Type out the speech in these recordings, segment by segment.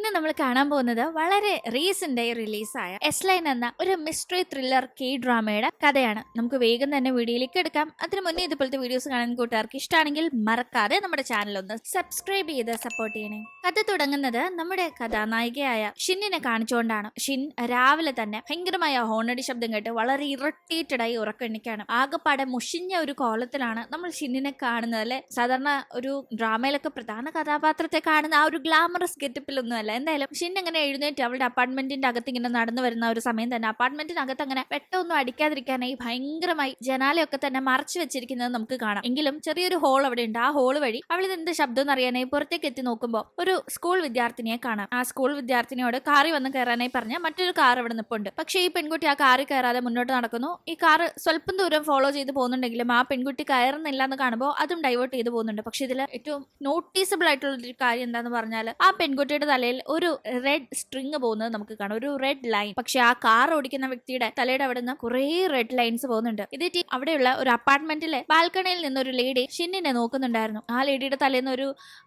ഇന്ന് നമ്മൾ കാണാൻ പോകുന്നത് വളരെ റീസെന്റ് ആയി റിലീസായ എസ് ലൈൻ എന്ന ഒരു മിസ്റ്ററി ത്രില്ലർ കെ ഡ്രാമയുടെ കഥയാണ്. നമുക്ക് വേഗം തന്നെ വീഡിയോയിലേക്ക് എടുക്കാം. അതിനു മുന്നേ ഇതുപോലത്തെ വീഡിയോസ് കാണാൻ കൂട്ടുകാർക്ക് ഇഷ്ടമാണെങ്കിൽ മറക്കാതെ നമ്മുടെ ചാനൽ ഒന്ന് സബ്സ്ക്രൈബ് ചെയ്ത് സപ്പോർട്ട് ചെയ്യണേ. കഥ തുടങ്ങുന്നത് നമ്മുടെ കഥാനായികയായ ഷിന്നിനെ കാണിച്ചുകൊണ്ടാണ്. ഷിൻ രാവിലെ തന്നെ ഭയങ്കരമായ ഹോണടി ശബ്ദം കേട്ട് വളരെ ഇറിറ്റേറ്റഡ് ആയി ഉറക്കെണ്ണിക്കാണ്. ആകെപ്പാടെ മുഷിഞ്ഞ ഒരു കോലത്തിലാണ് നമ്മൾ ഷിന്നിനെ കാണുന്നത് അല്ലെ. സാധാരണ ഒരു ഡ്രാമയിലൊക്കെ പ്രധാന കഥാപാത്രത്തെ കാണുന്ന ആ ഒരു ഗ്ലാമറസ് ഗെറ്റപ്പിലൊന്നും അല്ല. എന്തായാലും ഷിൻ അങ്ങനെ എഴുന്നേറ്റ് അവളുടെ അപ്പാർട്ട്മെന്റിന്റെ അകത്ത് ഇങ്ങനെ നടന്നു വരുന്ന ഒരു സമയം തന്നെ അപ്പാർട്ട്മെന്റിനകത്ത് അങ്ങനെ വെട്ടമൊന്നും അടിക്കാതിരിക്കാനായി ഭയങ്കരമായി ജനാലയൊക്കെ തന്നെ മറച്ചു വെച്ചിരിക്കുന്നത് നമുക്ക് കാണാം. എങ്കിലും ചെറിയൊരു ഹോൾ അവിടെ ഉണ്ട്. ആ ഹോൾ വഴി അവൾ ഇത് എന്ത് ശബ്ദം എന്നറിയാനായി പുറത്തേക്ക് എത്തി നോക്കുമ്പോൾ ഒരു സ്കൂൾ വിദ്യാർത്ഥിനിയെ കാണാം. ആ സ്കൂൾ വിദ്യാർത്ഥിനിയോട് കാറിൽ വന്ന് കയറാനായി പറഞ്ഞ മറ്റൊരു കാർ ഇവിടെ നിൽപ്പുണ്ട്. പക്ഷേ ഈ പെൺകുട്ടി ആ കാറിൽ കയറാതെ മുന്നോട്ട് നടക്കുന്നു. ഈ കാർ സ്വല്പം ദൂരം ഫോളോ ചെയ്ത് പോകുന്നുണ്ടെങ്കിലും ആ പെൺകുട്ടി കയറുന്നില്ല എന്ന് കാണുമ്പോൾ അതും ഡൈവേർട്ട് ചെയ്ത് പോകുന്നുണ്ട്. പക്ഷെ ഇതിൽ ഏറ്റവും നോട്ടീസബിൾ ആയിട്ടുള്ള ഒരു കാര്യം എന്താന്ന് പറഞ്ഞാൽ ആ പെൺകുട്ടിയുടെ തലയിൽ ഒരു റെഡ് സ്ട്രിങ് പോകുന്നത് നമുക്ക് കാണാം, ഒരു റെഡ് ലൈൻ. പക്ഷെ ആ കാർ ഓടിക്കുന്ന വ്യക്തിയുടെ തലയുടെ അവിടെ നിന്ന് കുറെ റെഡ് ലൈൻസ് പോകുന്നുണ്ട്. ഇത് അവിടെയുള്ള ഒരു അപ്പാർട്ട്മെന്റിലെ ബാൽക്കണിയിൽ നിന്ന് ഒരു ലേഡി ഷിന്നിനെ നോക്കുന്നുണ്ടായിരുന്നു. ആ ലേഡിയുടെ തലേന്ന് ഒരു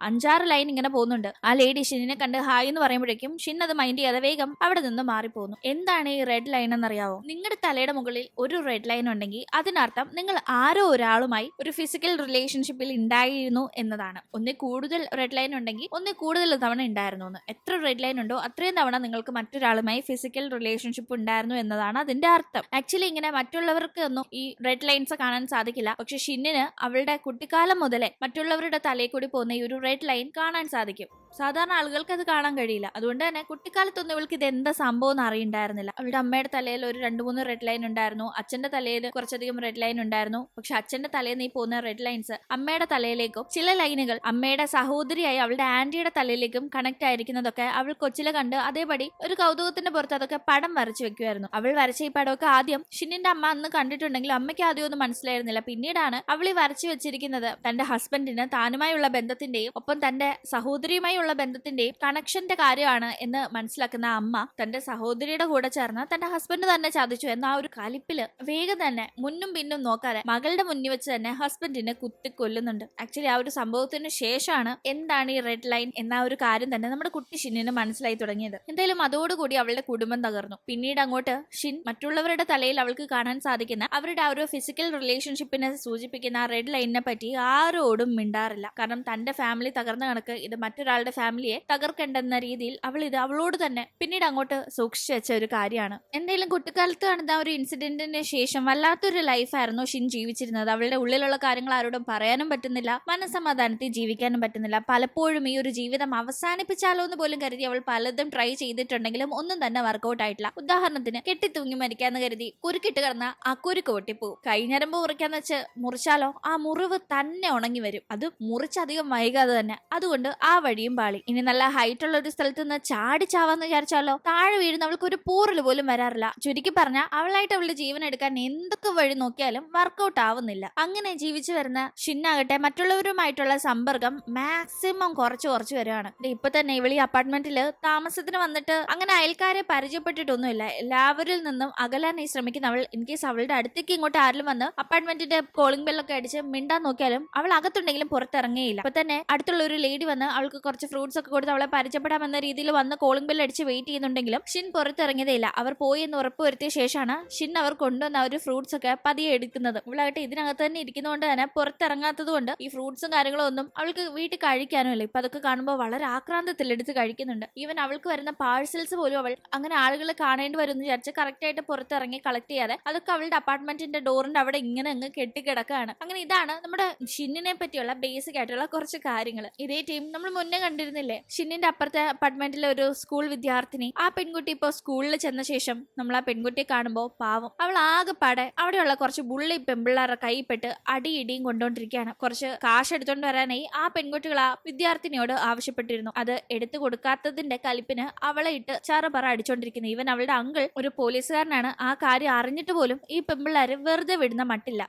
5-6 ലൈൻ ഇങ്ങനെ പോകുന്നുണ്ട്. ആ ലേഡി ഷിന്നിനെ കണ്ട് ഹായ് എന്ന് പറയുമ്പോഴേക്കും ഷിൻ അത് മൈൻഡ് ചെയ്യാതെ വേഗം അവിടെ നിന്ന് മാറിപ്പോകുന്നു. എന്താണ് ഈ റെഡ് ലൈൻ എന്നറിയാവോ? നിങ്ങളുടെ തലയുടെ മുകളിൽ ഒരു റെഡ് ലൈൻ ഉണ്ടെങ്കിൽ അതിനർത്ഥം നിങ്ങൾ ആരോ ഒരാളുമായി ഒരു ഫിസിക്കൽ റിലേഷൻഷിപ്പിൽ ഉണ്ടായിരുന്നു എന്നതാണ്. ഒന്നിൽ കൂടുതൽ റെഡ് ലൈൻ ഉണ്ടെങ്കിൽ ഒന്നിൽ കൂടുതൽ തവണ ഉണ്ടായിരുന്നു എന്ന്. എത്ര റെഡ് ലൈൻ ഉണ്ടോ അത്രയും തവണ നിങ്ങൾക്ക് മറ്റൊരാളുമായി ഫിസിക്കൽ റിലേഷൻഷിപ്പ് ഉണ്ടായിരുന്നു എന്നതാണ് അതിന്റെ അർത്ഥം. ആക്ച്വലി ഇങ്ങനെ മറ്റുള്ളവർക്ക് ഒന്നും ഈ റെഡ് ലൈൻസ് കാണാൻ സാധിക്കില്ല. പക്ഷെ ഷിന്നിന് അവളുടെ കുട്ടിക്കാലം മുതലേ മറ്റുള്ളവരുടെ തലയിൽ കൂടി പോകുന്ന ഈ ഒരു റെഡ് ലൈൻ കാണാൻ സാധിക്കും. സാധാരണ ആളുകൾക്ക് അത് കാണാൻ കഴിയില്ല. അതുകൊണ്ട് തന്നെ കുട്ടിക്കാലത്തൊന്നും ഇവൾക്ക് ഇത് എന്താ സംഭവം എന്ന് അറിയണ്ടായിരുന്നില്ല. അവളുടെ അമ്മയുടെ തലയിൽ ഒരു 2-3 റെഡ് ലൈൻ ഉണ്ടായിരുന്നു. അച്ഛന്റെ തലയിൽ കുറച്ചധികം റെഡ് ലൈൻ ഉണ്ടായിരുന്നു. പക്ഷെ അച്ഛന്റെ തലയിൽ നിന്ന് ഈ പോകുന്ന റെഡ് ലൈൻസ് അമ്മയുടെ തലയിലേക്കും ചില ലൈനുകൾ അമ്മയുടെ സഹോദരിയായി അവളുടെ ആന്റിയുടെ തലയിലേക്കും കണക്ട് ആയിരിക്കുന്നതൊക്കെ അവൾ കൊച്ചിലെ കണ്ട് അതേപടി ഒരു കൗതുകത്തിന്റെ പുറത്ത് അതൊക്കെ പടം വരച്ചു വെക്കുമായിരുന്നു. അവൾ വരച്ച ഈ പടമൊക്കെ ആദ്യം ഷിന്നിന്റെ അമ്മ അന്ന് കണ്ടിട്ടുണ്ടെങ്കിലും അമ്മയ്ക്ക് ആദ്യം ഒന്നും മനസ്സിലായിരുന്നില്ല. പിന്നീടാണ് അവൾ ഈ വരച്ചു വെച്ചിരിക്കുന്നത് തന്റെ ഹസ്ബൻഡിന് താനുമായുള്ള ബന്ധത്തിന്റെയും ഒപ്പം തന്റെ സഹോദരിയുമായി ബന്ധത്തിന്റെയും കണക്ഷന്റെ കാര്യമാണ് എന്ന് മനസ്സിലാക്കുന്ന അമ്മ തന്റെ സഹോദരിയുടെ കൂടെ ചേർന്ന് തന്റെ ഹസ്ബൻഡ് തന്നെ ചതിച്ചു എന്ന ആ ഒരു കലിപ്പില് വേഗം തന്നെ മുന്നും പിന്നും നോക്കാതെ മകളുടെ മുന്നിൽ വെച്ച് തന്നെ ഹസ്ബൻഡിനെ കുത്തിക്കൊല്ലുന്നുണ്ട്. ആക്ച്വലി ആ ഒരു സംഭവത്തിന് ശേഷമാണ് എന്താണ് ഈ റെഡ് ലൈൻ എന്ന ഒരു കാര്യം തന്നെ നമ്മുടെ കുട്ടി ഷിന്നിന് മനസ്സിലായി തുടങ്ങിയത്. എന്തായാലും അതോടുകൂടി അവളുടെ കുടുംബം തകർന്നു. പിന്നീട് അങ്ങോട്ട് ഷിൻ മറ്റുള്ളവരുടെ തലയിൽ അവൾക്ക് കാണാൻ സാധിക്കുന്ന അവരുടെ ആ ഒരു ഫിസിക്കൽ റിലേഷൻഷിപ്പിനെ സൂചിപ്പിക്കുന്ന ആ റെഡ് ലൈനിനെ പറ്റി ആരോടും മിണ്ടാറില്ല. കാരണം തന്റെ ഫാമിലി തകർന്ന കണക്ക് ഇത് മറ്റൊരാളുടെ ഫാമിലിയെ തകർക്കണ്ടെന്ന രീതിയിൽ അവൾ ഇത് അവളോട് തന്നെ പിന്നീട് അങ്ങോട്ട് സൂക്ഷിച്ചു വെച്ച ഒരു കാര്യമാണ്. എന്തായാലും കുട്ടിക്കാലത്ത് നടന്ന ഒരു ഇൻസിഡന്റിന് ശേഷം വല്ലാത്തൊരു ലൈഫായിരുന്നു ഷിൻ ജീവിച്ചിരുന്നത്. അവളുടെ ഉള്ളിലുള്ള കാര്യങ്ങൾ ആരോടും പറയാനും പറ്റുന്നില്ല, മനസ്സമാധാനത്തിൽ ജീവിക്കാനും പറ്റുന്നില്ല. പലപ്പോഴും ഈ ഒരു ജീവിതം അവസാനിപ്പിച്ചാലോ എന്ന് പോലും കരുതി അവൾ പലതും ട്രൈ ചെയ്തിട്ടുണ്ടെങ്കിലും ഒന്നും തന്നെ വർക്കൗട്ട് ആയിട്ടില്ല. ഉദാഹരണത്തിന് കെട്ടിത്തൂങ്ങി മരിക്കാന്ന് കരുതി കുരുക്കിട്ട് കിടന്ന ആ കുരുക്ക് പൊട്ടിപ്പോവും. കൈഞ്ഞരമ്പ് മുറിക്കാന്ന് വെച്ച് മുറിച്ചാലോ ആ മുറിവ് തന്നെ ഉണങ്ങി വരും. അത് മുറിച്ചധികം വൈകാതെ തന്നെ. അതുകൊണ്ട് ആ വഴിയും പാളി. ഇനി നല്ല ഹൈറ്റ് ഉള്ള ഒരു സ്ഥലത്ത് നിന്ന് ചാടി ചാവാന്ന് വിചാരിച്ചാലോ താഴെ വീഴുന്ന അവൾക്ക് ഒരു പോറൽ പോലും വരാറില്ല. ചുരുക്കി പറഞ്ഞ അവളായിട്ട് അവളുടെ ജീവൻ എടുക്കാൻ എന്തൊക്കെ വഴി നോക്കിയാലും വർക്കൗട്ട് ആവുന്നില്ല. അങ്ങനെ ജീവിച്ചു വരുന്ന ഷിന്നാകട്ടെ മറ്റുള്ളവരുമായിട്ടുള്ള സമ്പർക്കം മാക്സിമം കുറച്ച് വരികയാണ്. ഇപ്പൊ തന്നെ ഇവളി അപ്പാർട്ട്മെന്റിൽ താമസത്തിന് വന്നിട്ട് അങ്ങനെ അയൽക്കാരെ പരിചയപ്പെട്ടിട്ടൊന്നുമില്ല. എല്ലാവരിൽ നിന്നും അകലാനായി ശ്രമിക്കുന്ന അവൾ ഇൻകേസ് അവളുടെ അടുത്തേക്ക് ഇങ്ങോട്ട് ആരെങ്കിലും വന്ന് അപ്പാർട്ട്മെന്റിന്റെ കോളിംഗ് ബെല്ലൊക്കെ അടിച്ച് മിണ്ടാൻ നോക്കിയാലും അവൾ അകത്തുണ്ടെങ്കിലും പുറത്തിറങ്ങിയില്ല. ഇപ്പൊ തന്നെ അടുത്തുള്ള ഒരു ലേഡി വന്ന് അവൾക്ക് കുറച്ച് ഫ്രൂട്ട്സ് ഒക്കെ കൊടുത്ത് അവളെ പരിചയപ്പെടാമെന്ന രീതിയിൽ വന്ന് കോളിംഗ് ബെൽ അടിച്ച് വെയിറ്റ് ചെയ്യുന്നുണ്ടെങ്കിലും ഷിൻ പുറത്തിറങ്ങിയതേയില്ല. അവർ പോയി എന്ന് ഉറപ്പുവരുത്തിയ ശേഷമാണ് ഷിൻ അവർ കൊണ്ടുവന്ന ഒരു ഫ്രൂട്ട്സ് ഒക്കെ പതിയെ എടുക്കുന്നത്. ഇവളായിട്ട് ഇതിനകത്ത് തന്നെ ഇരിക്കുന്നതുകൊണ്ട് തന്നെ പുറത്തിറങ്ങാത്തത് കൊണ്ട് ഈ ഫ്രൂട്ട്സും കാര്യങ്ങളും ഒന്നും അവൾക്ക് വീട്ടിൽ കഴിക്കാനും ഇല്ല. ഇപ്പൊ അതൊക്കെ കാണുമ്പോൾ വളരെ ആക്രാന്തത്തിൽ എടുത്ത് കഴിക്കുന്നുണ്ട്. ഈവൻ അവൾക്ക് വരുന്ന പാഴ്സൽസ് പോലും അവൾ അങ്ങനെ ആളുകൾ കാണേണ്ടി വരും എന്ന് വിചാരിച്ച് കറക്റ്റ് ആയിട്ട് പുറത്തിറങ്ങി കളക്ട് ചെയ്യാതെ അതൊക്കെ അവളുടെ അപ്പാർട്ട്മെന്റിന്റെ ഡോറിന്റെ അവിടെ ഇങ്ങനെ അങ്ങ് കെട്ടിക്കിടക്കാണ്. അങ്ങനെ ഇതാണ് നമ്മുടെ ഷിന്നിനെ പറ്റിയുള്ള ബേസിക് ആയിട്ടുള്ള കുറച്ച് കാര്യങ്ങൾ. ഇതേ ടീം നമ്മൾ മുന്നേ കണ്ടിരുന്നില്ലേ, ഷിന്നിന്റെ അപ്പുറത്തെ അപ്പാർട്ട്മെന്റിലെ ഒരു സ്കൂൾ വിദ്യാർത്ഥിനി. ആ പെൺകുട്ടി ഇപ്പൊ സ്കൂളിൽ ചെന്ന ശേഷം നമ്മൾ ആ പെൺകുട്ടിയെ കാണുമ്പോൾ പാവം അവൾ ആകെപ്പാടെ അവിടെയുള്ള കുറച്ച് ബുള്ളി പെമ്പിള്ളാരുടെ കൈപ്പെട്ട് അടിയിടിയും കൊണ്ടോണ്ടിരിക്കുകയാണ്. കുറച്ച് കാശ് എടുത്തോണ്ട് വരാനായി ആ പെൺകുട്ടികൾ ആ വിദ്യാർത്ഥിനിയോട് ആവശ്യപ്പെട്ടിരുന്നു. അത് എടുത്തു കൊടുക്കാത്തതിന്റെ കലിപ്പിന് അവളെ ഇട്ട് ചറപറ അടിച്ചോണ്ടിരിക്കുന്നു. ഈവൻ അവളുടെ അങ്കിൾ ഒരു പോലീസുകാരനാണ്. ആ കാര്യം അറിഞ്ഞിട്ട് പോലും ഈ പെമ്പിള്ളാര് വെറുതെ വിടുന്ന മട്ടില്ല.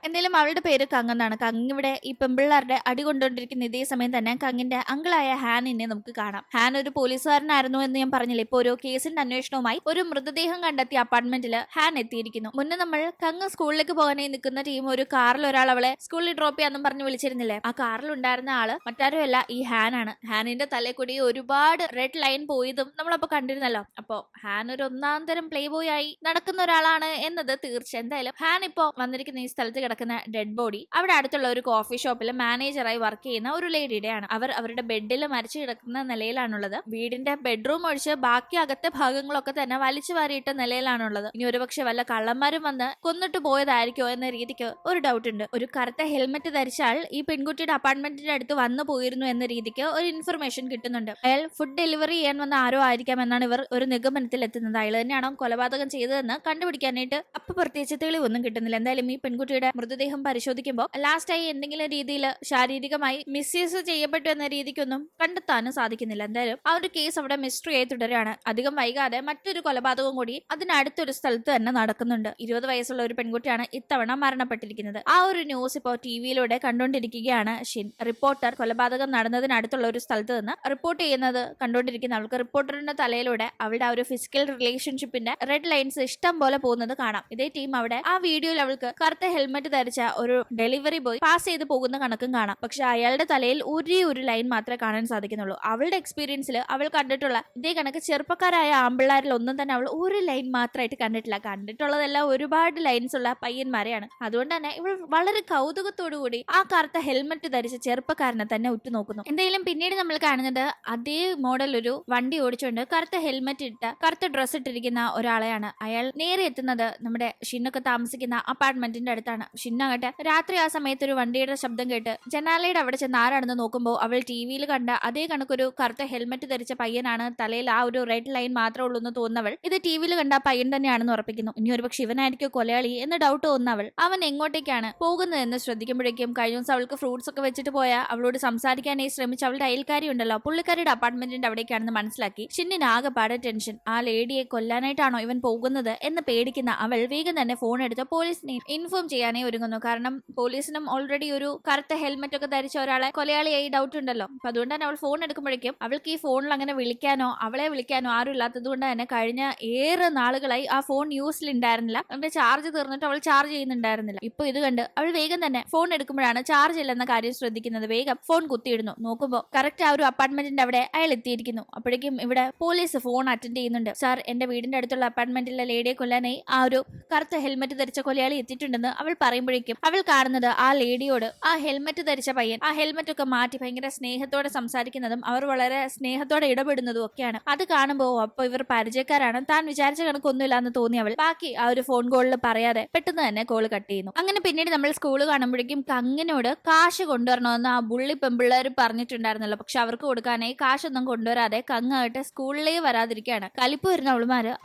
എന്തായാലും അവളുടെ പേര് കങ്ങ് എന്നാണ്. കങ് ഇവിടെ ഈ പെമ്പിള്ളാരുടെ അടി കൊണ്ടോണ്ടിരിക്കുന്ന ഇതേ സമയം തന്നെ കങ്ങിന്റെ അങ്കിളായ ഹാനിനെ സീനിനെ നമുക്ക് കാണാം. ഹാൻ ഒരു പോലീസുകാരനായിരുന്നു എന്ന് ഞാൻ പറഞ്ഞില്ലേ. ഇപ്പൊ ഒരു കേസിന്റെ അന്വേഷണവുമായി ഒരു മൃതദേഹം കണ്ടെത്തിയ അപ്പാർട്ട്മെന്റിൽ ഹാൻ എത്തിയിരിക്കുന്നു. മുന്നേ നമ്മൾ കങ്ങ് സ്കൂളിലേക്ക് പോകാനായി നിൽക്കുന്ന ടീം ഒരു കാറിൽ ഒരാൾ അവളെ സ്കൂളിൽ ഡ്രോപ്പ് ചെയ്യാന്നും പറഞ്ഞു വിളിച്ചിരുന്നില്ലേ. ആ കാറിൽ ഉണ്ടായിരുന്ന ആള് മറ്റാരുമല്ല, ഈ ഹാൻ ആണ്. ഹാനിന്റെ തലയിൽ കൂടി ഒരുപാട് റെഡ് ലൈൻ പോയതും നമ്മളപ്പോ കണ്ടിരുന്നല്ലോ. അപ്പോ ഹാൻ ഒരു ഒന്നാം തരം പ്ലേ ബോയ് ആയി നടക്കുന്ന ഒരാളാണ് എന്നത് തീർച്ച. എന്തായാലും ഹാൻ ഇപ്പോ വന്നിരിക്കുന്ന ഈ സ്ഥലത്ത് കിടക്കുന്ന ഡെഡ് ബോഡി അവിടെ അടുത്തുള്ള ഒരു കോഫി ഷോപ്പിൽ മാനേജറായി വർക്ക് ചെയ്യുന്ന ഒരു ലേഡിയുടെയാണ്. അവർ അവരുടെ ബെഡിൽ മരിച്ചു കിടക്കുന്ന നിലയിലാണുള്ളത്. വീടിന്റെ ബെഡ്റൂം ഒഴിച്ച് ബാക്കി അകത്തെ ഭാഗങ്ങളൊക്കെ തന്നെ വലിച്ചു വാരിയിട്ട നിലയിലാണുള്ളത്. ഇനി ഒരുപക്ഷെ വല്ല കള്ളന്മാരും വന്ന് കൊന്നിട്ട് പോയതായിരിക്കോ എന്ന രീതിക്ക് ഒരു ഡൗട്ട് ഉണ്ട്. ഒരു കറുത്ത ഹെൽമെറ്റ് ധരിച്ചാൽ ഈ പെൺകുട്ടിയുടെ അപ്പാർട്ട്മെന്റിന്റെ അടുത്ത് വന്നു പോയിരുന്നു എന്ന രീതിക്ക് ഒരു ഇൻഫർമേഷൻ കിട്ടുന്നുണ്ട്. അയാൾ ഫുഡ് ഡെലിവറി ചെയ്യാൻ വന്ന ആരോ ആയിരിക്കാം എന്നാണ് ഇവർ ഒരു നിഗമനത്തിൽ എത്തുന്നത്. അയാൾ തന്നെയാണോ കൊലപാതകം ചെയ്തതെന്ന് കണ്ടുപിടിക്കാനായിട്ട് അപ്പൊ പ്രത്യേകിച്ച് തെളിവൊന്നും കിട്ടുന്നില്ല. എന്തായാലും ഈ പെൺകുട്ടിയുടെ മൃതദേഹം പരിശോധിക്കുമ്പോൾ ലാസ്റ്റായി എന്തെങ്കിലും രീതിയിൽ ശാരീരികമായി മിസ്യൂസ് ചെയ്യപ്പെട്ടു എന്ന രീതിക്കൊന്നും കണ്ടെത്താനും സാധിക്കുന്നില്ല. എന്തായാലും ആ ഒരു കേസ് അവിടെ മിസ്റ്ററി ആയി തുടരുകയാണ്. അധികം വൈകാതെ മറ്റൊരു കൊലപാതകവും കൂടി അതിനടുത്തൊരു സ്ഥലത്ത് തന്നെ നടക്കുന്നുണ്ട്. 20 വയസ്സുള്ള ഒരു പെൺകുട്ടിയാണ് ഇത്തവണ മരണപ്പെട്ടിരിക്കുന്നത്. ആ ഒരു ന്യൂസ് ഇപ്പോൾ ടിവിയിലൂടെ കണ്ടുകൊണ്ടിരിക്കുകയാണ് ഷിൻ. റിപ്പോർട്ടർ കൊലപാതകം നടന്നതിനടുത്തുള്ള ഒരു സ്ഥലത്ത് നിന്ന് റിപ്പോർട്ട് ചെയ്യുന്നത് കണ്ടുകൊണ്ടിരിക്കുന്ന അവൾക്ക് റിപ്പോർട്ടറിന്റെ തലയിലൂടെ അവളുടെ ആ ഒരു ഫിസിക്കൽ റിലേഷൻഷിപ്പിന്റെ റെഡ് ലൈൻസ് ഇഷ്ടം പോലെ പോകുന്നത് കാണാം. ഇതേ ടീം അവിടെ ആ വീഡിയോയിൽ അവൾക്ക് കറുത്ത ഹെൽമെറ്റ് ധരിച്ച ഒരു ഡെലിവറി ബോയ് പാസ് ചെയ്ത് പോകുന്ന കണക്കും കാണാം. പക്ഷെ അയാളുടെ തലയിൽ ഒരു ലൈൻ മാത്രമേ കാണാൻ സാധിക്കുന്നുള്ളൂ. അവളുടെ എക്സ്പീരിയൻസിൽ അവൾ കണ്ടിട്ടുള്ള ഇതേ കണക്ക് ചെറുപ്പക്കാരായ ആമ്പിള്ളാരിൽ ഒന്നും തന്നെ അവൾ ഒരു ലൈൻ മാത്രമായിട്ട് കണ്ടിട്ടില്ല. കണ്ടിട്ടുള്ളതെല്ലാം ഒരുപാട് ലൈൻസ് ഉള്ള പയ്യന്മാരെയാണ്. അതുകൊണ്ട് തന്നെ ഇവൾ വളരെ കൗതുകത്തോടു കൂടി ആ കറുത്ത ഹെൽമെറ്റ് ധരിച്ച ചെറുപ്പക്കാരനെ തന്നെ ഉറ്റുനോക്കുന്നു. എന്തായാലും പിന്നീട് നമ്മൾ കാണുന്നത് അതേ മോഡൽ ഒരു വണ്ടി ഓടിച്ചുകൊണ്ട് കറുത്ത ഹെൽമെറ്റ് ഇട്ട കറുത്ത ഡ്രസ് ഇട്ടിരിക്കുന്ന ഒരാളെയാണ്. അയാൾ നേരെ എത്തുന്നത് നമ്മുടെ ഷിന്നൊക്കെ താമസിക്കുന്ന അപ്പാർട്ട്മെന്റിന്റെ അടുത്താണ്. ഷിന്നാകട്ടെ രാത്രി ആ സമയത്ത് ഒരു വണ്ടിയുടെ ശബ്ദം കേട്ട് ജനാലയുടെ അവിടെ ചെന്ന് ആരാണെന്ന് നോക്കുമ്പോൾ അവൾ ടിവിയിൽ കണ്ട അതേ കണക്കൊരു കറുത്ത ഹെൽമെറ്റ് ധരിച്ച പയ്യനാണ്. തലയിൽ ആ ഒരു റെഡ് ലൈൻ മാത്രമേ ഉള്ളൂ എന്ന് തോന്നുന്നവൾ ഇത് ടിവിയിൽ കണ്ട പയ്യൻ തന്നെയാണെന്ന് ഉറപ്പിക്കുന്നു. ഇനി ഒരുപക്ഷെ ഇവനായിരിക്കും കൊലയാളി എന്ന് ഡൗട്ട് തോന്നുന്നവൾ അവൻ എങ്ങോട്ടേക്കാണ് പോകുന്നതെന്ന് ശ്രദ്ധിക്കുമ്പോഴേക്കും കഴിഞ്ഞ ദിവസം അവൾക്ക് ഫ്രൂട്ട്സ് ഒക്കെ വെച്ചിട്ട് പോയ അവളോട് സംസാരിക്കാനായി ശ്രമിച്ച അവളുടെ അയൽക്കാരി ഉണ്ടല്ലോ, പുള്ളിക്കാരിയുടെ അപ്പാർട്ട്മെന്റിന്റെ അവിടേക്കാണെന്ന് മനസ്സിലാക്കി ഷിന്നിന് ആകെപ്പാടെ ടെൻഷൻ. ആ ലേഡിയെ കൊല്ലാനായിട്ടാണോ ഇവൻ പോകുന്നത് എന്ന് പേടിക്കുന്ന അവൾ വേഗം തന്നെ ഫോൺ എടുത്ത് പോലീസിനെ ഇൻഫോം ചെയ്യാനേ ഒരുങ്ങുന്നു. കാരണം പോലീസിനും ഓൾറെഡി ഒരു കറുത്ത ഹെൽമെറ്റ് ഒക്കെ ധരിച്ച ഒരാളെ കൊലയാളിയായി ഡൗട്ട് ഉണ്ടല്ലോ. അപ്പൊ അതുകൊണ്ട് തന്നെ അവൾ ഫോൺ എടുക്കുമ്പോഴേക്കും അവൾക്ക് ഈ ഫോണിൽ അങ്ങനെ വിളിക്കാനോ അവളെ വിളിക്കാനോ ആരും ഇല്ലാത്തത് കൊണ്ട് തന്നെ കഴിഞ്ഞ ഏറെ നാളുകളായി ആ ഫോൺ യൂസിൽ ഉണ്ടായിരുന്നില്ല. അവന്റെ ചാർജ് തീർന്നിട്ട് അവൾ ചാർജ് ചെയ്യുന്നുണ്ടായിരുന്നില്ല. ഇപ്പൊ ഇത് കണ്ട് അവൾ വേഗം തന്നെ ഫോൺ എടുക്കുമ്പോഴാണ് ചാർജ് ഇല്ലെന്ന കാര്യം ശ്രദ്ധിക്കുന്നത്. വേഗം ഫോൺ കുത്തിയിടുന്നു. നോക്കുമ്പോൾ കറക്റ്റ് ആ ഒരു അപ്പാർട്ട്മെന്റിന്റെ അവിടെ അയാൾ എത്തിയിരിക്കുന്നു. അപ്പോഴേക്കും ഇവിടെ പോലീസ് ഫോൺ അറ്റൻഡ് ചെയ്യുന്നുണ്ട്. സാർ, എന്റെ വീടിന്റെ അടുത്തുള്ള അപ്പാർട്ട്മെന്റിലെ ലേഡിയെ കൊല്ലാനായി ആ ഒരു കറുത്ത ഹെൽമെറ്റ് ധരിച്ച കൊലയാളി എത്തിയിട്ടുണ്ടെന്ന് അവൾ പറയുമ്പോഴേക്കും അവൾ കാണുന്നത് ആ ലേഡിയോട് ആ ഹെൽമെറ്റ് ധരിച്ച പയ്യൻ ആ ഹെൽമെറ്റ് ഒക്കെ മാറ്റി ഭയങ്കര സ്നേഹത്തോടെ സംസാരിക്കുന്നതും അവർ വളരെ സ്നേഹത്തോടെ ഇടപെടുന്നതും ഒക്കെയാണ്. അത് കാണുമ്പോൾ അപ്പൊ ഇവർ പരിചയക്കാരാണ്, താൻ വിചാരിച്ച കണക്കൊന്നുമില്ല എന്ന് തോന്നി അവൾ ബാക്കി ആ ഒരു ഫോൺ കോളിൽ പറയാതെ പെട്ടെന്ന് തന്നെ കോൾ കട്ട് ചെയ്യുന്നു. അങ്ങനെ പിന്നീട് നമ്മൾ സ്കൂൾ കാണുമ്പോഴേക്കും കങ്ങിനോട് കാശ് കൊണ്ടുവരണമെന്ന് ആ ബുള്ളി പെമ്പിള്ളേർ പറഞ്ഞിട്ടുണ്ടായിരുന്നല്ലോ. പക്ഷെ അവർക്ക് കൊടുക്കാനായി കാശൊന്നും കൊണ്ടുവരാതെ കങ്ങായിട്ട് സ്കൂളിലേ വരാതിരിക്കുകയാണ്. കലിപ്പ് വരുന്ന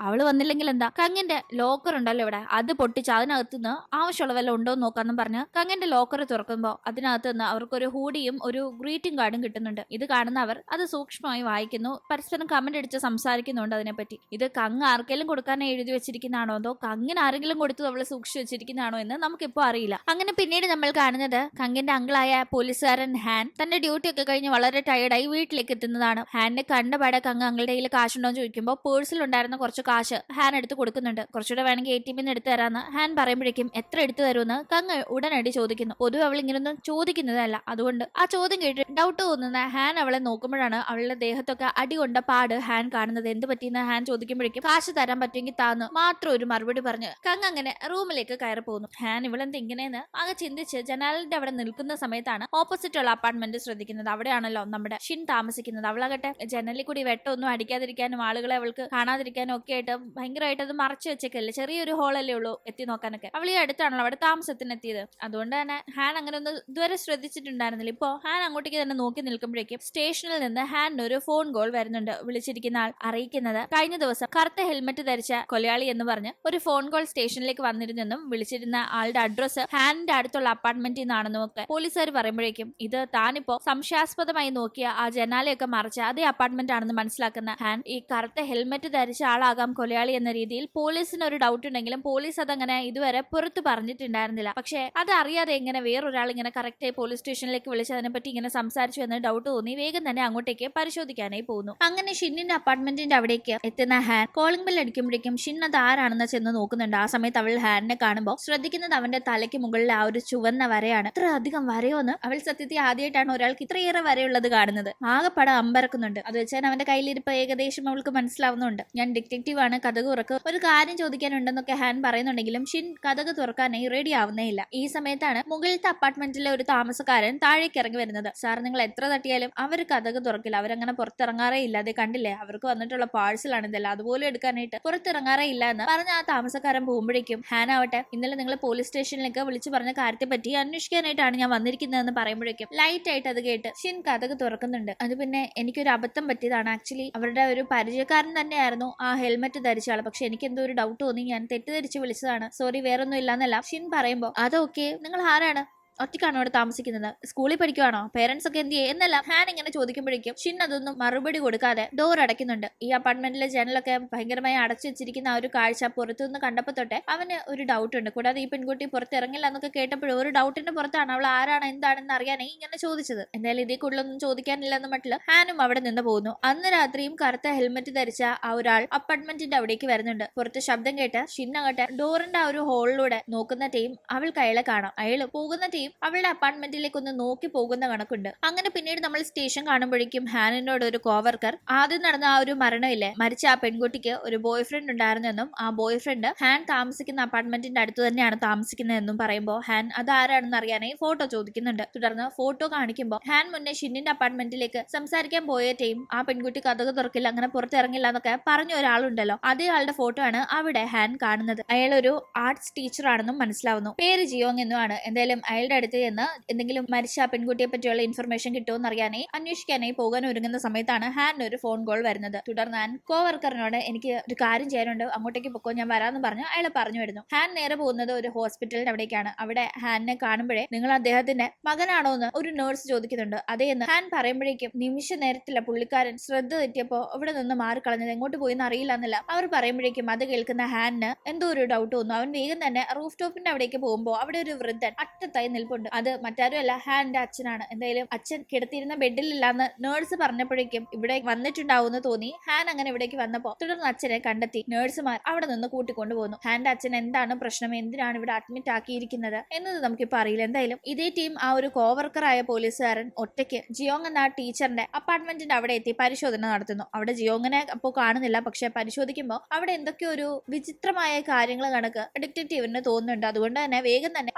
അവള് വന്നില്ലെങ്കിൽ എന്താ, കങ്ങിന്റെ ലോക്കർ ഉണ്ടല്ലോ ഇവിടെ, അത് പൊട്ടിച്ച് അതിനകത്തുനിന്ന് ആവശ്യമുള്ള വല്ല ഉണ്ടോ എന്ന് നോക്കാന്നും പറഞ്ഞ് കങ്ങിന്റെ ലോക്കർ തുറക്കുമ്പോൾ അതിനകത്ത് നിന്ന് അവർക്കൊരു ഹൂഡിയും ഒരു ഗ്രീറ്റിംഗ് കാർഡും കിട്ടുന്നുണ്ട്. ഇത് കാണുന്ന അവർ അത് സൂക്ഷ്മമായി വായിക്കുന്നു. പരസ്പരം കമന്റ് അടിച്ച് സംസാരിക്കുന്നുണ്ട് അതിനെപ്പറ്റി. ഇത് കങ്ങ് ആർക്കെങ്കിലും കൊടുക്കാനായി എഴുതി വെച്ചിരിക്കുന്നതാണോ അതോ കങ്ങിന് ആരെങ്കിലും കൊടുത്തു അവളെ സൂക്ഷിച്ചു വെച്ചിരിക്കുന്നതാണോ എന്ന് നമുക്കിപ്പോ അറിയില്ല. അങ്ങനെ പിന്നീട് നമ്മൾ കാണുന്നത് കങ്ങിന്റെ അങ്കിളായ പോലീസുകാരൻ ഹാൻ തന്റെ ഡ്യൂട്ടി ഒക്കെ കഴിഞ്ഞ് വളരെ ടയർഡായി വീട്ടിലേക്ക് എത്തുന്നതാണ്. ഹാനിനെ കണ്ടപാടെ കങ്ങ് അങ്ങളുടെ കയ്യിൽ കാശുണ്ടോ എന്ന് ചോദിക്കുമ്പോൾ പേഴ്സിൽ ഉണ്ടായിരുന്ന കുറച്ച് കാശ് ഹാൻ എടുത്ത് കൊടുക്കുന്നുണ്ട്. കുറച്ചുകൂടെ വേണമെങ്കിൽ ATM നിന്ന് എടുത്തു തരാന്ന് ഹാൻ പറയുമ്പോഴേക്കും എത്ര എടുത്തു തരുമെന്ന് കങ്ങ് ഉടനടി ചോദിക്കുന്നു. പൊതുവെ അവൾ ഇങ്ങനൊന്നും ചോദിക്കുന്നതല്ല. അതുകൊണ്ട് ആ ചോദ്യം കേട്ട് ഡൗട്ട് തോന്നുന്ന ഹാൻ അവളെ നോക്കുമ്പോഴാണ് അവളുടെ ദേഹത്തൊക്കെ അടി കൊണ്ട പാട് ഹാൻ കാണുന്നത്. എന്ത് പറ്റിയെന്ന് ഹാൻ ചോദിക്കുമ്പോഴേക്കും കാശ് തരാൻ പറ്റുമെങ്കിൽ താന്ന് മാത്രം ഒരു മറുപടി പറഞ്ഞ് കങ്ങ് അങ്ങനെ റൂമിലേക്ക് കയറി പോകുന്നു. ഹാൻ ഇവളെന്ത് ഇങ്ങനെയെന്ന് ആകെ ചിന്തിച്ച് ജനാലിന്റെ അവിടെ നിൽക്കുന്ന സമയത്താണ് ഓപ്പോസിറ്റ് ഉള്ള അപ്പാർട്ട്മെന്റ് ശ്രദ്ധിക്കുന്നത്. അവിടെയാണല്ലോ നമ്മുടെ ഷിൻ താമസിക്കുന്നത്. അവളാകട്ടെ ജനലിൽ കൂടി വെട്ടമൊന്നും അടിക്കാതിരിക്കാനും ആളുകളെ അവൾക്ക് കാണാതിരിക്കാനും ഒക്കെ ആയിട്ട് ഭയങ്കരമായിട്ട് അത് മറച്ചു വെച്ചേക്കല്ലേ. ചെറിയൊരു ഹോളല്ലേ ഉള്ളൂ എത്തി നോക്കാനൊക്കെ. അവൾ ഈ അടുത്താണല്ലോ അവിടെ താമസത്തിന് എത്തിയത്. അതുകൊണ്ട് തന്നെ ഹാൻ അങ്ങനെ ഒന്ന് ഇതുവരെ ശ്രദ്ധിച്ചിട്ടുണ്ടായിരുന്നില്ല. ഇപ്പോ ഹാൻ അങ്ങോട്ടേക്ക് തന്നെ നോക്കി നിൽക്കുമ്പോഴേക്കും സ്റ്റേഷനിൽ നിന്ന് ഹാനിന് ഒരു ഫോൺ കോൾ വരുന്നുണ്ട്. വിളിച്ചിരിക്കുന്ന ആൾ അറിയിക്കുന്നത് കഴിഞ്ഞ ദിവസം കറുത്ത ഹെൽമെറ്റ് ധരിച്ച കൊലയാളി എന്ന് പറഞ്ഞ് ഒരു ഫോൺ കോൾ സ്റ്റേഷനിലേക്ക് വന്നിരുന്നെന്നും വിളിച്ചിരുന്ന ആളുടെ അഡ്രസ്സ് ഹാനിന്റെ അടുത്തുള്ള അപ്പാർട്ട്മെന്റിൽ നിന്നാണെന്നും ഒക്കെ പോലീസുകാർ പറയുമ്പോഴേക്കും ഇത് താനിപ്പോ സംശയാസ്പദമായി നോക്കിയ ആ ജനാലയൊക്കെ മറിച്ച അതേ അപ്പാർട്ട്മെന്റ് ആണെന്ന് മനസ്സിലാക്കുന്ന ഹാൻ ഈ കറുത്ത ഹെൽമെറ്റ് ധരിച്ച ആളാകാം കൊലയാളി എന്ന രീതിയിൽ പോലീസിന് ഒരു ഡൗട്ട് ഉണ്ടെങ്കിലും പോലീസ് അതങ്ങനെ ഇതുവരെ പുറത്ത് പറഞ്ഞിട്ടുണ്ടായിരുന്നില്ല. പക്ഷേ അത് അറിയാതെ എങ്ങനെ വേറൊരാൾ ഇങ്ങനെ കറക്റ്റ് പോലീസ് സ്റ്റേഷനിലേക്ക് വിളിച്ച് അതിനെപ്പറ്റി ഇങ്ങനെ സംസാരിച്ചു എന്ന് ഡൗട്ട് തോന്നി വേഗം വേഗം തന്നെ അങ്ങോട്ടേക്ക് പരിശോധിക്കാനായി പോകുന്നു. അങ്ങനെ ഷിന്നിന്റെ അപ്പാർട്ട്മെന്റിന്റെ അവിടേക്ക് എത്തുന്ന ഹാൻ കോളിംഗ് ബെൽ അടിക്കുമ്പോഴേക്കും ഷിൻ അത് ആരാണെന്ന് ചെന്ന് നോക്കുന്നുണ്ട്. ആ സമയത്ത് അവൾ ഹാനിനെ കാണുമ്പോൾ ശ്രദ്ധിക്കുന്നത് അവന്റെ തലയ്ക്ക് മുകളിൽ ആ ഒരു ചുവന്ന വരയാണ്. ഇത്ര അധികം വരയോന്ന് അവൾ സത്യത്തിൽ ആദ്യമായിട്ടാണ് ഒരാൾക്ക് ഇത്രയേറെ വരയുള്ളത് കാണുന്നത്. ആകെപ്പടം അമ്പരക്കുന്നുണ്ട്. അത് വെച്ചാൽ അവന്റെ കയ്യിലിരിപ്പ് ഏകദേശം അവൾക്ക് മനസ്സിലാവുന്നുണ്ട്. ഞാൻ ഡിറ്റക്റ്റീവ് ആണ്, കഥക് തുറക്ക്, ഒരു കാര്യം ചോദിക്കാനുണ്ടെന്നൊക്കെ ഹാൻ പറയുന്നുണ്ടെങ്കിലും ഷിൻ കഥക് തുറക്കാനായി റെഡി ആവുന്നേ ഇല്ല. ഈ സമയത്താണ് മുകളിലത്തെ അപ്പാർട്ട്മെന്റിലെ ഒരു താമസക്കാരൻ താഴേക്ക് ഇറങ്ങി വരുന്നത്. സാർ, നിങ്ങൾ എത്ര തട്ടിയാലും അവർ കഥക് തുറക്കില്ല, അവരങ്ങനെ പുറത്തിറങ്ങാറേ ഇല്ല, അത് കണ്ടില്ലേ, അവർക്ക് വന്നിട്ടുള്ള പാഴ്സലാണ് ഇതെല്ലാം, അതുപോലെ എടുക്കാനായിട്ട് പുറത്തിറങ്ങാറേ ഇല്ല എന്ന് പറഞ്ഞ ആ താമസക്കാരൻ പോകുമ്പോഴേക്കും ഹാൻ ആവട്ടെ, ഇന്നലെ നിങ്ങൾ പോലീസ് സ്റ്റേഷനിലേക്ക് വിളിച്ചു പറഞ്ഞ കാര്യത്തെ പറ്റി അന്വേഷിക്കാനായിട്ടാണ് ഞാൻ വന്നിരിക്കുന്നതെന്ന് പറയുമ്പോഴേക്കും ലൈറ്റ് ആയിട്ട് അത് കേട്ട് ഷിൻ കഥക് തുറക്കുന്നുണ്ട്. അത് പിന്നെ എനിക്കൊരു അബദ്ധം പറ്റിയതാണ്. ആക്ച്വലി അവരുടെ ഒരു പരിചയക്കാരൻ തന്നെയായിരുന്നു ആ ഹെൽമെറ്റ് ധരിച്ച ആള്. പക്ഷെ എനിക്ക് എന്തോ ഒരു ഡൗട്ട് തോന്നി, ഞാൻ തെറ്റിദ്ധരിച്ച് വിളിച്ചതാണ്, സോറി, വേറൊന്നും ഇല്ലാന്നല്ല ഷിൻ പറയുമ്പോ അതൊക്കെ നിങ്ങൾ ആരാണ്, ഒറ്റയ്ക്കാണോ അവിടെ താമസിക്കുന്നത്, സ്കൂളിൽ പഠിക്കുവാണോ, പേരൻസ് ഒക്കെ എന്ത് എന്നെല്ലാം ഹാൻ ഇങ്ങനെ ചോദിക്കുമ്പോഴേക്കും ഷിൻ അതൊന്നും മറുപടി കൊടുക്കാതെ ഡോർ അടയ്ക്കുന്നുണ്ട്. ഈ അപ്പാർട്ട്മെന്റിലെ ജനലൊക്കെ ഭയങ്കരമായി അടച്ചു വെച്ചിരിക്കുന്ന ആ ഒരു കാഴ്ച പുറത്തുനിന്ന് കണ്ടപ്പോ തൊട്ടേ അവന് ഒരു ഡൗട്ട് ഉണ്ട്. കൂടാതെ ഈ പെൺകുട്ടി പുറത്തിറങ്ങില്ല എന്നൊക്കെ കേട്ടപ്പോഴും ഒരു ഡൗട്ടിന്റെ പുറത്താണ് അവൾ ആരാണ് എന്താണെന്ന് അറിയാനേ ഇങ്ങനെ ചോദിച്ചത്. എന്തായാലും ഇതേ കൂടുതലൊന്നും ചോദിക്കാനില്ലെന്ന് മട്ടില് ഹാനും അവിടെ നിന്ന് പോകുന്നു. അന്ന് രാത്രിയും കറുത്ത ഹെൽമെറ്റ് ധരിച്ച ആ ഒരാൾ അപ്പാർട്ട്മെന്റിന്റെ അവിടേക്ക് വരുന്നുണ്ട്. പുറത്ത് ശബ്ദം കേട്ട് ഷിൻ അങ്ങോട്ട് ഡോറിന്റെ ആ ഒരു ഹോളിലൂടെ നോക്കുന്ന ടീം അവൾക്ക് അയാളെ കാണാം. അയാൾ പോകുന്ന ടീം അവളുടെ അപ്പാർട്ട്മെന്റിലേക്ക് ഒന്ന് നോക്കി പോകുന്ന കണക്കുണ്ട്. അങ്ങനെ പിന്നീട് നമ്മൾ സ്റ്റേഷൻ കാണുമ്പോഴേക്കും ഹാനിനോട് ഒരു കോവർക്കർ ആദ്യം നടന്ന ആ ഒരു മരണമില്ലേ, മരിച്ച ആ പെൺകുട്ടിക്ക് ഒരു ബോയ് ഫ്രണ്ട് ഉണ്ടായിരുന്നെന്നും ആ ബോയ് ഫ്രണ്ട് ഹാൻ താമസിക്കുന്ന അപ്പാർട്ട്മെന്റിന്റെ അടുത്ത് തന്നെയാണ് താമസിക്കുന്നതെന്നും പറയുമ്പോൾ ഹാൻ അതാരാണെന്ന് അറിയാനായി ഫോട്ടോ ചോദിക്കുന്നുണ്ട്. തുടർന്ന് ഫോട്ടോ കാണിക്കുമ്പോൾ ഹാൻ മുന്നേ ഷിന്നിന്റെ അപ്പാർട്ട്മെന്റിലേക്ക് സംസാരിക്കാൻ പോയ ടീം ആ പെൺകുട്ടി കഥക് തുറക്കില്ല, അങ്ങനെ പുറത്തിറങ്ങില്ല എന്നൊക്കെ പറഞ്ഞ ഒരാളുണ്ടല്ലോ, അതേ ആളുടെ ഫോട്ടോ ആണ് അവിടെ ഹാൻ കാണുന്നത്. അയാൾ ഒരു ആർട്സ് ടീച്ചർ ആണെന്നും മനസ്സിലാവുന്നു. പേര് ജിയോങ് എന്നുമാണ്. എന്തായാലും അയാളുടെ അടുത്ത് എന്ന് എന്തെങ്കിലും മരിച്ച ആ പെൺകുട്ടിയെ പറ്റിയുള്ള ഇൻഫർമേഷൻ കിട്ടുമെന്ന് അറിയാനായി അന്വേഷിക്കാനായി പോകാൻ ഒരുങ്ങുന്ന സമയത്താണ് ഹാനിന് ഒരു ഫോൺ കോൾ വരുന്നത്. തുടർന്ന് ഹാൻ കോവർക്കറിനോട് എനിക്ക് ഒരു കാര്യം ചെയ്യാനുണ്ട്, അങ്ങോട്ടേക്ക് പൊക്കോ, ഞാൻ വരാമെന്ന് പറഞ്ഞു അയാൾ പറഞ്ഞു വരുന്നു. ഹാൻ നേരെ പോകുന്നത് ഒരു ഹോസ്പിറ്റലിന്റെ അവിടേക്കാണ്. അവിടെ ഹാനിനെ കാണുമ്പോഴേ നിങ്ങൾ അദ്ദേഹത്തിന്റെ മകനാണോ എന്ന് ഒരു നേഴ്സ് ചോദിക്കുന്നുണ്ട്. അതേ എന്ന് ഹാൻ പറയുമ്പോഴേക്കും നിമിഷ നേരത്തില്ല പുള്ളിക്കാരൻ ശ്രദ്ധ തെറ്റിയപ്പോ ഇവിടെ നിന്ന് മാറിക്കളഞ്ഞത്, എങ്ങോട്ട് പോയിന്ന് അറിയില്ല എന്നല്ല അവർ പറയുമ്പോഴേക്കും അത് കേൾക്കുന്ന ഹാനിന് എന്തോ ഒരു ഡൗട്ട് തോന്നുന്നു. അവൻ വേഗം തന്നെ റൂഫ് ടോപ്പിന്റെ അവിടേക്ക് പോകുമ്പോൾ അവിടെ ഒരു വൃദ്ധൻ അറ്റത്തായി നിൽപ്പുണ്ട്. അത് മറ്റാരുമല്ല ഹാന്റെ അച്ഛനാണ്. എന്തായാലും അച്ഛൻ കിടത്തിയിരുന്ന ബെഡിലില്ലാന്ന് നേഴ്സ് പറഞ്ഞപ്പോഴേക്കും ഇവിടെ വന്നിട്ടുണ്ടാവുമെന്ന് തോന്നി ഹാൻ അങ്ങനെ ഇവിടേക്ക് വന്നപ്പോ തുടർന്ന് അച്ഛനെ കണ്ടെത്തി നേഴ്സുമാർ അവിടെ നിന്ന് കൂട്ടിക്കൊണ്ടുപോകുന്നു. ഹാന്റെ അച്ഛൻ എന്താണ് പ്രശ്നം, എന്തിനാണ് ഇവിടെ അഡ്മിറ്റ് ആക്കിയിരിക്കുന്നത് എന്നത് നമുക്കിപ്പോ അറിയില്ല. എന്തായാലും ഇതേ ടീം ആ ഒരു കോവർക്കറായ പോലീസുകാരൻ ഒറ്റയ്ക്ക് ജിയോങ് എന്ന ടീച്ചറിന്റെ അപ്പാർട്ട്മെന്റിന്റെ അവിടെ എത്തി പരിശോധന നടത്തുന്നു. അവിടെ ജിയോങ്ങിനെ അപ്പോൾ കാണുന്നില്ല. പക്ഷെ പരിശോധിക്കുമ്പോൾ അവിടെ എന്തൊക്കെയോ ഒരു വിചിത്രമായ കാര്യങ്ങൾ കണക്ക് ഡിറ്റക്റ്റീവിന് തോന്നുന്നുണ്ട്. അതുകൊണ്ട് തന്നെ വേഗം തന്നെ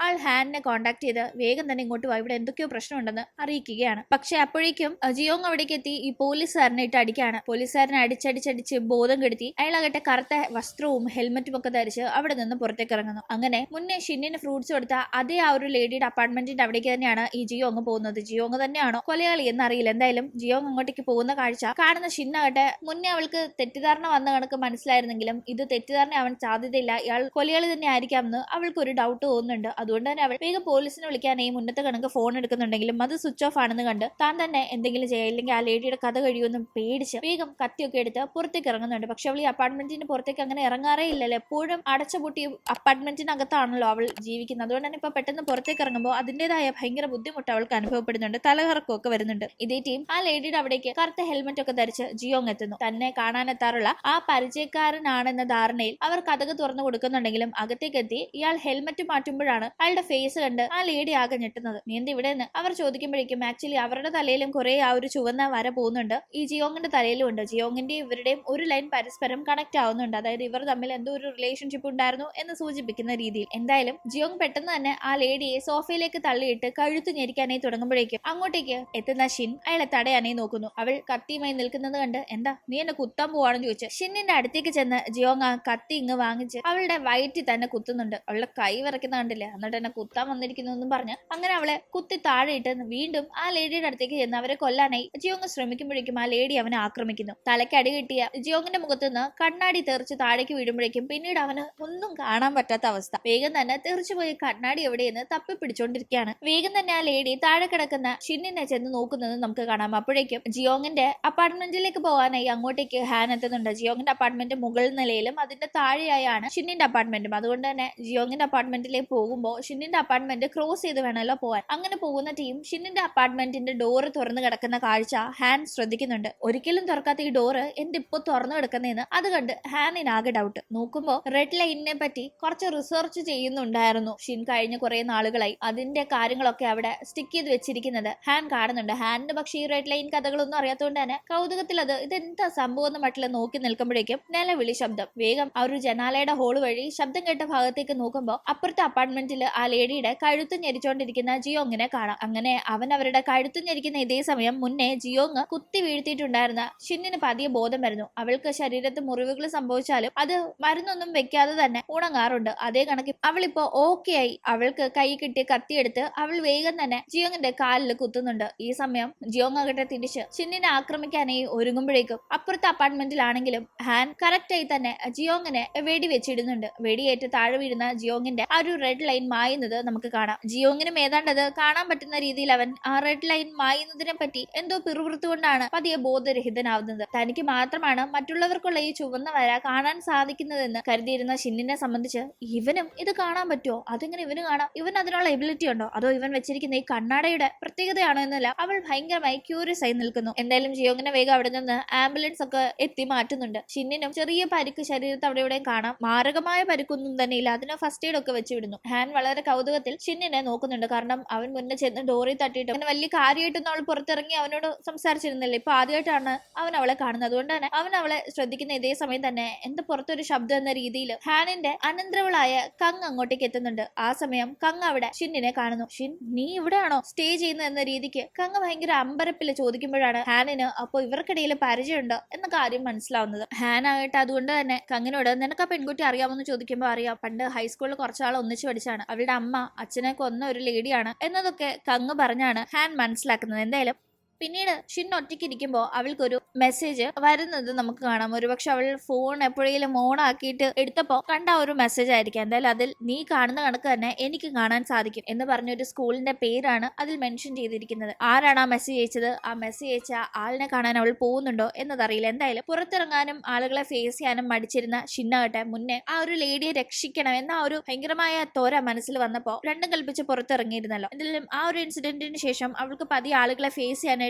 ആൾ ഹാനിനെ കോൺടാക്ട് ചെയ്ത് വേഗം തന്നെ ഇങ്ങോട്ട് വാ, ഇവിടെ എന്തൊക്കെയോ പ്രശ്നമുണ്ടെന്ന് അറിയിക്കുകയാണ്. പക്ഷെ അപ്പോഴേക്കും ജിയോങ് അവിടേക്ക് എത്തി ഈ പോലീസുകാരനെ ഇട്ട് അടിക്കാണ്. പോലീസുകാരനെ അടിച്ചടിച്ചടിച്ച് ബോധം കെടുത്തി അയാളാകട്ടെ കറുത്ത വസ്ത്രവും ഹെൽമെറ്റും ഒക്കെ ധരിച്ച് അവിടെ നിന്ന് പുറത്തേക്ക് ഇറങ്ങുന്നു. അങ്ങനെ മുന്നേ ഷിന്നിന് ഫ്രൂട്ട്സ് കൊടുത്ത അതേ ആ ഒരു ലേഡിയുടെ അപ്പാർട്ട്മെന്റിന്റെ അവിടേക്ക് തന്നെയാണ് ഈ ജിയോങ് പോകുന്നത്. ജിയോങ് തന്നെയാണോ കൊലയാളി എന്നറിയില്ല. എന്തായാലും ജിയോങ് അങ്ങോട്ടേക്ക് പോകുന്ന കാഴ്ച കാണുന്ന ഷിന്നാകട്ടെ മുന്നേ അവൾക്ക് തെറ്റിദ്ധാരണ വന്ന കണക്ക് മനസ്സിലായിരുന്നെങ്കിലും ഇത് തെറ്റിദ്ധാരണ ആവാൻ സാധ്യതയില്ല, ഇയാൾ കൊലയാളി തന്നെ ആയിരിക്കാമെന്ന് അവൾക്ക് ഒരു ഡൗട്ട് തോന്നുന്നുണ്ട്. അതുകൊണ്ട് തന്നെ അവൾ വേഗം പോലീസിനെ വിളിക്കാനായി മുന്നത്തെ കണക്ക് ഫോൺ എടുക്കുന്നുണ്ടെങ്കിലും അത് സ്വിച്ച് ഓഫ് ആണെന്ന് കണ്ട് താൻ തന്നെ എന്തെങ്കിലും ചെയ്യില്ലെങ്കിൽ ആ ലേഡിയുടെ കഥ കഴിയുമെന്നും പേടിച്ച് വേഗം കത്തിയൊക്കെ എടുത്ത് പുറത്തേക്ക് ഇറങ്ങുന്നുണ്ട്. പക്ഷെ അവൾ ഈ അപ്പാർട്ട്മെന്റിന് പുറത്തേക്ക് അങ്ങനെ ഇറങ്ങാറേ ഇല്ലല്ലോ, എപ്പോഴും അടച്ചുപൂട്ടി അപ്പാർട്ട്മെന്റിനകത്താണല്ലോ അവൾ ജീവിക്കുന്നത്. അതുകൊണ്ട് തന്നെ ഇപ്പൊ പെട്ടെന്ന് പുറത്തേക്ക് ഇറങ്ങുമ്പോൾ അതിന്റേതായ ഭയങ്കര ബുദ്ധിമുട്ട് അവൾക്ക് അനുഭവപ്പെടുന്നുണ്ട്, തലകറക്കമൊക്കെ വരുന്നുണ്ട്. ഇതേ ടീം ആ ലേഡിയുടെ അവിടേക്ക് കറുത്ത ഹെൽമെറ്റ് ഒക്കെ ധരിച്ച് ജിയോങ് എത്തുന്നു. തന്നെ കാണാനെത്താറുള്ള ആ പരിചയക്കാരനാണെന്ന ധാരണയിൽ അവർ കഥക് തുറന്നു കൊടുക്കുന്നുണ്ടെങ്കിലും അകത്തേക്ക് എത്തി ഇയാൾ ഹെൽമെറ്റ് മാറ്റുമ്പോഴാണ് അയാളുടെ ഫേസ് കണ്ട് ആ ലേഡി ആകെ ഞെട്ടുന്നത്. നീ എന്ത് ഇവിടെ നിന്ന് അവർ ചോദിക്കുമ്പോഴേക്കും ആക്ച്വലി അവരുടെ തലയിലും കുറെ ആ ഒരു ചുവന്ന വര പോകുന്നുണ്ട്, ഈ ജിയോങ്ങിന്റെ തലയിലും ഉണ്ട്. ജിയോങ്ങിന്റെ ഇവരുടെയും ഒരു ലൈൻ പരസ്പരം കണക്ട് ആവുന്നുണ്ട്, അതായത് ഇവർ തമ്മിൽ എന്തോ ഒരു റിലേഷൻഷിപ്പ് ഉണ്ടായിരുന്നു എന്ന് സൂചിപ്പിക്കുന്ന രീതിയിൽ. എന്തായാലും ജിയോങ് പെട്ടെന്ന് തന്നെ ആ ലേഡിയെ സോഫയിലേക്ക് തള്ളിയിട്ട് കഴുത്തു ഞെരിക്കാനായി തുടങ്ങുമ്പോഴേക്കും അങ്ങോട്ടേക്ക് എത്തുന്ന ഷിൻ അയാളെ തടയാനായി നോക്കുന്നു. അവൾ കത്തിയുമായി നിൽക്കുന്നത് കണ്ട് എന്താ നീ എന്നെ കുത്താൻ പോവാണെന്ന് ചോദിച്ചു ഷിന്നിന്റെ അടുത്തേക്ക് ചെന്ന് ജിയോങ് ആ കത്തി ഇങ്ങ് വാങ്ങിച്ച് അവളുടെ വയറ്റിൽ തന്നെ കുത്തുന്നുണ്ട്. അവളുടെ കൈ വിറയ്ക്കുന്ന കണ്ടില്ലേ, എന്നിട്ട് എന്നെ കുത്താൻ വന്നിരിക്കുന്നു പറഞ്ഞ് അങ്ങനെ അവളെ കുത്തി താഴെ ഇട്ട് വീണ്ടും ആ ലേഡിയുടെ അടുത്തേക്ക് ചെന്ന് അവരെ കൊല്ലാനായി ജിയോങ് ശ്രമിക്കുമ്പോഴേക്കും ആ ലേഡി അവനെ ആക്രമിക്കുന്നു. തലയ്ക്ക് അടി കിട്ടിയ ജിയോങ്ങിന്റെ മുഖത്ത് നിന്ന് കണ്ണാടി തെറിച്ച് താഴേക്ക് വീഴുമ്പോഴേക്കും പിന്നീട് അവന് ഒന്നും കാണാൻ പറ്റാത്ത അവസ്ഥ. വേഗം തന്നെ തെറിച്ചുപോയി കണ്ണാടി എവിടെയെന്ന് തപ്പി പിടിച്ചോണ്ടിരിക്കുകയാണ്. വേഗം തന്നെ ആ ലേഡി താഴെ കിടക്കുന്ന ഷിന്നിനെ ചെന്ന് നോക്കുന്നത് നമുക്ക് കാണാം. അപ്പോഴേക്കും ജിയോങ്ങിന്റെ അപ്പാർട്ട്മെന്റിലേക്ക് പോകാനായി അങ്ങോട്ടേക്ക് ഹാൻ എത്തുന്നുണ്ട്. ജിയോങ്ങിന്റെ അപ്പാർട്ട്മെന്റ് മുകൾ നിലയിലും അതിന്റെ താഴെയായാണ് ഷിന്നിന്റെ അപ്പാർട്ട്മെന്റും. അതുകൊണ്ട് തന്നെ ജിയോങ്ങിന്റെ അപ്പാർട്ട്മെന്റിലേക്ക് പോകുമ്പോൾ ഷിന്നിന്റെ അപ്പാർട്ട്മെന്റ് ക്രോസ് ക്രോസ് ചെയ്ത് വേണമല്ലോ പോവാൻ. അങ്ങനെ പോകുന്ന ടീം ഷിന്നിന്റെ അപ്പാർട്ട്മെന്റിന്റെ ഡോറ് തുറന്നു കിടക്കുന്ന കാഴ്ച ഹാൻ ശ്രദ്ധിക്കുന്നുണ്ട്. ഒരിക്കലും തുറക്കാത്ത ഈ ഡോറ് ഇപ്പൊ തുറന്നു കിടക്കുന്നതെന്ന് അത് കണ്ട് ഹാനിനാകെ ഡൗട്ട്. നോക്കുമ്പോ റെഡ് ലൈനിനെ പറ്റി കുറച്ച് റിസർച്ച് ചെയ്യുന്നുണ്ടായിരുന്നു ഷിൻ കഴിഞ്ഞ കുറെ നാളുകളായി. അതിന്റെ കാര്യങ്ങളൊക്കെ അവിടെ സ്റ്റിക്ക് ചെയ്ത് വെച്ചിരിക്കുന്നത് ഹാൻ കാണുന്നുണ്ട്. ഹാനിന് പക്ഷേ ഈ റെഡ് ലൈൻ കഥകളൊന്നും അറിയാത്തതുകൊണ്ട് തന്നെ കൗതുകത്തിൽ ഇതെന്താ സംഭവം എന്ന് മട്ടിൽ നോക്കി നിൽക്കുമ്പോഴേക്കും നിലവിളി ശബ്ദം. വേഗം ആ ഒരു ജനാലയുടെ ഹോള് വഴി ശബ്ദം കേട്ട ഭാഗത്തേക്ക് നോക്കുമ്പോ അപ്പുറത്തെ അപ്പാർട്ട്മെന്റിൽ ആ ലേഡിയുടെ കഴുത്ത് ഞെരിച്ചോണ്ടിരിക്കുന്ന ജിയോങ്ങിനെ കാണാം. അങ്ങനെ അവൻ അവരുടെ കഴുത്ത് ഞെരിക്കുന്ന ഇതേ സമയം മുന്നേ ജിയോങ് കുത്തി വീഴ്ത്തിയിട്ടുണ്ടായിരുന്ന ഷിന്നിന് പതിയെ ബോധം വരുന്നു. അവൾക്ക് ശരീരത്ത് മുറിവുകൾ സംഭവിച്ചാലും അത് മരുന്നൊന്നും വെക്കാതെ തന്നെ ഉണങ്ങാറുണ്ട്. അതേ കണക്ക് അവളിപ്പോ ഓക്കെ ആയി. അവൾക്ക് കൈ കിട്ടിയ കത്തിയെടുത്ത് അവൾ വേഗം തന്നെ ജിയോങ്ങിന്റെ കാലിൽ കുത്തുന്നുണ്ട്. ഈ സമയം ജിയോങ് ആകട്ടെ തിരിച്ച് ഷിന്നിനെ ആക്രമിക്കാനായി ഒരുങ്ങുമ്പോഴേക്കും അപ്പുറത്തെ അപ്പാർട്ട്മെന്റിലാണെങ്കിലും ഹാൻ കറക്റ്റായി തന്നെ ജിയോങ്ങിനെ വെടി വെച്ചിടുന്നുണ്ട്. വെടിയേറ്റ് താഴെ വീഴുന്ന ജിയോങ്ങിന്റെ ആ ഒരു റെഡ് ലൈൻ മായുന്നത് നമുക്ക് കാണാം. ജിയോങ്ങിനും ഏതാണ്ടത് കാണാൻ പറ്റുന്ന രീതിയിൽ അവൻ ആ റെഡ് ലൈൻ മായുന്നതിനെ പറ്റി എന്തോ പിറുപിറുത്തുകൊണ്ടാണ് പതിയെ ബോധരഹിതനാവുന്നത്. തനിക്ക് മാത്രമാണ് മറ്റുള്ളവർക്കുള്ള ഈ ചുവന്ന വര കാണാൻ സാധിക്കുന്നതെന്ന് കരുതിയിരുന്ന ഷിന്നിനെ സംബന്ധിച്ച് ഇവനും ഇത് കാണാൻ പറ്റുമോ? അതെങ്ങനെ ഇവന് കാണാം? ഇവൻ അതിനുള്ള എബിലിറ്റി ഉണ്ടോ? അതോ ഇവൻ വെച്ചിരിക്കുന്ന ഈ കണ്ണാടയുടെ പ്രത്യേകതയാണോ എന്നല്ല അവൾ ഭയങ്കരമായി ക്യൂരിയസ് ആയി നിൽക്കുന്നു. എന്തായാലും ജിയോങ്ങിനെ വേഗം അവിടെ നിന്ന് ആംബുലൻസ് ഒക്കെ എത്തി മാറ്റുന്നുണ്ട്. ഷിന്നിനും ചെറിയ പരിക്ക് ശരീരത്ത് അവിടെ ഇവിടെയും കാണാം. മാരകമായ പരിക്കൊന്നും തന്നെ ഇല്ല. അതിന് ഫസ്റ്റ് എയ്ഡ് ഒക്കെ വെച്ച് വിടുന്നു. ഹാൻ വളരെ കൗതുകത്തിൽ ഷിന്നിനെ നോക്കുന്നുണ്ട്. കാരണം അവൻ മുന്നേ ചെന്ന് ഡോറിൽ തട്ടിയിട്ട് അങ്ങനെ വലിയ കാര്യമായിട്ടൊന്നും അവൾ പുറത്തിറങ്ങി അവനോട് സംസാരിച്ചിരുന്നില്ല. ഇപ്പൊ ആദ്യമായിട്ടാണ് അവൻ അവളെ കാണുന്നത്. അതുകൊണ്ട് തന്നെ അവൻ അവളെ ശ്രദ്ധിക്കുന്ന ഇതേ സമയം തന്നെ എന്താ പുറത്തൊരു ശബ്ദം എന്ന രീതിയിൽ ഹാനിന്റെ അനന്തരവളായ കങ് അങ്ങോട്ടേക്ക് എത്തുന്നുണ്ട്. ആ സമയം കങ് അവിടെ ഷിന്നിനെ കാണുന്നു. ഷിൻ, നീ ഇവിടെയാണോ സ്റ്റേ ചെയ്യുന്നത് എന്ന രീതിക്ക് കങ് ഭയങ്കര അമ്പരപ്പില് ചോദിക്കുമ്പോഴാണ് ഹാനിന് അപ്പൊ ഇവർക്കിടയിൽ പരിചയമുണ്ടോ എന്ന കാര്യം മനസ്സിലാവുന്നത്. ഹാൻ ആകട്ടെ അതുകൊണ്ട് തന്നെ കങ്ങിനോട് നിനക്ക് ആ പെൺകുട്ടി അറിയാമെന്ന് ചോദിക്കുമ്പോൾ അറിയാം, പണ്ട് ഹൈസ്കൂളിൽ കുറച്ചാൾ ഒന്നിച്ച് പഠിച്ചാണ്, അവളുടെ അമ്മ അച്ഛനെ കൊന്ന ഒരു ലേഡിയാണ് എന്നതൊക്കെ കങ് പറഞ്ഞാണ് ഹാൻ മനസ്സിലാക്കുന്നത്. എന്തായാലും പിന്നീട് ഷിൻ ഒറ്റയ്ക്ക് ഇരിക്കുമ്പോൾ അവൾക്കൊരു മെസ്സേജ് വരുന്നത് നമുക്ക് കാണാം. ഒരുപക്ഷെ അവൾ ഫോൺ എപ്പോഴെങ്കിലും ഓൺ ആക്കിയിട്ട് എടുത്തപ്പോൾ കണ്ട ഒരു മെസ്സേജ് ആയിരിക്കും. എന്തായാലും അതിൽ നീ കാണുന്ന കണക്ക് തന്നെ എനിക്ക് കാണാൻ സാധിക്കും എന്ന് പറഞ്ഞൊരു സ്കൂളിന്റെ പേരാണ് അതിൽ മെൻഷൻ ചെയ്തിരിക്കുന്നത്. ആരാണ് ആ മെസ്സേജ് അയച്ചത്, ആ മെസ്സേജ് അയച്ച ആളിനെ കാണാൻ അവൾ പോകുന്നുണ്ടോ എന്നതറിയില്ല. എന്തായാലും പുറത്തിറങ്ങാനും ആളുകളെ ഫേസ് ചെയ്യാനും മടിച്ചിരുന്ന ഷിന്നാകട്ടെ മുന്നേ ആ ഒരു ലേഡിയെ രക്ഷിക്കണം എന്ന ഒരു ഭയങ്കരമായ തോര മനസ്സിൽ വന്നപ്പോൾ രണ്ടും കൽപ്പിച്ച് പുറത്തിറങ്ങിയിരുന്നല്ലോ. എന്തായാലും ആ ഒരു ഇൻസിഡന്റിന് ശേഷം അവൾക്ക് പതിയെ ആളുകളെ ഫേസ് ചെയ്യാൻ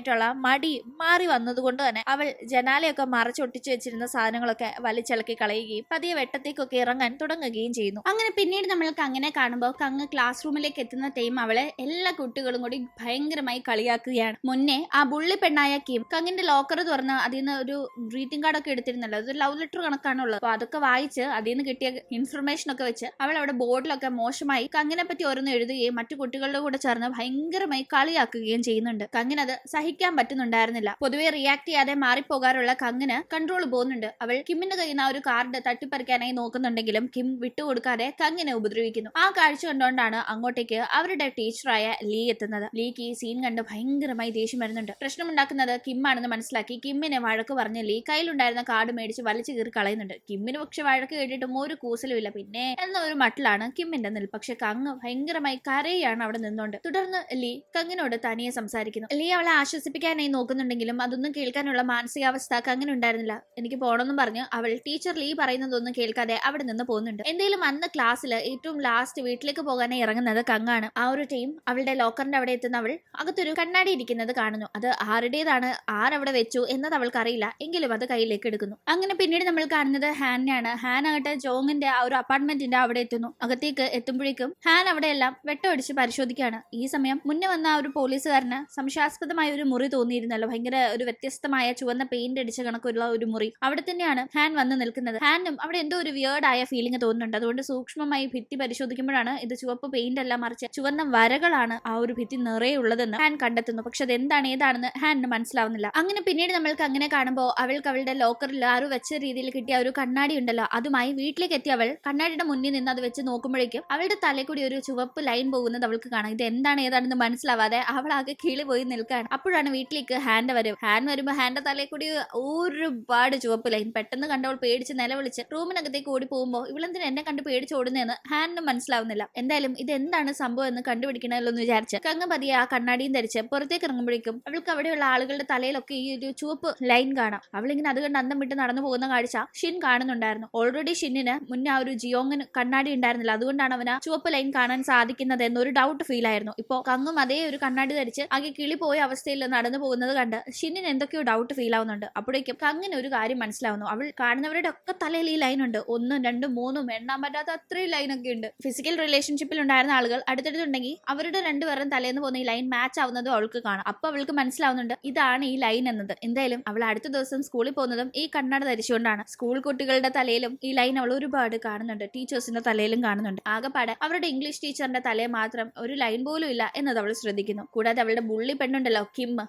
മടി മാറി വന്നതുകൊണ്ട് തന്നെ അവൾ ജനാലയൊക്കെ മറച്ചൊട്ടിച്ചു വെച്ചിരുന്ന സാധനങ്ങളൊക്കെ വലിച്ചിളക്കി കളയുകയും പതിയെ വെട്ടത്തേക്കൊക്കെ ഇറങ്ങാൻ തുടങ്ങുകയും ചെയ്യുന്നു. അങ്ങനെ പിന്നീട് നമ്മൾക്ക് അങ്ങനെ കാണുമ്പോൾ കങ്ങ് ക്ലാസ് റൂമിലേക്ക് എത്തുന്ന ടൈം അവളെ എല്ലാ കുട്ടികളും കൂടി ഭയങ്കരമായി കളിയാക്കുകയാണ്. മുന്നേ ആ ബുള്ളി പെണ്ണായ കിം കങ്ങിന്റെ ലോക്കർ തുറന്ന് അതിൽ നിന്ന് ഒരു ഗ്രീറ്റിംഗ് കാർഡ് ഒക്കെ എടുത്തിരുന്നല്ലോ. അതൊരു ലവ് ലെറ്റർ കണക്കാണുള്ളത്. അപ്പൊ അതൊക്കെ വായിച്ച് അതിൽ നിന്ന് കിട്ടിയ ഇൻഫർമേഷൻ ഒക്കെ വെച്ച് അവൾ അവിടെ ബോർഡിലൊക്കെ മോശമായി കങ്ങിനെ പറ്റി ഓരോന്ന് എഴുതുകയും മറ്റു കുട്ടികളുടെ കൂടെ ചേർന്ന് ഭയങ്കരമായി കളിയാക്കുകയും ചെയ്യുന്നുണ്ട്. കങ്ങിനത് സഹിക്കാൻ പറ്റുന്നുണ്ടായിരുന്നില്ല. പൊതുവെ റിയാക്ട് ചെയ്യാതെ മാറിപ്പോകാറുള്ള കങ്ങിന് കൺട്രോൾ പോകുന്നുണ്ട്. അവൾ കിമ്മിന്റെ കയ്യിൽ നിന്ന് ആ ഒരു കാർഡ് തട്ടിപ്പറിക്കാനായി നോക്കുന്നുണ്ടെങ്കിലും കിം വിട്ടുകൊടുക്കാതെ കങ്ങിനെ ഉപദ്രവിക്കുന്നു. ആ കാഴ്ച കണ്ടുകൊണ്ടാണ് അങ്ങോട്ടേക്ക് അവരുടെ ടീച്ചറായ ലീ എത്തുന്നത്. ലീക്ക് ഈ സീൻ കണ്ട് ഭയങ്കരമായി ദേഷ്യം വരുന്നുണ്ട്. പ്രശ്നമുണ്ടാക്കുന്നത് കിം ആണെന്ന് മനസ്സിലാക്കി കിമ്മിനെ വഴക്ക് പറഞ്ഞ് ലീ കയ്യിലുണ്ടായിരുന്ന കാർഡ് മേടിച്ച് വലിച്ചു കീറി കളയുന്നുണ്ട്. കിമ്മിന് പക്ഷെ വഴക്ക് കേട്ടിട്ടും ഒരു കൂസലും ഇല്ല. പിന്നെ എന്ന ഒരു മട്ടിലാണ് കിമ്മിന്റെ നിൽ. പക്ഷെ കങ് ഭയങ്കരമായി കരയാണ് അവിടെ നിന്നുകൊണ്ട്. തുടർന്ന് ലീ കങ്ങിനോട് തനിയെ സംസാരിക്കുന്നു. ലീ അവളെ ആശ്വസിപ്പിക്കാനായി നോക്കുന്നുണ്ടെങ്കിലും അതൊന്നും കേൾക്കാനുള്ള മാനസികാവസ്ഥ അങ്ങനെ ഉണ്ടായിരുന്നില്ല. എനിക്ക് പോകണമെന്നും പറഞ്ഞ് അവൾ ടീച്ചർ ലീ പറയുന്നതൊന്നും കേൾക്കാതെ അവിടെ നിന്ന് പോകുന്നുണ്ട്. എന്തായാലും അന്ന് ക്ലാസ്സിൽ ഏറ്റവും ലാസ്റ്റ് വീട്ടിലേക്ക് പോകാനായി ഇറങ്ങുന്നത് കങ്ങാണ്. ആ ഒരു ടൈം അവളുടെ ലോക്കറിന്റെ അവിടെ എത്തുന്ന അവൾ അകത്തൊരു കണ്ണാടി ഇരിക്കുന്നത് കാണുന്നു. അത് ആരുടേതാണ്, ആരവിടെ വെച്ചു എന്നത് അവൾക്ക് അറിയില്ല. എങ്കിലും അത് കയ്യിലേക്ക് എടുക്കുന്നു. അങ്ങനെ പിന്നീട് നമ്മൾ കാണുന്നത് ഹാനാണ്. ഹാൻ ആകട്ടെ ജോങ്ങിന്റെ ആ ഒരു അപ്പാർട്ട്മെന്റിന്റെ അവിടെ എത്തുന്നു. അകത്തേക്ക് എത്തുമ്പോഴേക്കും ഹാൻ അവിടെയെല്ലാം വെട്ടമടിച്ച് പരിശോധിക്കുകയാണ്. ഈ സമയം മുന്നേ വന്ന ആ ഒരു പോലീസുകാരന് സംശയാസ്പദമായ ഒരു മുറി തോന്നിയിരുന്നല്ലോ. ഭയങ്കര ഒരു വ്യത്യസ്തമായ ചുവന്ന പെയിന്റ് അടിച്ച കണക്കുള്ള ഒരു മുറി. അവിടെ തന്നെയാണ് ഹാൻ വന്ന് നിൽക്കുന്നത്. ഹാനും അവിടെ എന്തോ ഒരു വിയേർഡ് ആയ ഫീലിംഗ് തോന്നുന്നുണ്ട്. അതുകൊണ്ട് സൂക്ഷ്മമായി ഭിത്തി പരിശോധിക്കുമ്പോഴാണ് ഇത് ചുവപ്പ് പെയിന്റ് അല്ല മറിച്ച് ചുവന്ന വരകളാണ് ആ ഒരു ഭിത്തി നിറയെ ഉള്ളതെന്ന് ഹാൻ കണ്ടെത്തുന്നു. പക്ഷെ അത് എന്താണ് ഏതാണെന്ന് ഹാനിന് മനസ്സിലാവുന്നില്ല. അങ്ങനെ പിന്നീട് നമ്മൾക്ക് അങ്ങനെ കാണുമ്പോൾ അവൾക്ക് അവളുടെ ലോക്കറിൽ ആരും വെച്ച രീതിയിൽ കിട്ടിയ ഒരു കണ്ണാടി ഉണ്ടല്ലോ, അതുമായി വീട്ടിലേക്ക് എത്തി അവൾ കണ്ണാടിയുടെ മുന്നിൽ നിന്ന് അത് വെച്ച് നോക്കുമ്പോഴേക്കും അവളുടെ തലയിൽ കൂടി ഒരു ചുവപ്പ് ലൈൻ പോകുന്നത് അവൾക്ക് കാണാം. ഇത് എന്താണ് ഏതാണെന്ന് മനസ്സിലാവാതെ അവൾ ആകെ കിളി പോയി നിൽക്കുകയാണ്. അപ്പോഴും അപ്പോഴാണ് വീട്ടിലേക്ക് ഹാൻഡ് വരും. ഹാൻഡ് വരുമ്പോ ഹാൻഡ് തലയിൽ കൂടി ഒരുപാട് ചുവപ്പ് ലൈൻ. പെട്ടെന്ന് കണ്ടവൾ പേടിച്ച് നിലവിളിച്ച് റൂമിനകത്തേക്ക് ഓടി പോകുമ്പോ ഇവളെന്തിനാ എന്നെ കണ്ട് പേടിച്ച് ഓടുന്നതെന്ന് ഹാൻഡിന് മനസ്സിലാവുന്നില്ല. എന്തായാലും ഇത് എന്താണ് സംഭവം എന്ന് കണ്ടുപിടിക്കണമല്ലോ എന്ന് വിചാരിച്ച് കങ്ങ് പതിയെ ആ കണ്ണാടിയും ധരിച്ച് പുറത്തേക്ക് ഇറങ്ങുമ്പോഴേക്കും അവൾക്ക് അവിടെയുള്ള ആളുകളുടെ തലയിലൊക്കെ ഈ ഒരു ചുവപ്പ് ലൈൻ കാണാം. അവളിങ്ങനെ അത് കണ്ട് അന്തം വിട്ട് നടന്നു പോകുന്ന കാഴ്ച ഷിൻ കാണുന്നുണ്ടായിരുന്നു. ഓൾറെഡി ഷിന്നിന് മുന്നേ ആ ഒരു ജിയോങ്ങിന് കണ്ണാടി ഉണ്ടായിരുന്നില്ല, അതുകൊണ്ടാണ് അവന് ചുവപ്പ് ലൈൻ കാണാൻ സാധിക്കുന്നത് എന്നൊരു ഡൗട്ട് ഫീൽ ആയിരുന്നു. ഇപ്പോ കങ്ങും അതേ ഒരു കണ്ണാടി ധരിച്ച് ആകെ കിളി പോയ അവസ്ഥയിൽ നടന്നു പോകുന്നത് കണ്ട് ഷിന്നിന് എന്തൊക്കെയോ ഡൗട്ട് ഫീൽ ആവുന്നുണ്ട്. അപ്പോഴേക്കും കങ്ങിന് ഒരു കാര്യം മനസ്സിലാവുന്നു. അവൾ കാണുന്നവരുടെ ഒക്കെ തലയിൽ ഈ ലൈൻ ഉണ്ട്. 1, 2, 3 എണ്ണാൻ പറ്റാത്ത അത്രയും ലൈനൊക്കെ ഉണ്ട്. ഫിസിക്കൽ റിലേഷൻഷിപ്പിൽ ഉണ്ടായിരുന്ന ആളുകൾ അടുത്തടുത്തുണ്ടെങ്കിൽ അവരുടെ രണ്ടുപേരും തലേന്ന് പോകുന്ന ഈ ലൈൻ മാച്ച് ആവുന്നതും അവൾക്ക് കാണാം. അപ്പൊ അവൾക്ക് മനസ്സിലാവുന്നുണ്ട് ഇതാണ് ഈ ലൈൻ എന്നത്. എന്തായാലും അവൾ അടുത്ത ദിവസം സ്കൂളിൽ പോകുന്നതും ഈ കണ്ണട ധരിച്ചുകൊണ്ടാണ്. സ്കൂൾ കുട്ടികളുടെ തലയിലും ഈ ലൈൻ അവൾ ഒരുപാട് കാണുന്നുണ്ട്, ടീച്ചേഴ്സിന്റെ തലയിലും കാണുന്നുണ്ട്. ആകെപ്പാടെ അവരുടെ ഇംഗ്ലീഷ് ടീച്ചറിന്റെ തലയിൽ മാത്രം ഒരു ലൈൻ പോലും ഇല്ല എന്നത് അവൾ ശ്രദ്ധിക്കുന്നു. കൂടാതെ അവളുടെ ബുള്ളി പെണ്ണുണ്ടല്ലോ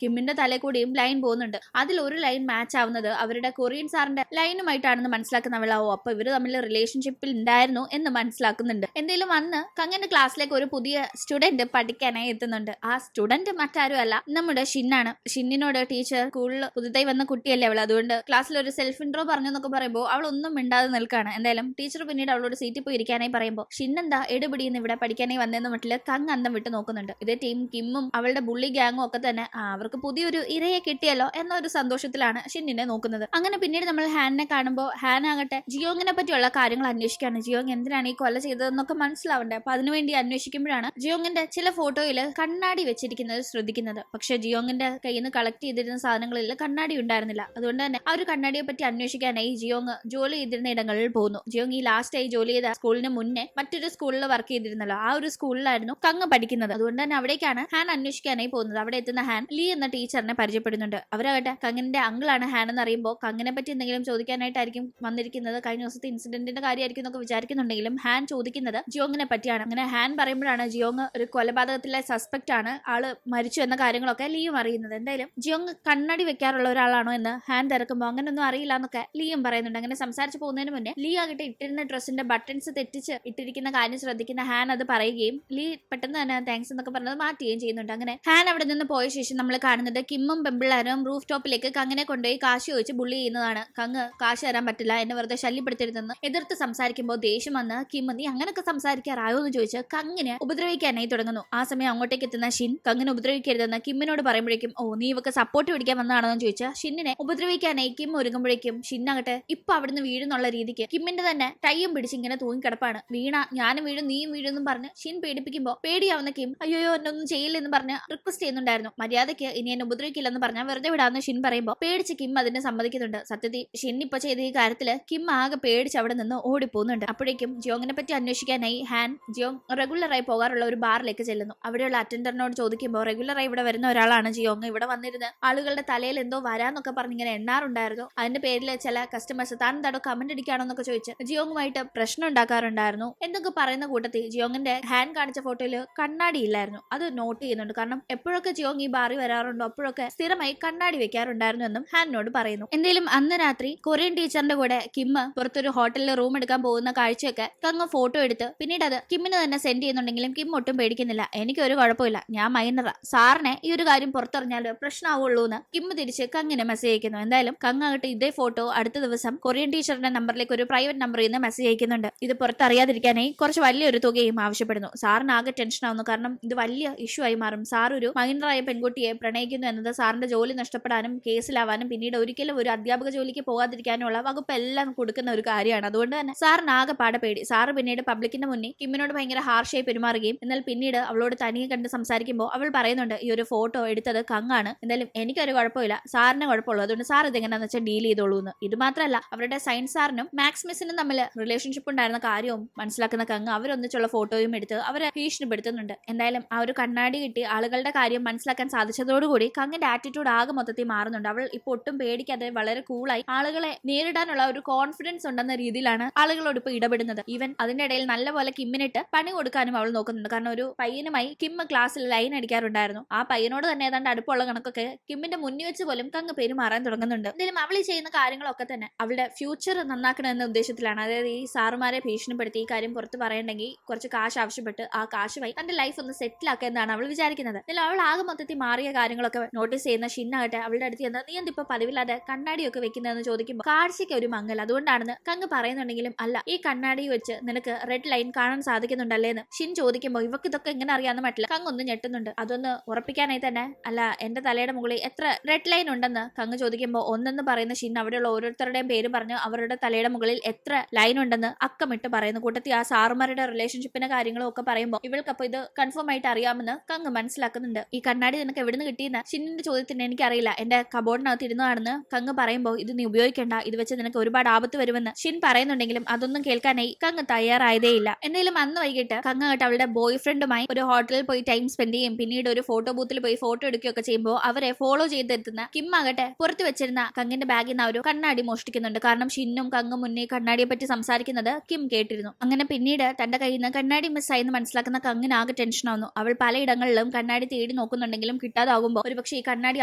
കിമ്മിന്റെ തലയിൽ കൂടിയും ലൈൻ പോകുന്നുണ്ട്. അതിൽ ഒരു ലൈൻ മാച്ച് ആവുന്നത് അവരുടെ കൊറിയൻ സാറിന്റെ ലൈനുമായിട്ടാണെന്ന് മനസ്സിലാക്കുന്ന അവളാവോ അപ്പൊ ഇവര് തമ്മിൽ റിലേഷൻഷിപ്പിൽ ഉണ്ടായിരുന്നു എന്ന് മനസ്സിലാക്കുന്നുണ്ട്. എന്തെങ്കിലും അന്ന് കങ്ങന്റെ ക്ലാസ്സിലേക്ക് ഒരു പുതിയ സ്റ്റുഡന്റ് പഠിക്കാനായി എത്തുന്നുണ്ട്. ആ സ്റ്റുഡന്റ് മറ്റാരും അല്ല, നമ്മുടെ ഷിന്നാണ്. ഷിന്നിനോട് ടീച്ചർ സ്കൂളിൽ പുതുതായി വന്ന കുട്ടിയല്ലേ അവൾ, അതുകൊണ്ട് ക്ലാസ്സിൽ ഒരു സെൽഫ് ഇൻട്രോ പറഞ്ഞു എന്നൊക്കെ പറയുമ്പോൾ അവൾ ഒന്നും മിണ്ടാതെ നിൽക്കാണ്. എന്തായാലും ടീച്ചർ പിന്നീട് അവളോട് സീറ്റിൽ പോയി ഇരിക്കാനായി പറയുമ്പോൾ ഷിന്നെന്താ എടുപിടിയെന്ന് ഇവിടെ പഠിക്കാനായി വന്നെന്ന് മട്ടില് കങ് അന്തം വിട്ട് നോക്കുന്നുണ്ട്. ഇതേ ടീം കിമ്മും അവളുടെ ബുള്ളി ഗ്യാങ്ങും ഒക്കെ തന്നെ അവർക്ക് പുതിയൊരു ഇരയെ കിട്ടിയല്ലോ എന്നൊരു സന്തോഷത്തിലാണ് ഷിന്നിനെ നോക്കുന്നത്. അങ്ങനെ പിന്നീട് നമ്മൾ ഹാനിനെ കാണുമ്പോൾ ഹാൻ ആകട്ടെ ജിയോങ്ങിനെ പറ്റിയുള്ള കാര്യങ്ങൾ അന്വേഷിക്കാണ്. ജിയോങ് എന്തിനാണ് ഈ കൊല ചെയ്തതെന്നൊക്കെ മനസ്സിലാവണ്ടേ. അപ്പൊ അതിനുവേണ്ടി അന്വേഷിക്കുമ്പോഴാണ് ജിയോങ്ങിന്റെ ചില ഫോട്ടോയിൽ കണ്ണാടി വെച്ചിരിക്കുന്നത് ശ്രദ്ധിക്കുന്നത്. പക്ഷെ ജിയോങ്ങിന്റെ കയ്യിൽ നിന്ന് കളക്ട് ചെയ്തിരുന്ന സാധനങ്ങളിൽ കണ്ണാടി ഉണ്ടായിരുന്നില്ല. അതുകൊണ്ട് തന്നെ ആ ഒരു കണ്ണാടിയെ പറ്റി അന്വേഷിക്കാനായി ജിയോങ് ജോലി ചെയ്തിരുന്ന ഇടങ്ങളിൽ പോകുന്നു. ജിയോങ് ഈ ലാസ്റ്റ് ആയി ജോലി ചെയ്ത സ്കൂളിന് മുന്നേ മറ്റൊരു സ്കൂളിൽ വർക്ക് ചെയ്തിരുന്നല്ലോ, ആ ഒരു സ്കൂളിലായിരുന്നു കങ്ങ് പഠിക്കുന്നത്. അതുകൊണ്ട് തന്നെ അവിടേക്കാണ് ഹാൻ അന്വേഷിക്കാനായി പോകുന്നത്. അവിടെ എത്തുന്ന ഹാൻ ലീ എന്ന ടീച്ചറിനെ പരിചയപ്പെടുന്നുണ്ട്. അവരാകട്ടെ കങ്ങിന്റെ അങ്കിളാണ് ഹാൻ എന്ന് അറിയുമ്പോൾ കങ്ങിനെ പറ്റി എന്തെങ്കിലും ചോദിക്കാനായിട്ടായിരിക്കും വന്നിരിക്കുന്നത്. കഴിഞ്ഞ ദിവസത്തെ ഇൻസിഡന്റിന്റെ കാര്യമായിരിക്കും എന്നൊക്കെ വിചാരിക്കുന്നുണ്ടെങ്കിലും ഹാൻ ചോദിക്കുന്നത് ജിയോങ്ങിനെ പറ്റിയാണ്. അങ്ങനെ ഹാൻ പറയുമ്പോഴാണ് ജിയോങ് ഒരു കൊലപാതകത്തിലെ സസ്പെക്ട് ആണ്, ആള് മരിച്ചു എന്ന കാര്യങ്ങളൊക്കെ ലീയും അറിയുന്നത്. എന്തായാലും ജിയോങ് കണ്ണാടി വെക്കാറുള്ള ഒരാളാണോ എന്ന് ഹാൻ തിരക്കുമ്പോൾ അങ്ങനെയൊന്നും അറിയില്ല എന്നൊക്കെ ലീയും പറയുന്നുണ്ട്. അങ്ങനെ സംസാരിച്ചു പോകുന്നതിന് മുന്നേ ലീ ആകട്ടെ ഇട്ടിരുന്ന ഡ്രസ്സിന്റെ ബട്ടൺസ് തെറ്റിച്ച് ഇട്ടിരിക്കുന്ന കാര്യം ശ്രദ്ധിക്കുന്ന ഹാൻ അത് പറയുകയും ലീ പെട്ടെന്ന് തന്നെ താങ്ക്സ് എന്നൊക്കെ പറഞ്ഞത് മാറ്റുകയും ചെയ്യുന്നുണ്ട്. അങ്ങനെ ഹാൻ അവിടെ നിന്ന് പോയ ശേഷം നമ്മൾ കാണുന്നത് കിമ്മും പെമ്പിള്ളാരും റൂഫ് ടോപ്പിലേക്ക് കങ്ങിനെ കൊണ്ടുപോയി കാശ് ചോദിച്ച് ബുള്ളി ചെയ്യുന്നതാണ്. കങ്ങ് കാശ് തരാൻ പറ്റില്ല, എന്നെ വെറുതെ ശല്യപ്പെടുത്തരുതെന്ന് എതിർത്ത് സംസാരിക്കുമ്പോൾ ദേഷ്യം വന്ന് കിമ്മ് നീ അങ്ങനൊക്കെ സംസാരിക്കാറായോ എന്ന് ചോദിച്ച് കങ്ങിനെ ഉപദ്രവിക്കാനായി തുടങ്ങുന്നു. ആ സമയം അങ്ങോട്ടേക്ക് എത്തുന്ന ഷിൻ കങ്ങിനെ ഉപദ്രവിക്കരുതെന്ന് കിമ്മിനോട് പറയുമ്പോഴേക്കും നീ ഇവക്ക് സപ്പോർട്ട് പിടിക്കാൻ വന്നതാണോ എന്ന് ചോദിച്ചാൽ ഷിന്നിനെ ഉപദ്രവിക്കാനായി കിം ഒരുങ്ങുമ്പോഴേക്കും ഷിന്നാകട്ടെ ഇപ്പൊ അവിടുന്ന് വീഴുന്നുള്ള രീതിക്ക് കിമ്മിന്റെ തന്നെ ടൈയും പിടിച്ച് ഇങ്ങനെ തൂങ്ങിക്കിടപ്പാണ്. വീണ ഞാനും വീഴും നീയും വീഴും പറഞ്ഞ് ഷിൻ പേടിപ്പിക്കുമ്പോൾ പേടിയാവുന്ന കിം അയ്യോ എന്നെ ഒന്നും ചെയ്യില്ലെന്ന് പറഞ്ഞ് റിക്വസ്റ്റ് ചെയ്യുന്നുണ്ടായിരുന്നു. മര്യാദയ്ക്ക് ഇനി എന്നെ ഉപദ്രവിക്കില്ലെന്ന് പറഞ്ഞാൽ വെറുതെ വിടാന്ന് ഷിൻ പറയുമ്പോൾ പേടിച്ച് കിം അതിനെ സമ്മതിക്കുന്നുണ്ട്. സത്യത്തിൽ ഷിൻ ഇപ്പൊ ചെയ്ത ഈ കാര്യത്തില് കിം ആകെ പേടിച്ച് അവിടെ നിന്ന് ഓടിപ്പോകുന്നുണ്ട്. അപ്പോഴേക്കും ജിയോങ്ങിനെ പറ്റി അന്വേഷിക്കാനായി ഹാൻ ജിയോങ് റെഗുലറായി പോകാറുള്ള ഒരു ബാറിലേക്ക് ചെല്ലുന്നു. അവിടെയുള്ള അറ്റൻഡറിനോട് ചോദിക്കുമ്പോൾ റെഗുലറായി ഇവിടെ വരുന്ന ഒരാളാണ് ജിയോങ്. ഇവിടെ വന്നിരുന്ന് ആളുകളുടെ തലയിൽ എന്തോ വരാന്നൊക്കെ പറഞ്ഞ് ഇങ്ങനെ എണ്ണാറുണ്ടായിരുന്നു. അതിന്റെ പേരിൽ ചില കസ്റ്റമേഴ്സ് താൻ എന്താടോ കമന്റ് അടിക്കാണോ എന്നൊക്കെ ചോദിച്ച് ജിയോങ്ങുമായിട്ട് പ്രശ്നം ഉണ്ടാക്കാറുണ്ടായിരുന്നു എന്നൊക്കെ പറയുന്ന കൂട്ടത്തിൽ ജിയോങ്ങിന്റെ ഹാൻ കാണിച്ച ഫോട്ടോയിൽ കണ്ണാടി ഇല്ലായിരുന്നു. അത് നോട്ട് ചെയ്യുന്നുണ്ട്. കാരണം എപ്പോഴൊക്കെ ജിയോങ് ഈ ബാറിൽ വരാറുണ്ടോ അപ്പോഴൊക്കെ സ്ഥിരമായി കണ്ണാടി വെക്കാറുണ്ടായിരുന്നു എന്നും ഹാനിനോട് പറയുന്നു. എന്തെങ്കിലും അന്ന് രാത്രി കൊറിയൻ ടീച്ചറിന്റെ കൂടെ കിമ്മ് പുറത്തൊരു ഹോട്ടലിൽ റൂം എടുക്കാൻ പോകുന്ന കാഴ്ചയൊക്കെ കങ്ങ് ഫോട്ടോ എടുത്ത് പിന്നീട് അത് കിമ്മിന് തന്നെ സെൻഡ് ചെയ്യുന്നുണ്ടെങ്കിലും കിം ഒട്ടും പേടിക്കുന്നില്ല. എനിക്കൊരു കുഴപ്പമില്ല, ഞാൻ മൈനറാ, സാറിനെ ഈ ഒരു കാര്യം പുറത്തറിഞ്ഞാൽ പ്രശ്നമാവുള്ളൂ എന്ന് കിമ്മ് തിരിച്ച് കങ്ങിനെ മെസ്സേജ് അയക്കുന്നു. എന്തായാലും കങ്ങ് ആകട്ടെ ഇതേ ഫോട്ടോ അടുത്ത ദിവസം കൊറിയൻ ടീച്ചറിന്റെ നമ്പറിലേക്ക് ഒരു പ്രൈവറ്റ് നമ്പറിൽ നിന്ന് മെസ്സേജ് അയക്കുന്നുണ്ട്. ഇത് പുറത്തറിയാതിരിക്കാനായി കുറച്ച് വലിയൊരു തുകയും ആവശ്യപ്പെടുന്നു. സാറിന് ആകെ ടെൻഷൻ ആവുന്നു. കാരണം ഇത് വലിയ ഇഷ്യൂ ആയി മാറും. സാർ ഒരു മൈനറായ പെൺകുട്ടിയെ പ്രണയിക്കുന്നു എന്നത് സാറിന്റെ ജോലി നഷ്ടപ്പെടാനും കേസിലാവാനും പിന്നീട് ഒരിക്കലും ഒരു അധ്യാപക ജോലിക്ക് പോകാതിരിക്കാനുള്ള വകുപ്പ് എല്ലാം കൊടുക്കുന്ന ഒരു കാര്യമാണ്. അതുകൊണ്ട് തന്നെ സാറിന് ആകെ പാടെ പേടി. സാറ് പിന്നീട് പബ്ലിക്കിന്റെ മുന്നിൽ കിമ്മിനോട് ഭയങ്കര ഹാർഷായി പെരുമാറുകയും എന്നാൽ പിന്നീട് അവളോട് തനിയെ കണ്ട് സംസാരിക്കുമ്പോൾ അവൾ പറയുന്നുണ്ട് ഈ ഒരു ഫോട്ടോ എടുത്തത് കങ്ങാണ്, എന്തായാലും എനിക്കൊരു കുഴപ്പമില്ല, സാറിന് കുഴപ്പമുള്ളൂ, അതുകൊണ്ട് സാർ ഇതെങ്ങനെയാന്ന് വെച്ചാൽ ഡീൽ ചെയ്തോളൂ എന്ന്. ഇത് മാത്രമല്ല അവരുടെ സയൻസ് സാറിനും മാക്സ് മിസ്സിനും തമ്മിൽ റിലേഷൻഷിപ്പ് ഉണ്ടായിരുന്ന കാര്യവും മനസ്സിലാക്കുന്ന കങ്ങ് അവരൊന്നിച്ചുള്ള ഫോട്ടോയും എടുത്ത് അവരെ ഭീഷണിപ്പെടുത്തുന്നുണ്ട്. എന്തായാലും ആ ഒരു കണ്ണാടി കിട്ടി ആളുകളുടെ കാര്യം മനസ്സിലാക്കാൻ സാധിച്ചതോടുകൂടി കങ്ങിന്റെ ആറ്റിറ്റ്യൂഡ് ആകെ മൊത്തത്തിൽ മാറുന്നുണ്ട്. അവൾ ഇപ്പൊ ഒട്ടും പേടിക്കാതെ വളരെ കൂളായി ആളുകളെ നേരിടാനുള്ള ഒരു കോൺഫിഡൻസ് ഉണ്ടെന്ന രീതിയിലാണ് ആളുകളോട് ഇപ്പൊ ഇടപെടുന്നത്. ഈവൻ അതിന്റെ ഇടയിൽ നല്ലപോലെ കിമ്മിനിട്ട് പണി കൊടുക്കാനും അവൾ നോക്കുന്നുണ്ട്. കാരണം ഒരു പയ്യനുമായി കിമ്മ് ക്ലാസ്സിൽ ലൈൻ അടിക്കാറുണ്ടായിരുന്നു. ആ പയ്യനോട് തന്നെ ഏതാണ്ട് അടുപ്പമുള്ള കണക്കൊക്കെ കിമ്മിന്റെ മുന്നിൽ വെച്ച് പോലും കങ്ങ് പെരുമാറാൻ തുടങ്ങുന്നുണ്ട്. എന്തായാലും അവൾ ചെയ്യുന്ന കാര്യങ്ങളൊക്കെ തന്നെ അവളുടെ ഫ്യൂച്ചർ നന്നാക്കണമെന്ന ഉദ്ദേശത്തിലാണ്. അതായത് ഈ സാറുമാരെ ഭീഷണിപ്പെടുത്തി ഈ കാര്യം പുറത്ത് പറയണമെങ്കിൽ കുറച്ച് കാശ് ആവശ്യപ്പെട്ട് ആ കാശുമായി തന്റെ ലൈഫ് ഒന്ന് സെറ്റിൽ ആക്കുക എന്നാണ് അവൾ വിചാരിക്കുന്നത്. എന്നാൽ അവൾ ആകെ മൊത്തത്തിൽ മാറിയ ചെറിയ കാര്യങ്ങളൊക്കെ നോട്ടീസ് ചെയ്യുന്ന ഷിന്നാകട്ടെ അവളുടെ അടുത്ത് ചെന്ന് നീ എന്തിപ്പോ പതിവില്ലാതെ കണ്ണാടിയൊക്കെ വെക്കുന്നതെന്ന് ചോദിക്കുമ്പോൾ കാഴ്ചയ്ക്ക് ഒരു മങ്ങൽ, അതുകൊണ്ടാണെന്ന് കങ്ങ് പറയുന്നുണ്ടെങ്കിലും അല്ല, ഈ കണ്ണാടി വെച്ച് നിനക്ക് റെഡ് ലൈൻ കാണാൻ സാധിക്കുന്നുണ്ടല്ലേന്ന് ഷിൻ ചോദിക്കുമ്പോൾ ഇവക്ക് ഇതൊക്കെ എങ്ങനെ അറിയാന്ന് പറ്റില്ല. കങ്ങ് ഒന്ന് ഞെട്ടുന്നുണ്ട്. അതൊന്ന് ഉറപ്പിക്കാനായി തന്നെ അല്ല എന്റെ തലയുടെ മുകളിൽ എത്ര റെഡ് ലൈൻ ഉണ്ടെന്ന് കങ്ങ് ചോദിക്കുമ്പോൾ ഒന്നെന്ന് പറയുന്ന ഷിൻ അവിടെയുള്ള ഓരോരുത്തരുടെയും പേര് പറഞ്ഞ് അവരുടെ തലയുടെ മുകളിൽ എത്ര ലൈൻ ഉണ്ടെന്ന് അക്കമിട്ട് പറയുന്നു. കൂട്ടത്തിൽ ആ സാറുമാരുടെ റിലേഷൻഷിപ്പിന്റെ കാര്യങ്ങളും ഒക്കെ പറയുമ്പോൾ ഇവൾക്കപ്പോ ഇത് കൺഫേം ആയിട്ട് അറിയാമെന്ന് കങ്ങ് മനസ്സിലാക്കുന്നുണ്ട്. ഈ കണ്ണാടി നിനക്ക് എവിടുന്ന് കിട്ടിയെന്ന് ഷിന്നിന്റെ ചോദ്യത്തിന് എനിക്കറിയില്ല, എന്റെ കബോർഡിനകത്ത് ഇരുന്നതാണെന്ന് കങ്ങ് പറയുമ്പോൾ ഇത് നീ ഉപയോഗിക്കേണ്ട, ഇത് വെച്ച് നിനക്ക് ഒരുപാട് ആപത്ത് വരുമെന്ന് ഷിൻ പറയുന്നുണ്ടെങ്കിലും അതൊന്നും കേൾക്കാനായി കങ്ങ് തയ്യാറായതേയില്ല. എന്തായാലും അന്ന് വൈകിട്ട് കങ്ങ് ആയിട്ട് അവളുടെ ബോയ് ഫ്രണ്ടുമായി ഒരു ഹോട്ടലിൽ പോയി ടൈം സ്പെൻഡ് ചെയ്യും. പിന്നീട് ഒരു ഫോട്ടോ ബൂത്തിൽ പോയി ഫോട്ടോ എടുക്കുകയൊക്കെ ചെയ്യുമ്പോൾ അവരെ ഫോളോ ചെയ്തെത്തുന്ന കിം ആകട്ടെ പുറത്ത് വെച്ചിരുന്ന കങ്ങിന്റെ ബാഗിൽ നിന്ന് ഒരു കണ്ണാടി മോഷ്ടിക്കുന്നുണ്ട്. കാരണം ഷിന്നും കങ്ങും മുന്നേ കണ്ണാടിയെ പറ്റി സംസാരിക്കുന്നത് കിം കേട്ടിരുന്നു. അങ്ങനെ പിന്നീട് തന്റെ കയ്യിൽ നിന്ന് കണ്ണാടി മിസ്സായി എന്ന് മനസ്സിലാക്കുന്ന കങ്ങിന് ആകെ ടെൻഷനാവുന്നു. അവൾ പലയിടങ്ങളിലും കണ്ണാടി തേടി നോക്കുന്നുണ്ടെങ്കിലും കിട്ടാതാകുമ്പോൾ ഒരുപക്ഷെ ഈ കണ്ണാടി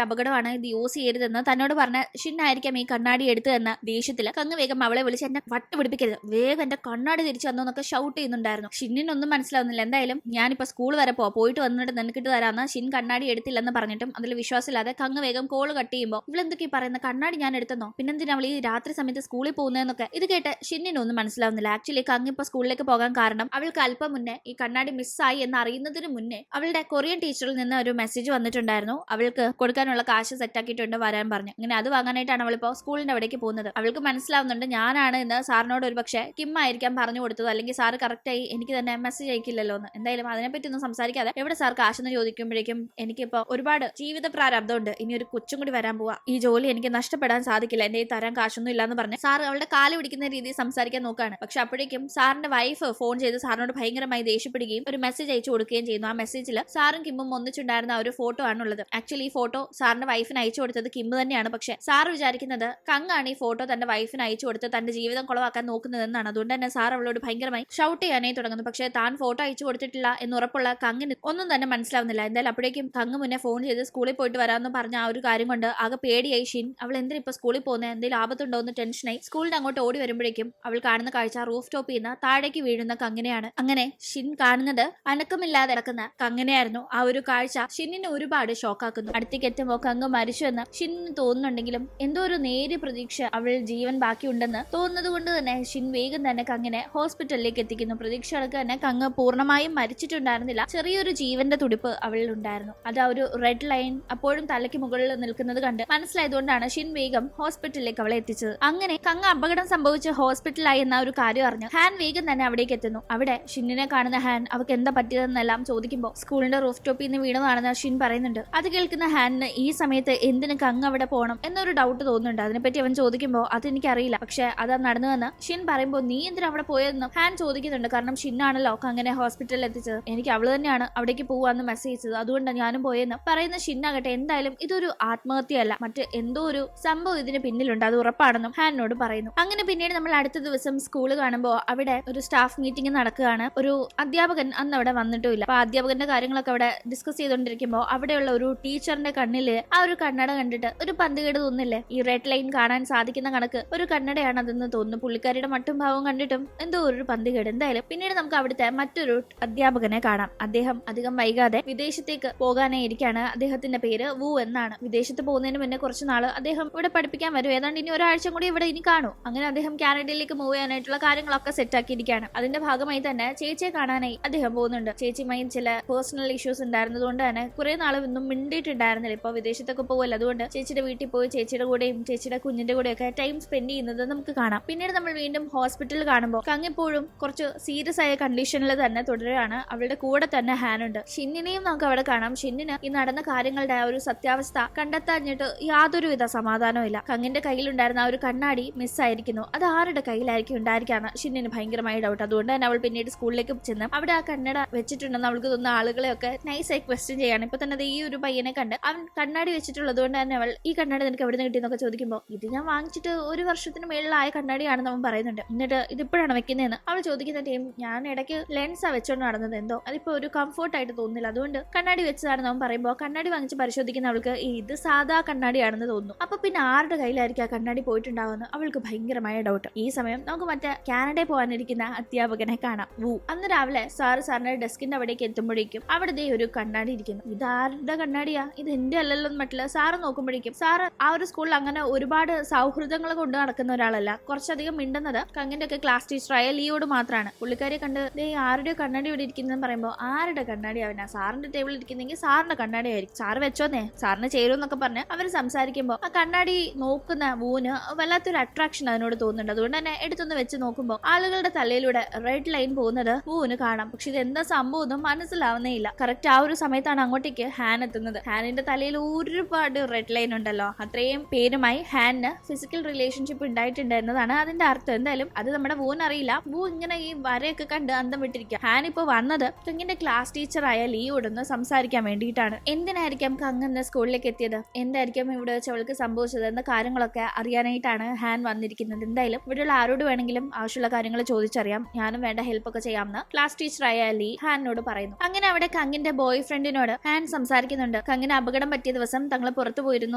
അപകടമാണ്, ഇത് യൂസ് ചെയ്യരുതെന്ന് തന്നോട് പറഞ്ഞ ഷിന്നായിരിക്കാം ഈ കണ്ണാടി എടുത്തതെന്ന ദേഷ്യത്തില് കങ്ങ് വേഗം അവളെ വിളിച്ച് എന്നെ വട്ടുപിടിപ്പിക്കരുത്, വേഗം എന്റെ കണ്ണാടി തിരിച്ചു വന്നു എന്നൊക്കെ ഷൗട്ട് ചെയ്യുന്നുണ്ടായിരുന്നു. ഷിന്നിനൊന്നും മനസ്സിലാവുന്നില്ല. എന്തായാലും ഞാനിപ്പോ സ്കൂൾ വരെ പോയിട്ട് വന്നിട്ട് നിനക്കിട്ട് തരാമെന്ന് ഷിൻ കണ്ണാടി എടുത്തില്ലെന്ന് പറഞ്ഞിട്ടും അതിൽ വിശ്വാസമില്ലാതെ കങ്ങ് വേഗം കോള് കട്ട് ചെയ്യുമ്പോൾ ഇവളെന്തൊക്കെ പറയുന്ന കണ്ണാടി ഞാൻ എടുത്തെന്നോ, പിന്നെന്തിനാ അവൾ ഈ രാത്രി സമയത്ത് സ്കൂളിൽ പോകുന്നതെന്നൊക്കെ. ഇത് കേട്ട് ഷിന്നിനൊന്നും മനസ്സിലാവുന്നില്ല. ആക്ച്വലി കങ്ങ് ഇപ്പൊ സ്കൂളിലേക്ക് പോകാൻ കാരണം അവൾക്ക് അല്പം മുന്നേ ഈ കണ്ണാടി മിസ്സായി എന്ന് അറിയുന്നതിന് മുന്നേ അവളുടെ കൊറിയൻ ടീച്ചറിൽ നിന്ന് ഒരു മെസ്സേജ് വന്നിട്ടുണ്ടായിരുന്നു. അവൾക്ക് കൊടുക്കാനുള്ള കാശ് സെറ്റാക്കിയിട്ടുണ്ട് വരാൻ പറഞ്ഞു. അങ്ങനെ അത് വാങ്ങാനായിട്ടാണ് അവളിപ്പോ സ്കൂളിന്റെ അവിടേക്ക് പോകുന്നത്. അവൾക്ക് മനസ്സിലാവുന്നുണ്ട് ഞാനാണ് എന്ന് സാറിനോട് ഒരു പക്ഷേ കിം ആയിരിക്കാം പറഞ്ഞു കൊടുത്തത്, അല്ലെങ്കിൽ സാറ് കറക്റ്റായി എനിക്ക് തന്നെ മെസ്സേജ് അയക്കില്ലല്ലോ എന്ന്. എന്തായാലും അതിനെപ്പറ്റി ഒന്നും സംസാരിക്കാതെ എവിടെ സാർ കാശെന്ന് ചോദിക്കുമ്പോഴേക്കും എനിക്കിപ്പോ ഒരുപാട് ജീവിത പ്രാരബ്ധമുണ്ട്, ഇനി ഒരു കൊച്ചും കൂടി വരാൻ പോവാ, ഈ ജോലി എനിക്ക് നഷ്ടപ്പെടാൻ സാധിക്കില്ല, എന്റെ ഈ തരാൻ കാശൊന്നും ഇല്ലാന്ന് പറഞ്ഞ് സാർ അവളുടെ കാല് പിടിക്കുന്ന രീതിയിൽ സംസാരിക്കാൻ നോക്കാണ്. പക്ഷെ അപ്പോഴേക്കും സാറിന്റെ വൈഫ് ഫോൺ ചെയ്ത് സാറിനോട് ഭയങ്കരമായി ദേഷ്യപ്പെടുകയും ഒരു മെസ്സേജ് അയച്ചു കൊടുക്കുകയും ചെയ്യുന്നു. ആ മെസ്സേജിൽ സാറും കിമ്മും ഒന്നിച്ചുണ്ടായിരുന്ന ഒരു ഫോട്ടോ ആണുള്ളത്. ആക്ച്വലി ഈ ഫോട്ടോ സാറിന്റെ വൈഫിന് അയച്ചു കൊടുത്തത് കിം തന്നെയാണ്. പക്ഷെ സാർ വിചാരിക്കുന്നത് കങ്ങാണ് ഈ ഫോട്ടോ തന്റെ വൈഫിന് അയച്ചു കൊടുത്ത് തന്റെ ജീവിതം കുളവാക്കാൻ നോക്കുന്നതെന്നാണ്. അതുകൊണ്ട് തന്നെ സാർ അവളോട് ഭയങ്കരമായി ഷൗട്ട് ചെയ്യാനായി തുടങ്ങുന്നു. പക്ഷെ താൻ ഫോട്ടോ അയച്ചു കൊടുത്തിട്ടില്ല എന്ന് ഉറപ്പുള്ള കങ്ങിന് ഒന്നും തന്നെ മനസ്സിലാവുന്നില്ല. എന്തായാലും അപ്പോഴേക്കും കങ്ങ് മുന്നേ ഫോൺ ചെയ്ത് സ്കൂളിൽ പോയിട്ട് വരാമെന്ന് പറഞ്ഞ ആ ഒരു കാര്യം കൊണ്ട് ആകെ പേടിയായി ഷിൻ. അവൾ എന്തിനാ ഇപ്പൊ സ്കൂളിൽ പോകുന്നത്, എന്തെങ്കിലും ആപത്തുണ്ടോ എന്ന് ടെൻഷനായി സ്കൂളിന്റെ അങ്ങോട്ട് ഓടി വരുമ്പോഴേക്കും അവൾ കാണുന്ന കാഴ്ച റൂഫ് ടോപ്പിൽ നിന്ന് താഴേക്ക് വീഴുന്ന കങ്ങിനെയാണ്. അങ്ങനെ ഷിൻ കാണുന്നത് അനക്കമില്ലാതെ ഇറക്കുന്ന കങ്ങിനെയായിരുന്നു. ആ ഒരു കാഴ്ച ഷിന്നിനെ ഒരുപാട് ഷോക്കാക്കുന്നു. അടുത്തേക്ക് എത്തുമ്പോൾ കങ്ങ് മരിച്ചു എന്ന് ഷിന്നിന് തോന്നുന്നുണ്ടെങ്കിലും എന്തോ ഒരു നേരിയ പ്രതീക്ഷ അവൾ ജീവൻ ബാക്കിയുണ്ടെന്ന് തോന്നുന്നത് കൊണ്ട് തന്നെ ഷിൻ വേഗം തന്നെ കങ്ങിനെ ഹോസ്പിറ്റലിലേക്ക് എത്തിക്കുന്നു. പ്രതീക്ഷ അടക്കം തന്നെ കങ്ങ് പൂർണ്ണമായും മരിച്ചിട്ടുണ്ടായിരുന്നില്ല, ചെറിയൊരു ജീവന്റെ തുടിപ്പ് അവളിൽ ഉണ്ടായിരുന്നു. അത് ആ ഒരു റെഡ് ലൈൻ അപ്പോഴും തലയ്ക്ക് മുകളിൽ നിൽക്കുന്നത് കണ്ട് മനസ്സിലായതുകൊണ്ടാണ് ഷിൻ വേഗം ഹോസ്പിറ്റലിലേക്ക് അവളെ എത്തിച്ചത്. അങ്ങനെ കങ്ങ് അപകടം സംഭവിച്ച് ഹോസ്പിറ്റലായി എന്ന ഒരു കാര്യം അറിഞ്ഞു ഹാൻ വേഗം തന്നെ അവിടേക്ക് എത്തുന്നു. അവിടെ ഷിന്നിനെ കാണുന്ന ഹാൻ അവർക്ക് എന്താ പറ്റിയതെന്നെല്ലാം ചോദിക്കുമ്പോൾ സ്കൂളിന്റെ റൂഫ് ടോപ്പിൽ നിന്ന് വീണതാണെന്ന് ഷിൻ പറയുന്നുണ്ട്. അത് കേൾക്കുന്ന ഹാനിന് ഈ സമയത്ത് എന്തിന് കങ്ങ് അവിടെ പോകണം എന്നൊരു ഡൗട്ട് തോന്നുന്നുണ്ട്. അതിനെപ്പറ്റി അവൻ ചോദിക്കുമ്പോൾ അതെനിക്കറിയില്ല, പക്ഷെ അത് നടന്നുവെന്ന് ഷിൻ പറയുമ്പോൾ നീ എന്തിനാ അവിടെ പോയതെന്ന് ഹാൻ ചോദിക്കുന്നുണ്ട്. കാരണം ഷിന്നാണല്ലോ കങ്ങനെ ഹോസ്പിറ്റലിൽ എത്തിച്ചത്, എനിക്ക് അവള് തന്നെയാണ് അവിടേക്ക് പോവാന്ന് മെസ്സേജ് ചെയ്തത്, അതുകൊണ്ട് ഞാനും പോയെന്ന് പറയുന്ന ഷിന്നാകട്ടെ എന്തായാലും ഇതൊരു ആത്മഹത്യയല്ല, മറ്റ് എന്തോ ഒരു സംഭവം ഇതിന് പിന്നിലുണ്ട്, അത് ഉറപ്പാണെന്നും ഹാനോട് പറയുന്നു. അങ്ങനെ പിന്നീട് നമ്മൾ അടുത്ത ദിവസം സ്കൂള് കാണുമ്പോൾ അവിടെ ഒരു സ്റ്റാഫ് മീറ്റിംഗ് നടക്കുകയാണ്. ഒരു അധ്യാപകൻ അന്ന് അവിടെ വന്നിട്ടുമില്ല. അപ്പൊ അധ്യാപകന്റെ കാര്യങ്ങളൊക്കെ അവിടെ ഡിസ്കസ് ചെയ്തുകൊണ്ടിരിക്കുമ്പോൾ അവിടെയുള്ള ഒരു ടീച്ചറിന്റെ കണ്ണില് ആ ഒരു കണ്ണട കണ്ടിട്ട് ഒരു പന്തികേട് തോന്നില്ലേ, ഈ റെഡ് ലൈൻ കാണാൻ സാധിക്കുന്ന കണക്ക് ഒരു കണ്ണടയാണ് അതെന്ന് തോന്നുന്നു. പുള്ളിക്കാരിയുടെ മട്ടും ഭാവം കണ്ടിട്ടും എന്തോ ഒരു പന്തികേട്. എന്തായാലും പിന്നീട് നമുക്ക് അവിടുത്തെ മറ്റൊരു അധ്യാപകനെ കാണാം. അദ്ദേഹം അധികം വൈകാതെ വിദേശത്തേക്ക് പോകാനായി ഇരിക്കുകയാണ്. അദ്ദേഹത്തിന്റെ പേര് വു എന്നാണ്. വിദേശത്ത് പോകുന്നതിന് മുന്നേ കുറച്ച് നാള് അദ്ദേഹം ഇവിടെ പഠിപ്പിക്കാൻ വരും. ഏതാണ്ട് ഇനി ഒരാഴ്ച കൂടി ഇവിടെ ഇനി കാണും. അങ്ങനെ അദ്ദേഹം കാനഡയിലേക്ക് മൂവ് ചെയ്യാനായിട്ടുള്ള കാര്യങ്ങളൊക്കെ സെറ്റ് ആക്കിയിരിക്കുകയാണ്. അതിന്റെ ഭാഗമായി തന്നെ ചേച്ചിയെ കാണാനായി അദ്ദേഹം പോകുന്നുണ്ട്. ചേച്ചിയുമായി ചില പേഴ്സണൽ ഇഷ്യൂസ് ഉണ്ടായിരുന്നതുകൊണ്ട് തന്നെ കുറെ നാളും ഒന്നും മിണ്ടിയിട്ടുണ്ടായിരുന്നില്ല. ഇപ്പൊ വിദേശത്തൊക്കെ പോകുമല്ലോ, അതുകൊണ്ട് ചേച്ചിയുടെ വീട്ടിൽ പോയി ചേച്ചിയുടെ കൂടെയും ചേച്ചിയുടെ കുഞ്ഞിന്റെ കൂടെയൊക്കെ ടൈം സ്പെൻഡ് ചെയ്യുന്നത് നമുക്ക് കാണാം. പിന്നീട് നമ്മൾ വീണ്ടും ഹോസ്പിറ്റലിൽ കാണുമ്പോൾ കങ്ങിപ്പോഴും കുറച്ച് സീരിയസ് ആയ കണ്ടീഷനിൽ തന്നെ തുടരുകയാണ്. അവളുടെ കൂടെ തന്നെ ഹാനുണ്ട്. ഷിന്നിനെയും നമുക്ക് അവിടെ കാണാം. ഷിന്നിന് ഈ നടന്ന കാര്യങ്ങളുടെ ആ ഒരു സത്യാവസ്ഥ കണ്ടെത്താഞ്ഞിട്ട് യാതൊരുവിധ സമാധാനവും ഇല്ല. കങ്ങിന്റെ കയ്യിലുണ്ടായിരുന്ന ആ ഒരു കണ്ണാടി മിസ്സായിരിക്കുന്നു. അത് ആരുടെ കയ്യിലായിരിക്കും ഉണ്ടായിരിക്കാണ് ഷിന്നിന് ഭയങ്കരമായി ഡൗട്ട്. അതുകൊണ്ട് തന്നെ അവൾ പിന്നീട് സ്കൂളിലേക്ക് ചെന്ന് അവിടെ ആ കണ്ണട വെച്ചിട്ടുണ്ടെന്ന് അവൾക്ക് തോന്നുന്ന ആളുകളെയൊക്കെ നൈസായി ക്വസ്റ്റ്യൻ ചെയ്യാണ്. ഇപ്പൊ തന്നെ ഈ ഒരു പയ്യനെ കണ്ട് അവൻ കണ്ണാടി വെച്ചിട്ടുള്ളത് കൊണ്ട് തന്നെ അവൾ ഈ കണ്ണാടി നിനക്ക് എവിടെ നിന്ന് കിട്ടിയെന്നൊക്കെ ചോദിക്കുമ്പോൾ ഇത് ഞാൻ വാങ്ങിച്ചിട്ട് 1 വർഷത്തിന് മേളിലായ കണ്ണാടിയാണെന്ന് അവൻ പറയുന്നുണ്ട്. എന്നിട്ട് ഇതിപ്പോഴാണ് വെക്കുന്നതെന്ന് അവൾ ചോദിക്കുന്ന ടൈം ഞാൻ ഇടയ്ക്ക് ലെൻസാ വെച്ചോണ്ട് നടന്നത്, എന്തോ അതിപ്പോ ഒരു കംഫോർട്ടായിട്ട് തോന്നുന്നില്ല, അതുകൊണ്ട് കണ്ണാടി വെച്ചതാണെന്ന് അവൻ പറയുമ്പോൾ കണ്ണാടി വാങ്ങിച്ച് പരിശോധിക്കുന്ന അവൾക്ക് ഇത് സാധാ കണ്ണാടിയാണെന്ന് തോന്നുന്നു. അപ്പൊ പിന്നെ ആരുടെ കയ്യിലായിരിക്കും ആ കണ്ണാടി പോയിട്ടുണ്ടാവുമെന്ന് അവൾക്ക് ഭയങ്കരമായ ഡൗട്ട്. ഈ സമയം നമുക്ക് മറ്റേ കാനഡയിൽ പോകാനിരിക്കുന്ന അധ്യാപകനെ കാണാം, വു. അന്ന് രാവിലെ സാറിന്റെ ഡെസ്കിന്റെ അവിടേക്ക് എത്തുമ്പോഴേക്കും അവിടെ ഒരു കണ്ണാടി ഇരിക്കുന്നു. ഇതാരുടെ കണ്ണാടിയാ, ഇത് എന്റെ അല്ലല്ലോ മറ്റില്ല. സാറ് നോക്കുമ്പോഴേക്കും സാറ് ആ ഒരു സ്കൂളിൽ അങ്ങനെ ഒരുപാട് സൗഹൃദങ്ങൾ കൊണ്ട് നടക്കുന്ന ഒരാളല്ല. കുറച്ചധികം മിണ്ടുന്നത് കങ്ങിന്റെ ഒക്കെ ക്ലാസ് ടീച്ചറായ ലിയോട് മാത്രമാണ്. പുള്ളിക്കാരെ കണ്ട് ആരുടെയോ കണ്ണാടി ഇവിടെ ഇരിക്കുന്നതെന്ന് പറയുമ്പോൾ ആരുടെ കണ്ണാടി അവനാ, സാറിന്റെ ടേബിളിൽ ഇരിക്കുന്നെങ്കിൽ സാറിന്റെ കണ്ണാടി ആയിരിക്കും, സാറ് വെച്ചോന്നേ, സാറിന് ചേരുമെന്നൊക്കെ പറഞ്ഞ് അവർ സംസാരിക്കുമ്പോൾ ആ കണ്ണാടി നോക്കുന്ന വൂന് വല്ലാത്തൊരു അട്രാക്ഷൻ അതിനോട് തോന്നുന്നുണ്ട്. അതുകൊണ്ട് തന്നെ എടുത്തൊന്ന് വെച്ച് നോക്കുമ്പോൾ ആളുകളുടെ തലയിലൂടെ റെഡ് ലൈൻ പോകുന്നത് വൂന് കാണാം. പക്ഷെ ഇത് എന്താ സംഭവം ഒന്നും മനസ്സിലാവുന്നേ ഇല്ല. കറക്റ്റ് ആ ഒരു സമയത്താണ് അങ്ങോട്ടേക്ക് ഹാൻ എത്തുന്നത്. ഹാനിന്റെ തലയിൽ ഒരുപാട് റെഡ് ലൈൻ ഉണ്ടല്ലോ. അത്രയും പേരുമായി ഹാനിന് ഫിസിക്കൽ റിലേഷൻഷിപ്പ് ഉണ്ടായിട്ടുണ്ട് എന്നതാണ് അതിന്റെ അർത്ഥം. എന്തായാലും അത് നമ്മുടെ വൂന് അറിയില്ല. വൂ ഇങ്ങനെ ഈ വരയൊക്കെ കണ്ട് അന്തം വിട്ടിരിക്കുക. ഹാൻ ഇപ്പൊ വന്നത് കങ്ങിന്റെ ക്ലാസ് ടീച്ചറായ ലിയോടൊന്ന് സംസാരിക്കാൻ വേണ്ടിയിട്ടാണ്. എന്തിനായിരിക്കാം കങ് എന്ന സ്കൂളിലേക്ക് എത്തിയത്, എന്തായിരിക്കും ഇവിടെ വെച്ച് അവൾക്ക് സംഭവിച്ചത് എന്ന കാര്യങ്ങളൊക്കെ അറിയാനായിട്ടാണ് ഹാൻ വന്നിരിക്കുന്നത്. എന്തായാലും ഇവിടെയുള്ള ആരോട് വേണമെങ്കിലും ആവശ്യമുള്ള കാര്യങ്ങൾ ചോദിച്ചറിയാം, ഞാനും വേണ്ട ഹെൽപ്പ് ഒക്കെ ചെയ്യാമെന്ന് ക്ലാസ് ടീച്ചറായ ലീ ഹാനിനോട് പറയുന്നു. അങ്ങനെ അവിടെ കങ്ങിന്റെ ബോയ് ഫ്രണ്ടിനോട് ഹാൻ സംസാരിക്കുന്നുണ്ട്. കങ്ങിന് അപകടം പറ്റിയ ദിവസം തങ്ങൾ പുറത്തു പോയിരുന്നു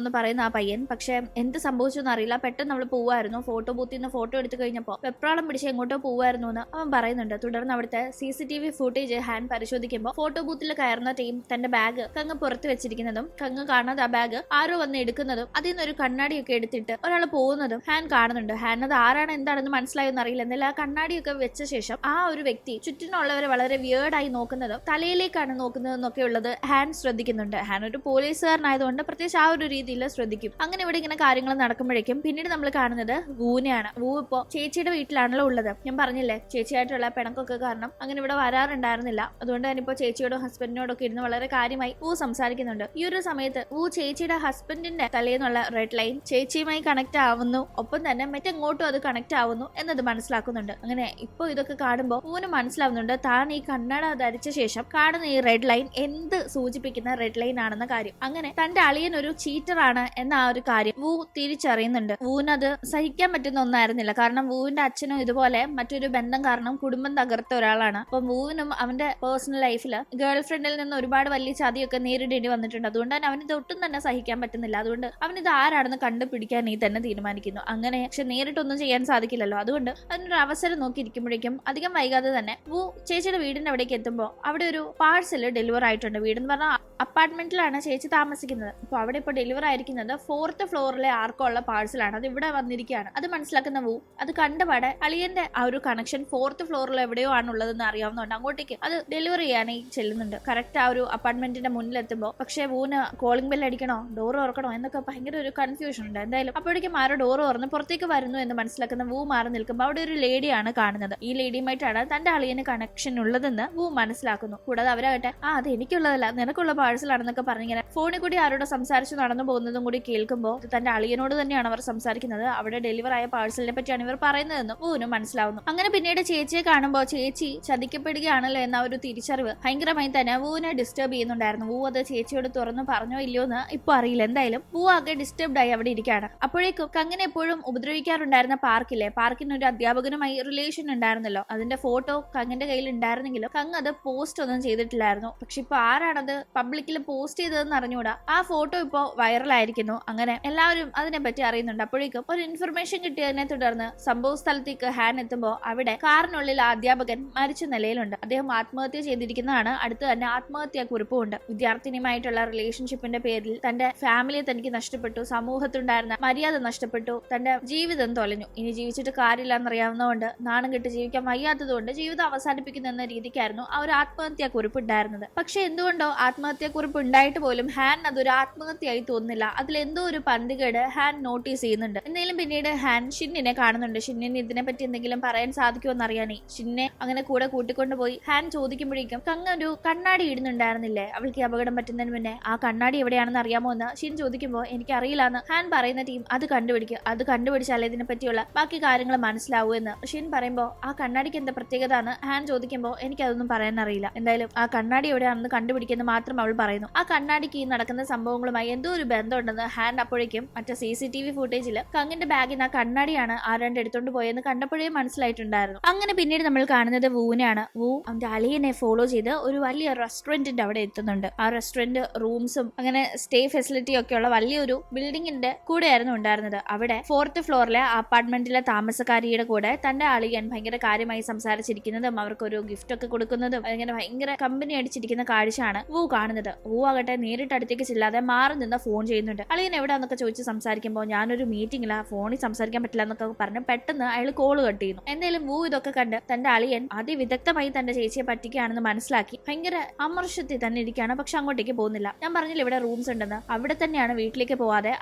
എന്ന് പറയുന്ന ആ പയ്യൻ പക്ഷെ എന്ത് സംഭവിച്ചു എന്നറിയില്ല, പെട്ടെന്ന് അവൾ പോവായിരുന്നു, ഫോട്ടോ ബൂത്തിൽ നിന്ന് ഫോട്ടോ എടുത്തു കഴിഞ്ഞപ്പോൾ വെപ്രാളം പിടിച്ച് എങ്ങോട്ടോ പോവായിരുന്നു എന്ന് അവൻ പറയുന്നുണ്ട്. തുടർന്ന് അവിടുത്തെ CCTV ഫുട്ടേജ് ഹാൻ പരിശോധിക്കുമ്പോൾ ഫോട്ടോ ബൂത്തിൽ കയറുന്ന ടീം തന്റെ ബാഗ് കങ്ങ് പുറത്ത് വെച്ചിരിക്കുന്നതും കങ്ങ് കാണാതെ ആ ബാഗ് ആരോ വന്ന് എടുക്കുന്നതും അതിൽ നിന്നൊരു കണ്ണാടിയൊക്കെ എടുത്തിട്ട് ഒരാൾ പോകുന്നതും ഹാൻ കാണുന്നുണ്ട്. ഹാൻ അത് ആരാണ് എന്താണെന്ന് മനസ്സിലായെന്ന് അറിയില്ല. എന്നാലും ആ കണ്ണാടിയൊക്കെ വെച്ച ശേഷം ആ ഒരു വ്യക്തി ചുറ്റിനുള്ളവരെ വളരെ വിയേർഡായി നോക്കുന്നതും തലയിലേക്കാണ് നോക്കുന്നതെന്നൊക്കെ ഉള്ളത് ഹാൻ ശ്രദ്ധിക്കുന്നുണ്ട്. ഹാൻ ഒരു പോലീസുകാരനായതുകൊണ്ട് പ്രത്യേകിച്ച് ആ ഒരു രീതിയിൽ ശ്രദ്ധിക്കും. അങ്ങനെ ഇവിടെ ഇങ്ങനെ കാര്യങ്ങൾ നടക്കുമ്പോഴേക്കും പിന്നീട് നമ്മൾ കാണുന്നത് വൂനെയാണ്. വൂ ഇപ്പോ ചേച്ചിയുടെ വീട്ടിലാണല്ലോ ഉള്ളത്. ഞാൻ പറഞ്ഞില്ലേ ചേച്ചിയായിട്ടുള്ള പിണക്കൊക്കെ കാരണം അങ്ങനെ ഇവിടെ വരാറുണ്ടായിരുന്നില്ല. അതുകൊണ്ട് തന്നെ ഇപ്പോ ചേച്ചിയോടും ഹസ്ബൻഡിനോടൊക്കെ ഇരുന്ന് വളരെ കാര്യമായി വൂ സംസാരിക്കുന്നുണ്ട്. ഈ ഒരു സമയത്ത് വൂ ചേച്ചിയുടെ ഹസ്ബൻഡിന്റെ തലേന്നുള്ള റെഡ് ലൈൻ ചേച്ചിയുമായി കണക്ട് ആവുന്നു, ഒപ്പം തന്നെ മറ്റെങ്ങോട്ടും അത് കണക്ട് ആവുന്നു എന്നത് മനസ്സിലാക്കുന്നുണ്ട്. അങ്ങനെ ഇപ്പൊ ഇതൊക്കെ കാണുമ്പോൾ വൂന് മനസ്സിലാവുന്നുണ്ട് താൻ ഈ കണ്ണട ധരിച്ച ശേഷം കാണുന്ന ഈ റെഡ് ലൈൻ എന്ത് സൂചിപ്പിക്കുന്ന റെഡ് ലൈൻ ആണെന്ന കാര്യം. അങ്ങനെ തന്റെ അളിയൻ ഒരു ചീറ്റർ ആണ് എന്ന ആ ഒരു കാര്യം വൂ തിരിച്ചറിയുന്നുണ്ട്. വൂനത് സഹിക്കാൻ പറ്റുന്ന ഒന്നായിരുന്നില്ല. കാരണം വൂവിന്റെ അച്ഛനും ഇതുപോലെ മറ്റൊരു ബന്ധം കാരണം കുടുംബം തകർത്ത ഒരാളാണ്. അപ്പൊ വൂവിനും അവന്റെ പേഴ്സണൽ ലൈഫിൽ ഗേൾ ഫ്രണ്ടിൽ നിന്ന് ഒരുപാട് വലിയ ചതിയൊക്കെ നേരിടേണ്ടി വന്നിട്ടുണ്ട്. അതുകൊണ്ട് തന്നെ അവന് ഇത് ഒട്ടും തന്നെ സഹിക്കാൻ പറ്റുന്നില്ല. അതുകൊണ്ട് അവൻ ഇത് ആരാണെന്ന് കണ്ടുപിടിക്കാൻ നീ തന്നെ തീരുമാനിക്കുന്നു. അങ്ങനെ പക്ഷെ നേരിട്ടൊന്നും ചെയ്യാൻ സാധിക്കില്ലല്ലോ. അതുകൊണ്ട് അതിനൊരു അവസരം നോക്കിയിരിക്കുമ്പോഴേക്കും അധികം വൈകാതെ തന്നെ വൂ ചേച്ചിയുടെ വീടിന്റെ അവിടേക്ക് എത്തുമ്പോൾ അവിടെ ഒരു പാഴ്സൽ ഡെലിവർ ആയിട്ടുണ്ട്. വീടെന്ന് പറഞ്ഞാൽ അപ്പാർട്ട്മെന്റിലാണ് ചേച്ചി താമസിക്കുന്നത്. അപ്പൊ അവിടെ ഇപ്പൊ ഡെലിവർ ആയിരിക്കുന്നത് 4th ഫ്ലോറിലെ ആർക്കുള്ള പാഴ്സലാണ്. അത് ഇവിടെ വന്നിരിക്കുകയാണ്. അത് മനസ്സിലാക്കുന്ന വൂ അത് കണ്ടപാടെ അളിയന്റെ ആ ഒരു കണക്ഷൻ 4th ഫ്ലോറിൽ എവിടെയോ ആണുള്ളതെന്ന് അറിയാവുന്നതുകൊണ്ട് അങ്ങോട്ടേക്ക് അത് ഡെലിവർ ചെയ്യാനായി ചെല്ലുന്നുണ്ട്. കറക്റ്റ് ആ ഒരു അപ്പാർട്ട്മെന്റിന്റെ മുന്നിലെത്തുമ്പോൾ പക്ഷേ വൂന് കോളിംഗ് ബെൽ അടിക്കണോ ഡോർ തുറക്കണോ എന്നൊക്കെ ഭയങ്കര ഒരു കൺഫ്യൂഷൻ ഉണ്ട്. എന്തായാലും അപ്പോഴേക്കും ആരോ ഡോർ തുറന്ന് പുറത്തേക്ക് വരുന്നു എന്ന് മനസ്സിലാക്കുന്ന വൂ മാറി നിൽക്കുമ്പോൾ അവിടെ ഒരു ലേഡിയാണ് കാണുന്നത്. ഈ ലേഡിയുമായിട്ടാണ് തന്റെ അളിയന് കണക്ഷൻ ഉള്ളതെന്ന് വൂ മനസ്സിലാക്കുന്നു. കൂടാതെ അവരാകട്ടെ അത് എനിക്കുള്ളതല്ല നിനക്കുള്ള പാഴ്സലാണെന്നൊക്കെ പറഞ്ഞിങ്ങനെ ഫോണിൽ കൂടി ആരോട് സംസാരിച്ച് നടന്നു പോകുന്നതും കൂടി കേൾക്കുമ്പോൾ തന്റെ അളിയനോട് തന്നെയാണ് അവർ സംസാരിക്കുന്നത്. അവിടെ ഡെലിവർ ആയ പാഴ്സലിനെ പറ്റിയാണ് ഇവർ പറയുന്നതെന്നും വൂനും മനസ്സിലാവുന്നു. അങ്ങനെ പിന്നീട് ചേച്ചിയെ കാണുമ്പോൾ ചേച്ചി ചതിക്കപ്പെടുകയാണല്ലോ എന്ന ഒരു തിരിച്ചറിവ് ഭയങ്കരമായി തന്നെ വൂവിനെ ഡിസ്റ്റർബ് ചെയ്യുന്നുണ്ടായിരുന്നു. വൂ അത് ചേച്ചിയോട് തുറന്നു പറഞ്ഞോ ഇല്ലയോ എന്ന് ഇപ്പൊ അറിയില്ല. എന്തായാലും വൂ ആകെ ഡിസ്റ്റർബ്ഡ് ആയി അവിടെ ഇരിക്കുകയാണ്. അപ്പോഴേക്കും കങ്ങിനെ എപ്പോഴും ഉപദ്രവിക്കാറുണ്ടായിരുന്ന പാർക്കിന് ഒരു അധ്യാപകനുമായി റിലേഷൻ ഉണ്ടായിരുന്നല്ലോ. അതിന്റെ ഫോട്ടോ കങ്ങിന്റെ കയ്യിൽ ഉണ്ടായിരുന്നെങ്കിലും കങ് അത് പോസ്റ്റ് ഒന്നും ചെയ്തിട്ടില്ലായിരുന്നു. പക്ഷെ ഇപ്പൊ ആരാണത് പബ്ലിക്കിൽ പോസ്റ്റ് ചെയ്തതെന്ന് അറിഞ്ഞൂടാ. ആ ഫോട്ടോ ഇപ്പോ വൈറലായിരിക്കുന്നു. അങ്ങനെ എല്ലാവരും അതിനെ പറ്റി അറിയുന്നുണ്ട്. അപ്പോഴേക്കും ഒരു ഇൻഫർമേഷൻ കിട്ടിയതിനെ തുടർന്ന് സംഭവ സ്ഥലത്തേക്ക് ഹാൻ എത്തുമ്പോൾ അവിടെ കാറിനുള്ളിൽ ആ അധ്യാപകൻ മരിച്ച നിലയിലുണ്ട്. അദ്ദേഹം ആത്മഹത്യ ചെയ്തിരിക്കുന്നതാണ്. അടുത്ത് തന്നെ ആത്മഹത്യാ കുറിപ്പുമുണ്ട്. വിദ്യാർത്ഥിനിയുമായിട്ടുള്ള റിലേഷൻഷിപ്പിന്റെ പേരിൽ തന്റെ ഫാമിലിയെ തനിക്ക് നഷ്ടപ്പെട്ടു, സമൂഹത്തുണ്ടായിരുന്ന മര്യാദ നഷ്ടപ്പെട്ടു, തന്റെ ജീവിതം തൊലഞ്ഞു, ഇനി ജീവിച്ചിട്ട് കാര്യമില്ല എന്നറിയാവുന്നതുകൊണ്ട് നാണം കെട്ട് ജീവിക്കാൻ വയ്യാത്തതുകൊണ്ട് ജീവിതം അവസാനിപ്പിക്കുന്ന എന്ന രീതിക്കായിരുന്നു ആ ഒരു ആത്മഹത്യാ കുറിപ്പ് ഉണ്ടായിരുന്നത്. പക്ഷെ എന്തുകൊണ്ടോ ആത്മഹത്യാ കുറിപ്പ് ഉണ്ടായിട്ട് പോലും ഹാൻ അതൊരു ആത്മഹത്യയായി തോന്നുന്നില്ല. അതിലെന്തോ ഒരു പന്തികേട് ഹാൻ നോട്ടീസ് ചെയ്യുന്നുണ്ട്. എന്തെങ്കിലും പിന്നീട് ഹാൻ ഷിന്നിനെ കാണുന്നുണ്ട്. ഷിന്നിന് ഇതിനെ പറ്റി എന്തെങ്കിലും പറയാൻ സാധിക്കുമെന്ന് അറിയാനേ ഷിന്നെ അങ്ങനെ കൂടെ കൂട്ടിക്കൊണ്ടുപോയി ഹാൻ ചോദിക്കുമ്പോഴേക്കും കങ്ങ് ഒരു കണ്ണാടി ഇടുന്നുണ്ടായിരുന്നില്ലേ അവൾക്ക് അപകടം പറ്റുന്നതിന് മുന്നേ, ആ കണ്ണാടി എവിടെയാണെന്ന് അറിയാമോ എന്ന് ഷിൻ ചോദിക്കുമ്പോൾ എനിക്കറിയില്ല എന്ന് ഹാൻ പറയുന്ന ടീം അത് കണ്ടുപിടിച്ചാലേ ഇതിനെ പറ്റിയുള്ള ബാക്കി കാര്യങ്ങൾ മനസ്സിലാവൂ എന്ന് ഷിൻ പറയുമ്പോൾ ആ കണ്ണാടിക്ക് എന്താ പ്രത്യേകത എന്ന് ഹാൻ ചോദിക്കുമ്പോൾ എനിക്കതൊന്നും പറയാൻ അറിയില്ല. എന്തായാലും ആ കണ്ണാടി എവിടെയാണെന്ന് കണ്ടുപിടിക്കുന്നത് മാത്രം അവൾ പറയുന്നു. ആ കണ്ണാടിക്ക് ഈ നടക്കുന്ന സംഭവങ്ങളുമായി എന്തോ ഒരു ബന്ധമുണ്ടെന്ന് ഹാൻ അപ്പോഴേക്കും മറ്റേ CCTV ഫുട്ടേജിൽ കങ്ങിന്റെ ബാഗിൽ നിന്ന് ആ കണ്ണാടിയാണ് ആരാണ്ട് എടുത്തോണ്ട് പോയെന്ന് കണ്ടപ്പോഴേ മനസ്സിലായിട്ടുണ്ടായിരുന്നു. അങ്ങനെ പിന്നീട് നമ്മൾ കാണുന്നത് വൂനെയാണ്. വൂ അവന്റെ അളിയനെ ഫോളോ ചെയ്ത് ഒരു വലിയ റെസ്റ്റോറന്റിന്റെ അവിടെ എത്തുന്നുണ്ട്. ആ റെസ്റ്റോറന്റ് റൂംസും അങ്ങനെ സ്റ്റേ ഫെസിലിറ്റി ഒക്കെ ഉള്ള വലിയൊരു ബിൽഡിങ്ങിന്റെ കൂടെയായിരുന്നു ഉണ്ടായിരുന്നത്. അവിടെ 4th ഫ്ലോറിലെ അപ്പാർട്ട്മെന്റിലെ താമസക്കാരിയുടെ കൂടെ തന്റെ അളിയൻ ഭയങ്കര കാര്യമായി സംസാരിച്ചിരിക്കുന്നതും അവർക്കൊരു ഗിഫ്റ്റ് ഒക്കെ കൊടുക്കുന്നതും അങ്ങനെ ഭയങ്കര കമ്പനി അടിച്ചിരിക്കുന്ന കാഴ്ചയാണ് വൂ കാണുന്നത്. വൂ ആകട്ടെ നേരിട്ട് അടുത്തേക്ക് ചെല്ലാതെ മാറി നിന്ന് ഫോൺ ചെയ്യുന്നുണ്ട്. അളിയൻ എവിടെയാന്നൊക്കെ ചോദിച്ച് സംസാരിക്കുമ്പോൾ ഞാനൊരു മീറ്റിംഗിലാ, ഫോണിൽ സംസാരിക്കാൻ പറ്റില്ല എന്നൊക്കെ പറഞ്ഞ് പെട്ടെന്ന് അയാൾ കോള് കട്ട് ചെയ്യുന്നു. എന്തായാലും വൂ ഇതൊക്കെ കണ്ട് തന്റെ അളിയൻ അതിവിദഗ്ധമായി തന്റെ ചേച്ചിയെ പറ്റിക്കുകയാണെന്ന് മനസ്സിലാക്കി ഭയങ്കര അമർഷത്തിൽ തന്നെ ഇരിക്കുകയാണ്. പക്ഷെ അങ്ങോട്ടേക്ക് പോകുന്നില്ല. ഞാൻ പറഞ്ഞില്ല ഇവിടെ റൂംസ് ഉണ്ടെന്ന്, അവിടെ തന്നെയാണ് വീട്ടിലേക്ക് പോവാതെ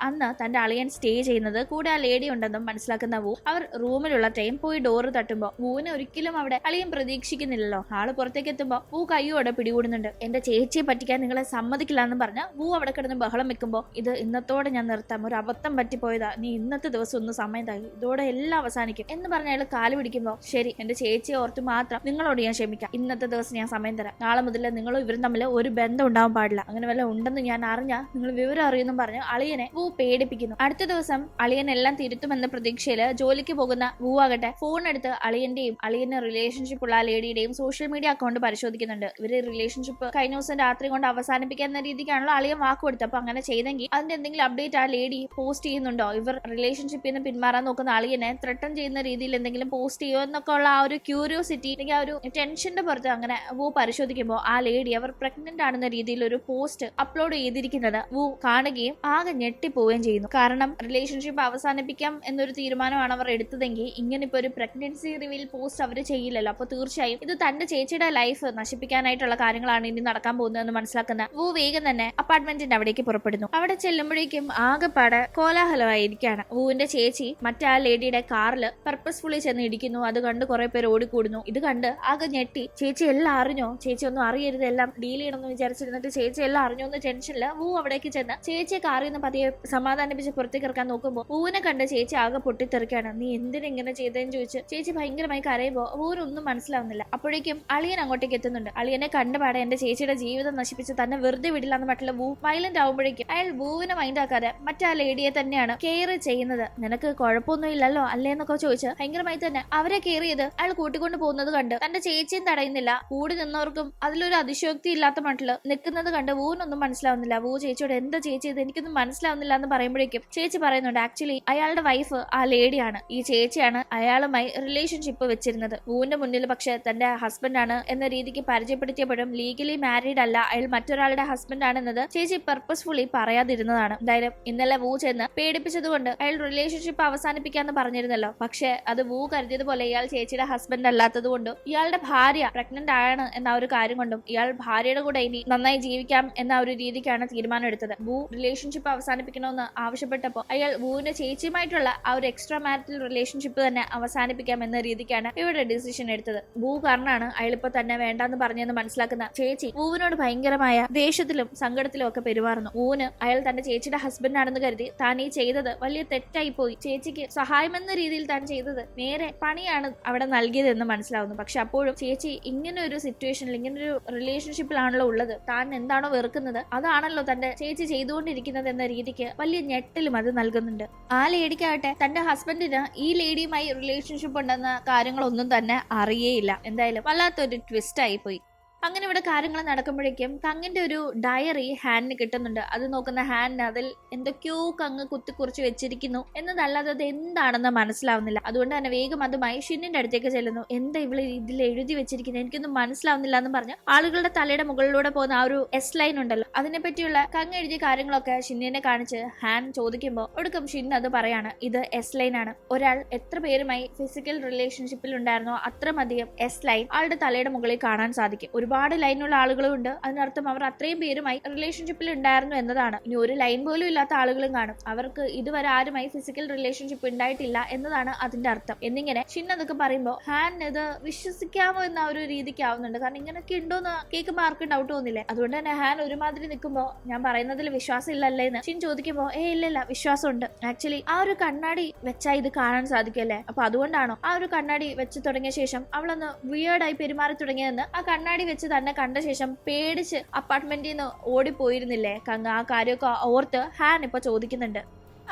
അന്ന് തന്റെ അളിയൻ സ്റ്റേ ചെയ്യുന്നത്. കൂടെ ആ ലേഡി ഉണ്ടെന്നും മനസ്സിലാക്കുന്ന വൂ അവർ റൂമിലുള്ള ടൈം പോയി ഡോറ് തട്ടുമ്പോ വൂവിനെ ഒരിക്കലും അവിടെ അളിയൻ പ്രതീക്ഷിക്കുന്നില്ലല്ലോ. ആള് പുറത്തേക്ക് എത്തുമ്പോ വൂ കയ്യോടെ പിടികൂടുന്നുണ്ട്. എന്റെ ചേച്ചിയെ പറ്റിക്കാൻ നിങ്ങളെ സമ്മതിക്കില്ല എന്ന് പറഞ്ഞ വൂ അവിടെ കിടന്ന് ബഹളം വെക്കുമ്പോ ഇത് ഇന്നത്തോടെ ഞാൻ നിർത്താം, ഒരു അബദ്ധം പറ്റിപ്പോയതാ, നീ ഇന്നത്തെ ദിവസം ഒന്ന് സമയം തായി, ഇതോടെ എല്ലാം അവസാനിക്കും എന്ന് പറഞ്ഞ അയാൾ കാല് പിടിക്കുമ്പോ ശരി, എന്റെ ചേച്ചിയെ ഓർത്ത് മാത്രം നിങ്ങളോട് ഞാൻ ക്ഷമിക്കാം, ഇന്നത്തെ ദിവസം ഞാൻ സമയം തരാം, നാളെ മുതൽ നിങ്ങളും ഇവരും തമ്മിൽ ഒരു ബന്ധം ഉണ്ടാവാൻ പാടില്ല, അങ്ങനെ വല്ല ഉണ്ടെന്ന് ഞാൻ അറിഞ്ഞാൽ നിങ്ങൾ വിവരം അറിയുമെന്നും പറഞ്ഞ് അളിയനെ വൂ പേടിപ്പിക്കുന്നു. അടുത്ത ദിവസം അളിയൻ എല്ലാം തിരുത്തുമെന്ന പ്രതീക്ഷയില് ജോലിക്ക് പോകുന്ന വൂ ആകട്ടെ ഫോൺ എടുത്ത് അളിയന്റെയും അളിയന്റെ റിലേഷൻഷിപ്പ് ഉള്ള ലേഡിയുടെയും സോഷ്യൽ മീഡിയ അക്കൗണ്ട് പരിശോധിക്കുന്നുണ്ട്. ഇവര് റിലേഷൻഷിപ്പ് കഴിഞ്ഞ ദിവസം രാത്രി കൊണ്ട് അവസാനിപ്പിക്കുന്ന രീതിക്കാണല്ലോ അളിയൻ വാക്ക് കൊടുത്തത്. അപ്പൊ അങ്ങനെ ചെയ്തെങ്കിൽ അതിന്റെ എന്തെങ്കിലും അപ്ഡേറ്റ് ആ ലേഡി പോസ്റ്റ് ചെയ്യുന്നുണ്ടോ, ഇവർ റിലേഷൻഷിപ്പിൽ നിന്ന് പിന്മാറാൻ നോക്കുന്ന അളിയനെ ത്രട്ടൺ ചെയ്യുന്ന രീതിയിൽ എന്തെങ്കിലും പോസ്റ്റ് ചെയ്യുമോ എന്നൊക്കെ ഉള്ള ആ ഒരു ക്യൂരിയോസിറ്റി അല്ലെങ്കിൽ ആ ഒരു ടെൻഷന്റെ പുറത്ത് അങ്ങനെ വൂ പരിശോധിക്കുമ്പോൾ ആ ലേഡി അവർ പ്രഗ്നന്റ് ആണെന്ന രീതിയിൽ ഒരു പോസ്റ്റ് അപ്ലോഡ് ചെയ്തിരിക്കുന്നത് വൂ കാണുകയും ആകെ ഞെട്ടിപ്പോവുകയും ചെയ്യുന്നു. കാരണം റിലേഷൻഷിപ്പ് അവസാനിപ്പിക്കാം എന്നൊരു തീരുമാനമാണ് അവർ എടുത്തതെങ്കിൽ ഇങ്ങനെ ഇപ്പൊ ഒരു പ്രഗ്നൻസി റിവീൽ പോസ്റ്റ് അവർ ചെയ്യില്ലല്ലോ. അപ്പൊ തീർച്ചയായും ഇത് തന്റെ ചേച്ചിയുടെ ലൈഫ് നശിപ്പിക്കാനായിട്ടുള്ള കാര്യങ്ങളാണ് ഇനി നടക്കാൻ പോകുന്നതെന്ന് മനസ്സിലാക്കുന്ന വൂ വേഗം തന്നെ അപ്പാർട്ട്മെന്റിന്റെ അവിടേക്ക് പുറപ്പെടുന്നു. അവിടെ ചെല്ലുമ്പോഴേക്കും ആകെപ്പാടെ കോലാഹലമായിരിക്കാണ്. വൂവിന്റെ ചേച്ചി മറ്റേ ആ ലേഡിയുടെ കാറിൽ പർപ്പസ്ഫുള്ളി ചെന്ന് ഇടിക്കുന്നു. അത് കണ്ട് കുറെ പേര് ഓടിക്കൂടുന്നു. ഇത് കണ്ട് ആകെ ഞെട്ടി ചേച്ചി എല്ലാം അറിഞ്ഞോ, ചേച്ചി ഒന്നും അറിയരുത്, എല്ലാം ഡീൽ ചെയ്യണമെന്ന് വിചാരിച്ചിരുന്നിട്ട് ചേച്ചി എല്ലാം അറിഞ്ഞോ എന്ന് ടെൻഷനില് വൂ അവിടേക്ക് ചെന്ന് ചേച്ചിയെ കാറിൽ നിന്ന് പതിയെ സമാധാനിപ്പിച്ച് പുറത്തേക്ക് ഇറക്കാൻ നോക്കുമ്പോൾ വൂവിനെ കണ്ട് ചേച്ചി ആകെ പൊട്ടിത്തെറിക്കാണ്. നീ എന്തിനെങ്ങനെ ചെയ്തതെന്ന് ചോദിച്ച് ചേച്ചി ഭയങ്കരമായി കരയുമ്പോൾ വൂവിനൊന്നും മനസ്സിലാവുന്നില്ല. അപ്പോഴേക്കും അളിയൻ അങ്ങോട്ടേക്ക് എത്തുന്നുണ്ട്. അളിയനെ കണ്ടുപാടെ എന്റെ ചേച്ചിയുടെ ജീവിതം നശിപ്പിച്ച് തന്നെ വെറുതെ വിടില്ല എന്ന് മറ്റുള്ള വൂ വയലന്റ് ആവുമ്പോഴേക്കും അയാൾ വൂവിനെ മൈൻഡ് ആക്കാതെ മറ്റേ ആ ലേഡിയെ തന്നെയാണ് കെയർ ചെയ്യുന്നത്. നിനക്ക് കുഴപ്പമൊന്നും ഇല്ലല്ലോ അല്ലേന്നൊക്കെ ചോദിച്ച് ഭയങ്കരമായി തന്നെ അവരെ കെയർ ചെയ്ത് അയാൾ കൂട്ടിക്കൊണ്ട് പോകുന്നത് കണ്ട് തന്റെ ചേച്ചിയും തടയുന്നില്ല. കൂടി നിന്നവർക്കും അതിലൊരു അതിശയോക്തി ഇല്ലാത്ത മട്ടില് നിൽക്കുന്നത് കണ്ട് വൂവിനൊന്നും മനസ്സിലാവുന്നില്ല. വൂ ചേച്ചിയോട് എന്താ ചേച്ചി ഇത് എനിക്കൊന്നും മനസ്സിലാവുന്നില്ല എന്ന് പറയുമ്പോഴേക്കും ചേച്ചി പറയുന്നുണ്ട് ആക്ച്വലി അയാളുടെ വൈഫ് ആ ലേഡിയാണ്, ഈ ചേച്ചിയാണ് അയാളുമായി റിലേഷൻഷിപ്പ് വെച്ചിരുന്നത്. വൂവിന്റെ മുന്നിൽ പക്ഷെ തന്റെ ഹസ്ബൻഡ് ആണ് എന്ന രീതിക്ക് പരിചയപ്പെടുത്തിയപ്പോഴും ലീഗലി മാരീഡ് അല്ല, അയാൾ മറ്റൊരാളുടെ ഹസ്ബൻഡ് ആണെന്നത് ചേച്ചി പർപ്പസ്ഫുള്ളി പറയാതിരുന്നതാണ്. എന്തായാലും ഇന്നലെ വൂ ചെന്ന് പേടിപ്പിച്ചതുകൊണ്ട് അയാൾ റിലേഷൻഷിപ്പ് അവസാനിപ്പിക്കാന്ന് പറഞ്ഞിരുന്നല്ലോ. പക്ഷെ അത് വൂ കരുതിയതുപോലെ ഇയാൾ ചേച്ചിയുടെ ഹസ്ബൻഡ് അല്ലാത്തത് കൊണ്ടും ഇയാളുടെ ഭാര്യ പ്രഗ്നന്റ് ആണ് എന്ന ഒരു കാര്യം കൊണ്ടും ഇയാൾ ഭാര്യയുടെ കൂടെ ഇനി നന്നായി ജീവിക്കാം എന്ന ഒരു രീതിക്കാണ് തീരുമാനം എടുത്തത്. വൂ റിലേഷൻഷിപ്പ് അവസാനിപ്പിക്കണമെന്ന് ആവശ്യപ്പെട്ടപ്പോൾ അയാൾ വൂവിന്റെ ചേച്ചിയുമായിട്ടുള്ള ആ ഒരു എക്സ്ട്രാ മാരിറ്റൽ റിലേഷൻഷിപ്പ് തന്നെ അവസാനിപ്പിക്കാം എന്ന രീതിക്കാണ് ഇവിടെ ഡിസിഷൻ എടുത്തത്. വൂ കാരണമാണ് അയാളിപ്പോ തന്നെ വേണ്ടെന്ന് പറഞ്ഞെന്ന് മനസ്സിലാക്കുന്ന ചേച്ചി വൂവിനോട് ഭയങ്കരമായ ദേഷ്യത്തിലും സങ്കടത്തിലും ഒക്കെ പെരുമാറുന്നു. വൂവിന് അയാൾ തന്റെ ചേച്ചിയുടെ ഹസ്ബൻഡ് ആണെന്ന് കരുതി താൻ ഈ ചെയ്തത് വലിയ തെറ്റായി പോയി, ചേച്ചിക്ക് സഹായമെന്ന രീതിയിൽ താൻ ചെയ്തത് നേരെ പണിയാണ് അവിടെ നൽകിയതെന്ന് മനസ്സിലാവുന്നു. പക്ഷെ അപ്പോഴും ചേച്ചി ഇങ്ങനെ ഒരു സിറ്റുവേഷനിൽ ഇങ്ങനെ ഒരു റിലേഷൻഷിപ്പിലാണല്ലോ ഉള്ളത്, താൻ എന്താണോ വെറുക്കുന്നത് അതാണല്ലോ തന്റെ ചേച്ചി ചെയ്തുകൊണ്ടിരിക്കുന്നത് എന്ന രീതിക്ക് വലിയ ഞെട്ടലും അത് നൽകുന്നുണ്ട്. ആ ലേഡിക്കാകട്ടെ തന്റെ ഹസ്ബൻഡിന് ഈ ലേഡിയുമായി റിലേഷൻഷിപ്പ് ഉണ്ടെന്ന കാര്യങ്ങളൊന്നും തന്നെ അറിയേയില്ല. എന്തായാലും വല്ലാത്തൊരു ട്വിസ്റ്റ് ആയി പോയി. അങ്ങനെ ഇവിടെ കാര്യങ്ങൾ നടക്കുമ്പോഴേക്കും കങ്ങിന്റെ ഒരു ഡയറി ഹാനിന് കിട്ടുന്നുണ്ട്. അത് നോക്കുന്ന ഹാനിന് അതിൽ എന്തൊക്കെയോ കങ്ങ് കുത്തിക്കുറിച്ച് വെച്ചിരിക്കുന്നു എന്നതല്ലാതെ അത് എന്താണെന്ന് മനസ്സിലാവുന്നില്ല. അതുകൊണ്ട് തന്നെ വേഗം അതുമായി ഷിന്നിന്റെ അടുത്തേക്ക് ചെല്ലുന്നു. എന്താ ഇവള് ഇതിൽ എഴുതി വെച്ചിരിക്കുന്നത്, എനിക്കൊന്നും മനസ്സിലാവുന്നില്ല എന്ന് പറഞ്ഞ് ആളുകളുടെ തലയുടെ മുകളിലൂടെ പോകുന്ന ആ ഒരു എസ് ലൈൻ ഉണ്ടല്ലോ, അതിനെ പറ്റിയുള്ള കങ്ങ് എഴുതിയ കാര്യങ്ങളൊക്കെ ഷിന്നിനെ കാണിച്ച് ഹാൻ ചോദിക്കുമ്പോൾ ഒടുക്കം ഷിൻ അത് പറയാണ്, ഇത് എസ് ലൈൻ ആണ്. ഒരാൾ എത്ര പേരുമായി ഫിസിക്കൽ റിലേഷൻഷിപ്പിൽ ഉണ്ടായിരുന്നോ അത്രമധികം എസ് ലൈൻ ആളുടെ തലയുടെ മുകളിൽ കാണാൻ സാധിക്കും. ഒരുപാട് ലൈനുള്ള ആളുകളും ഉണ്ട്, അതിനർത്ഥം അവർ അത്രയും പേരുമായി റിലേഷൻഷിപ്പിൽ ഉണ്ടായിരുന്നു എന്നതാണ്. ഇനി ഒരു ലൈൻ പോലും ഇല്ലാത്ത ആളുകളും കാണും, അവർക്ക് ഇതുവരെ ആരുമായി ഫിസിക്കൽ റിലേഷൻഷിപ്പ് ഉണ്ടായിട്ടില്ല എന്നതാണ് അതിന്റെ അർത്ഥം എന്നിങ്ങനെ ഷിൻ അതൊക്കെ പറയുമ്പോൾ ഹാൻ ഇത് വിശ്വസിക്കാമോ എന്ന ഒരു രീതിക്ക് ആവുന്നുണ്ട്. കാരണം ഇങ്ങനെയൊക്കെ ഉണ്ടോന്ന് കേൾക്കുമ്പോൾ ആർക്കും ഡൗട്ട് തോന്നില്ലേ. അതുകൊണ്ട് തന്നെ ഹാൻ ഒരുമാതിരി നിൽക്കുമ്പോൾ ഞാൻ പറയുന്നതിൽ വിശ്വാസം ഇല്ലല്ലേ എന്ന് ഷിൻ ചോദിക്കുമ്പോൾ ഇല്ല വിശ്വാസമുണ്ട്, ആക്ച്വലി ആ ഒരു കണ്ണാടി വെച്ചാൽ ഇത് കാണാൻ സാധിക്കല്ലേ, അപ്പൊ അതുകൊണ്ടാണോ ആ ഒരു കണ്ണാടി വെച്ച് തുടങ്ങിയ ശേഷം അവളൊന്ന് വിയേർഡായി പെരുമാറി തുടങ്ങിയതെന്ന് ആ കണ്ണാടി വെച്ച് തന്നെ കണ്ട ശേഷം പേടിച്ച് അപ്പാർട്ട്മെന്റിൽ നിന്ന് ഓടിപ്പോയിരുന്നില്ലേ കങ്ങ്, ആ കാര്യമൊക്കെ ഓർത്ത് ഹാൻ ഇപ്പൊ ചോദിക്കുന്നുണ്ട്.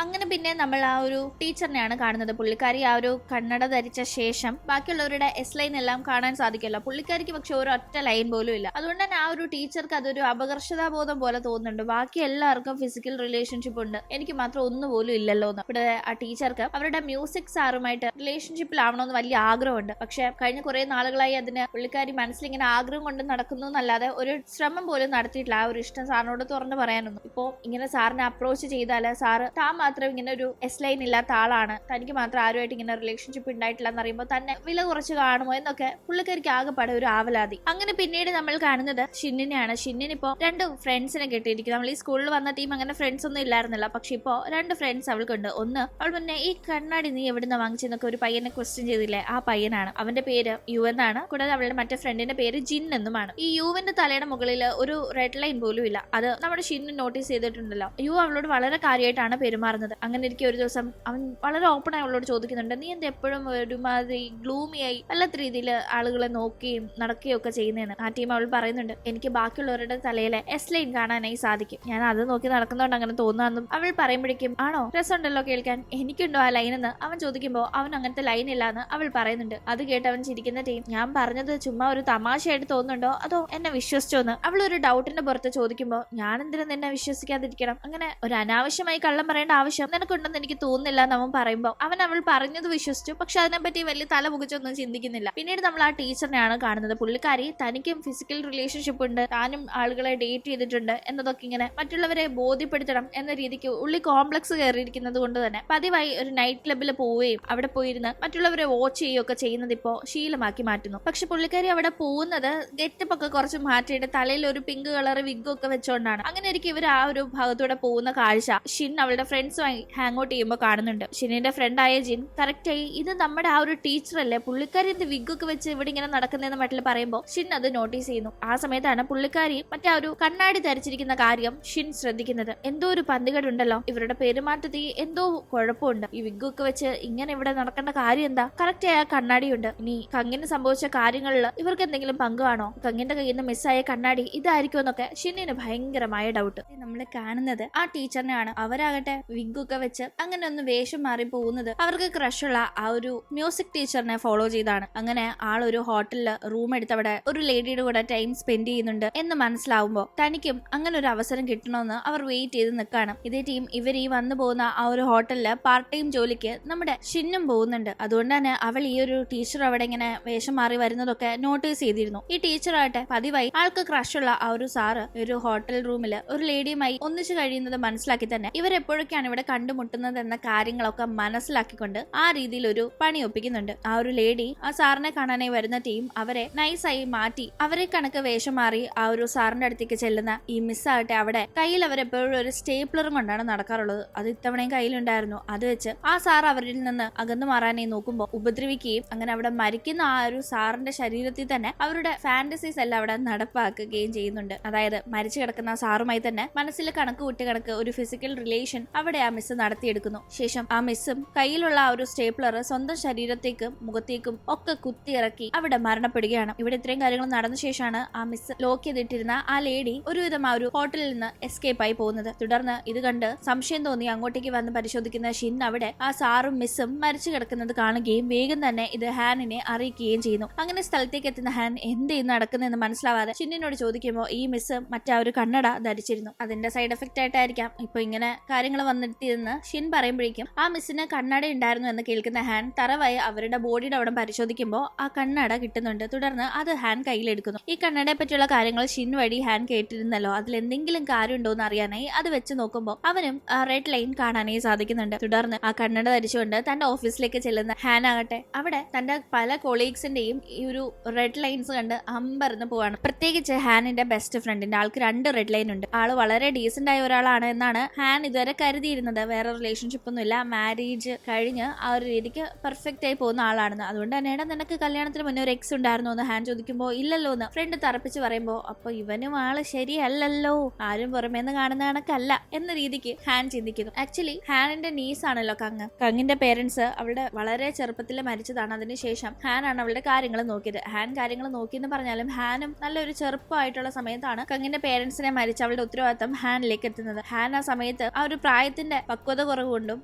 അങ്ങനെ പിന്നെ നമ്മൾ ആ ഒരു ടീച്ചറിനെയാണ് കാണുന്നത്. പുള്ളിക്കാരി ആ ഒരു കണ്ണട ധരിച്ച ശേഷം ബാക്കിയുള്ളവരുടെ എസ് ലൈൻ എല്ലാം കാണാൻ സാധിക്കല്ലോ. പുള്ളിക്കാരിക്ക് പക്ഷെ ഒരൊറ്റ ലൈൻ പോലും ഇല്ല. അതുകൊണ്ട് തന്നെ ആ ഒരു ടീച്ചർക്ക് അതൊരു അപകർഷതാബോധം പോലെ തോന്നുന്നുണ്ട്. ബാക്കി എല്ലാവർക്കും ഫിസിക്കൽ റിലേഷൻഷിപ്പ് ഉണ്ട്, എനിക്ക് മാത്രം ഒന്നുപോലും ഇല്ലല്ലോ എന്ന്. ഇവിടെ ആ ടീച്ചർക്ക് അവരുടെ മ്യൂസിക് സാറുമായിട്ട് റിലേഷൻഷിപ്പിലാവണമെന്ന് വലിയ ആഗ്രഹമുണ്ട്. പക്ഷെ കഴിഞ്ഞ കുറെ നാളുകളായി അതിന് പുള്ളിക്കാരി മനസ്സിലിങ്ങനെ ആഗ്രഹം കൊണ്ട് നടക്കുന്നു എന്നല്ലാതെ ഒരു ശ്രമം പോലും നടത്തിയിട്ടില്ല ആ ഒരു ഇഷ്ടം സാറിനോട് തുറന്നു പറയാനൊന്നും. ഇപ്പോ ഇങ്ങനെ സാറിനെ അപ്രോച്ച് ചെയ്താല് സാറ് താൻ മാത്രം ഇങ്ങനെ ഒരു എസ് ലൈൻ ഇല്ലാത്ത ആളാണ്, തനിക്ക് മാത്രം ആരുമായിട്ട് ഇങ്ങനെ റിലേഷൻഷിപ്പ് ഉണ്ടായിട്ടില്ല എന്ന് അറിയുമ്പോൾ തന്നെ വില കുറച്ച് കാണുമോ എന്നൊക്കെ പുള്ളിക്കാരിക്ക് ആകെപ്പാടെ ഒരു ആവലാതി. അങ്ങനെ പിന്നീട് നമ്മൾ കാണുന്നത് ഷിന്നിനെയാണ്. ഷിന്നിനിപ്പോ രണ്ട് ഫ്രണ്ട്സിനെ കിട്ടിയിരിക്കും. നമ്മൾ ഈ സ്കൂളിൽ വന്ന ടീം അങ്ങനെ ഫ്രണ്ട്സ് ഒന്നും ഇല്ലായിരുന്നില്ല, പക്ഷെ ഇപ്പോ രണ്ട് ഫ്രണ്ട്സ് അവൾക്കുണ്ട്. ഒന്ന്, അവൾ മുന്നേ ഈ കണ്ണാടി നീ എവിടുന്ന് വാങ്ങിച്ചെന്നൊക്കെ ഒരു പയ്യനെ ക്വസ്റ്റ്യൻ ചെയ്തില്ലേ, ആ പയ്യനാണ്. അവന്റെ പേര് യു എന്നാണ്. കൂടാതെ അവളുടെ മറ്റേ ഫ്രണ്ടിന്റെ പേര് ജിൻ എന്നുമാണ്. ഈ യുവിന്റെ തലയുടെ മുകളിൽ ഒരു റെഡ് ലൈൻ പോലും ഇല്ല. അത് നമ്മുടെ ഷിന്ന് നോട്ടീസ് ചെയ്തിട്ടുണ്ടല്ലോ. യു അവളോട് വളരെ കാര്യമായിട്ടാണ് പെരുമാറുന്നത്. അങ്ങനെ ഇരിക്കും ഒരു ദിവസം അവൻ വളരെ ഓപ്പൺ ആയി അവളോട് ചോദിക്കുന്നുണ്ട്, നീ എന്താ എപ്പോഴും ഒരുമാതിരി ഗ്ലൂമിയായി വല്ലാത്ത രീതിയിൽ ആളുകളെ നോക്കുകയും നടക്കുകയും ഒക്കെ ചെയ്യുന്നതെന്ന്. ആ ടീം അവൾ പറയുന്നുണ്ട്, എനിക്ക് ബാക്കിയുള്ളവരുടെ തലയിലെ എസ് ലൈൻ കാണാനായി സാധിക്കും, ഞാൻ അത് നോക്കി നടക്കുന്നതുകൊണ്ട് അങ്ങനെ തോന്നുന്നു. അവൾ പറയുമ്പോഴേക്കും, ആണോ രസമുണ്ടല്ലോ കേൾക്കാൻ, എനിക്കുണ്ടോ ആ ലൈൻ എന്ന് അവൻ ചോദിക്കുമ്പോൾ അവൻ അങ്ങനത്തെ ലൈൻ ഇല്ല എന്ന് അവൾ പറയുന്നുണ്ട്. അത് കേട്ട് അവൻ ചിരിക്കുന്ന ടീം, ഞാൻ പറഞ്ഞത് ചുമ്മാ ഒരു തമാശയായിട്ട് തോന്നുന്നുണ്ടോ അതോ എന്നെ വിശ്വസിച്ചോ എന്ന് അവൾ ഒരു ഡൗട്ടിന്റെ പുറത്ത് ചോദിക്കുമ്പോൾ, ഞാൻ എന്തിനും നിന്നെ വിശ്വസിക്കാതിരിക്കണം, അങ്ങനെ ഒരു അനാവശ്യമായി കള്ളം പറയേണ്ട ആവശ്യം നിനക്കുണ്ടെന്ന് എനിക്ക് തോന്നുന്നില്ല എന്ന് അവൻ പറയുമ്പോൾ അവൾ പറഞ്ഞത് വിശ്വസിച്ചു. പക്ഷെ അതിനെപ്പറ്റി വലിയ തല പുകച്ചൊന്നും ചിന്തിക്കുന്നില്ല. പിന്നീട് നമ്മൾ ആ ടീച്ചറിനെയാണ് കാണുന്നത്. പുള്ളിക്കാരി തനിക്കും ഫിസിക്കൽ റിലേഷൻഷിപ്പ് ഉണ്ട്, താനും ആളുകളെ ഡേറ്റ് ചെയ്തിട്ടുണ്ട് എന്നതൊക്കെ ഇങ്ങനെ മറ്റുള്ളവരെ ബോധ്യപ്പെടുത്തണം എന്ന രീതിക്ക് ഉള്ളി കോംപ്ലക്സ് കയറിയിരിക്കുന്നത് കൊണ്ട് തന്നെ പതിവായി ഒരു നൈറ്റ് ക്ലബിൽ പോവുകയും അവിടെ പോയിരുന്ന് മറ്റുള്ളവരെ വാച്ച് ചെയ്യുകയൊക്കെ ചെയ്യുന്നത് ഇപ്പോൾ ശീലമാക്കി മാറ്റുന്നു. പക്ഷെ പുള്ളിക്കാരി അവിടെ പോകുന്നത് ഗെറ്റപ്പ് ഒക്കെ കുറച്ച് മാറ്റിയിട്ട് തലയിൽ ഒരു പിങ്ക് കളർ വിഗ് ഒക്കെ വെച്ചുകൊണ്ടാണ്. അങ്ങനെ ഇരിക്കും ഇവർ ആ ഒരു ഭാഗത്തൂടെ പോകുന്ന കാഴ്ച ഷിൻ അവളുടെ ഫ്രണ്ട്സുമായി ഹാങ് ഔട്ട് ചെയ്യുമ്പോൾ കാണുന്നുണ്ട്. ഷിന്നിന്റെ ഫ്രണ്ടായ ജിൻ കറക്റ്റായി ഇത് നമ്മുടെ ആ ഒരു ടീച്ചറല്ലേ, പുള്ളിക്കാരി എന്ത് വിഗ് ഒക്കെ വെച്ച് ഇവിടെ ഇങ്ങനെ നടക്കുന്നതെന്ന് മട്ടിൽ പറയുമ്പോൾ ഷിൻ അത് നോട്ടീസ് ചെയ്യുന്നു. ആ സമയത്താണ് പുള്ളിക്കാരി മറ്റേ ആ ഒരു കണ്ണാടി ധരിച്ചിരിക്കുന്ന കാര്യം ഷിൻ ശ്രദ്ധിക്കുന്നത്. എന്തോ ഒരു പന്തുകേടുണ്ടല്ലോ, ഇവരുടെ പെരുമാറ്റത്തിൽ എന്തോ കുഴപ്പമുണ്ട്, ഈ വിഗ് ഒക്കെ വെച്ച് ഇങ്ങനെ ഇവിടെ നടക്കേണ്ട കാര്യം എന്താ, കറക്റ്റ് ആയ കണ്ണാടിയുണ്ട്, ഇനി കങ്ങിന് സംഭവിച്ച കാര്യങ്ങളിൽ ഇവർക്ക് എന്തെങ്കിലും പങ്കാണോ, കങ്ങിന്റെ കയ്യിൽ നിന്ന് മിസ്സായ കണ്ണാടി ഇതായിരിക്കും എന്നൊക്കെ ഷിന്നിന് ഭയങ്കരമായ ഡൗട്ട്. നമ്മൾ കാണുന്നത് ആ ടീച്ചറിനെയാണ്. അവരാകട്ടെ വിഗ് ഒക്കെ വെച്ച് അങ്ങനെ ഒന്ന് വേഷം മാറി പോകുന്നത് അവർക്ക് ക്രഷുള്ള ആ ഒരു മ്യൂസിക് ടീച്ചറിനെ ഫോളോ ചെയ്താണ്. അങ്ങനെ ആളൊരു ഹോട്ടലില് റൂം എടുത്ത് അവിടെ ഒരു ലേഡിയുടെ കൂടെ ടൈം സ്പെൻഡ് ചെയ്യുന്നുണ്ട് എന്ന് മനസ്സിലാവുമ്പോൾ തനിക്കും അങ്ങനെ ഒരു അവസരം കിട്ടണമെന്ന് അവർ വെയിറ്റ് ചെയ്ത് നിൽക്കാണ്. ഇതേ ടീം ഇവർ ഈ വന്നു പോകുന്ന ആ ഒരു ഹോട്ടലില് പാർട്ട് ടൈം ജോലിക്ക് നമ്മുടെ ഷിന്നും പോകുന്നുണ്ട്. അതുകൊണ്ട് തന്നെ അവൾ ഈ ഒരു ടീച്ചർ അവിടെ ഇങ്ങനെ വേഷം മാറി വരുന്നതൊക്കെ നോട്ടീസ് ചെയ്തിരുന്നു. ഈ ടീച്ചറായിട്ട് പതിവായി ആൾക്ക് ക്രഷുള്ള ആ ഒരു സാറ് ഒരു ഹോട്ടൽ റൂമിൽ ഒരു ലേഡിയുമായി ഒന്നിച്ചു കഴിയുന്നത് മനസ്സിലാക്കി തന്നെ ഇവരെപ്പോഴൊക്കെയാണ് ഇവിടെ കണ്ടുമുട്ടുന്നത് എന്ന കാര്യങ്ങളൊക്കെ മനസ്സിലാക്കിക്കൊണ്ട് ആ രീതിയിൽ ഒരു പണി ഒപ്പിക്കുന്നുണ്ട്. ആ ഒരു ലേഡി ആ സാറിനെ കാണാനായി വരുന്ന ടീം അവരെ നൈസായി മാറ്റി അവരെ കണക്ക് വേഷം മാറി ആ ഒരു സാറിന്റെ അടുത്തേക്ക് ചെല്ലുന്ന ഈ മിസ്സാകട്ടെ അവിടെ കയ്യിൽ അവരെപ്പോഴും ഒരു സ്റ്റേപ്ലറും കൊണ്ടാണ് നടക്കാറുള്ളത്. അത് ഇത്തവണയും കയ്യിലുണ്ടായിരുന്നു. അത് വെച്ച് ആ സാർ അവരിൽ നിന്ന് അകന്നു മാറാനായി നോക്കുമ്പോൾ ഉപദ്രവിക്കുകയും അങ്ങനെ അവിടെ മരിക്കുന്ന ആ ഒരു സാറിന്റെ ശരീരത്തിൽ തന്നെ അവരുടെ ഫാന്റസീസ് എല്ലാം അവിടെ നടപ്പാക്കുകയും ചെയ്യുന്നുണ്ട്. അതായത് മരിച്ചു കിടക്കുന്ന ആ സാറുമായി തന്നെ മനസ്സിൽ കണക്ക് ഒരു ഫിസിക്കൽ റിലേഷൻ അവിടെ ആ മിസ് നടത്തിയെടുക്കുന്നു. ശേഷം ആ മിസ്സും കയ്യിലുള്ള ആ ഒരു സ്റ്റേപ്ലർ സ്വന്തം ശരീരത്തേക്കും മുഖത്തേക്കും ഒക്കെ കുത്തിയിറക്കി അവിടെ മരണപ്പെടുകയാണ്. ഇവിടെ ഇത്രയും കാര്യങ്ങൾ നടന്ന ശേഷമാണ് ആ മിസ് ലോക്ക് ചെയ്തിട്ടിരുന്ന ആ ലേഡി ഒരുവിധം ആ ഒരു ഹോട്ടലിൽ നിന്ന് എസ്കേപ്പ് ആയി പോകുന്നത്. തുടർന്ന് ഇത് കണ്ട് സംശയം തോന്നി അങ്ങോട്ടേക്ക് വന്ന് പരിശോധിക്കുന്ന ഷിൻ അവിടെ ആ സാറും മിസ്സും മരിച്ചു കിടക്കുന്നത് കാണുകയും വേഗം തന്നെ ഇത് ഹാനിനെ അറിയിക്കുകയും ചെയ്യുന്നു. അങ്ങനെ സ്ഥലത്തേക്ക് എത്തുന്ന ഹാൻ എന്ത് നടക്കുന്നതെന്ന് മനസ്സിലാവാതെ ഷിന്നിനോട് ചോദിക്കുമ്പോൾ ഈ മിസ് മറ്റേ ഒരു കണ്ണട ധരിച്ചിരുന്നു, അതിന്റെ സൈഡ് എഫക്റ്റ് ആയിട്ടായിരിക്കാം ഇപ്പൊ ഇങ്ങനെ കാര്യങ്ങൾ വന്നെത്തിയെന്ന് ഷിൻ പറയുമ്പോഴേക്കും ആ മിസ്സിന് കണ്ണട ഉണ്ടായിരുന്നു എന്ന് കേൾക്കുന്ന ഹാൻ തറവായി അവരുടെ ബോഡിയുടെ അവിടെ പരിശോധിക്കുമ്പോൾ ആ കണ്ണട കിട്ടുന്നുണ്ട്. തുടർന്ന് അത് ഹാൻ കയ്യിലെടുക്കുന്നു. ഈ കണ്ണടയെ പറ്റിയുള്ള കാര്യങ്ങൾ ഷിൻ വഴി ഹാൻ കേട്ടിരുന്നല്ലോ, അതിൽ എന്തെങ്കിലും കാര്യമുണ്ടോ എന്ന് അറിയാനായി അത് വെച്ച് നോക്കുമ്പോൾ അവനും ആ റെഡ് ലൈൻ കാണാനായി സാധിക്കുന്നുണ്ട്. തുടർന്ന് ആ കണ്ണട ധരിച്ചുകൊണ്ട് തന്റെ ഓഫീസിലേക്ക് ചെല്ലുന്ന ഹാൻ ആകട്ടെ അവിടെ തന്റെ പല കൊളീഗ്സിന്റെയും ഈ ഒരു റെഡ് ലൈൻസ് കണ്ട് അമ്പരന്ന് പോവാണ്. പ്രത്യേകിച്ച് ഹാനിന്റെ ബെസ്റ്റ് ഫ്രണ്ടിന്റെ ആൾക്ക് 2 റെഡ് ലൈൻ ഉണ്ട്. ആള് വളരെ ഡീസന്റ് ആയ ഒരാളാണ് എന്നാണ് ഹാൻ ഇതുവരെ കരുതിയിരുന്നത്. വേറെ റിലേഷൻഷിപ്പ് ഒന്നും ഇല്ല, മാരേജ് കഴിഞ്ഞ് ആ ഒരു രീതിക്ക് പെർഫെക്റ്റ് ആയി പോകുന്ന ആളാണെന്ന്. അതുകൊണ്ട് തന്നെയാണ് നിനക്ക് കല്യാണത്തിന് മുന്നേ ഒരു എക്സ് ഉണ്ടായിരുന്നു എന്ന് ഹാൻ ചോദിക്കുമ്പോൾ ഇല്ലല്ലോ എന്ന് ഫ്രണ്ട് തറപ്പിച്ച് പറയുമ്പോൾ അപ്പൊ ഇവനും ആള് ശരിയല്ലല്ലോ, ആരും പുറമേന്ന് കാണുന്ന കണക്കല്ല എന്ന രീതിക്ക് ഹാൻ ചിന്തിക്കുന്നു. ആക്ച്വലി ഹാനിന്റെ നീസ് ആണല്ലോ കങ്ങിന്റെ പേരൻസ് അവളുടെ വളരെ ചെറുപ്പത്തിൽ മരിച്ചതാണ്. അതിനുശേഷം ഹാൻ ആണ് അവളുടെ കാര്യങ്ങൾ നോക്കിയത്. ഹാൻ കാര്യങ്ങൾ നോക്കിയെന്ന് പറഞ്ഞാലും ഹാനും നല്ലൊരു ചെറുപ്പമായിട്ടുള്ള സമയത്താണ് കങ്ങിന്റെ പേരൻസിനെ മരിച്ച അവളുടെ ഉത്തരവാദിത്തം ഹാനിലേക്ക് എത്തുന്നത്. ഹാൻ ആ സമയത്ത് ആ ഒരു പ്രായത്തിൽ പ്രായത്തിന്റെ പക്വത കുറവുകൊണ്ടും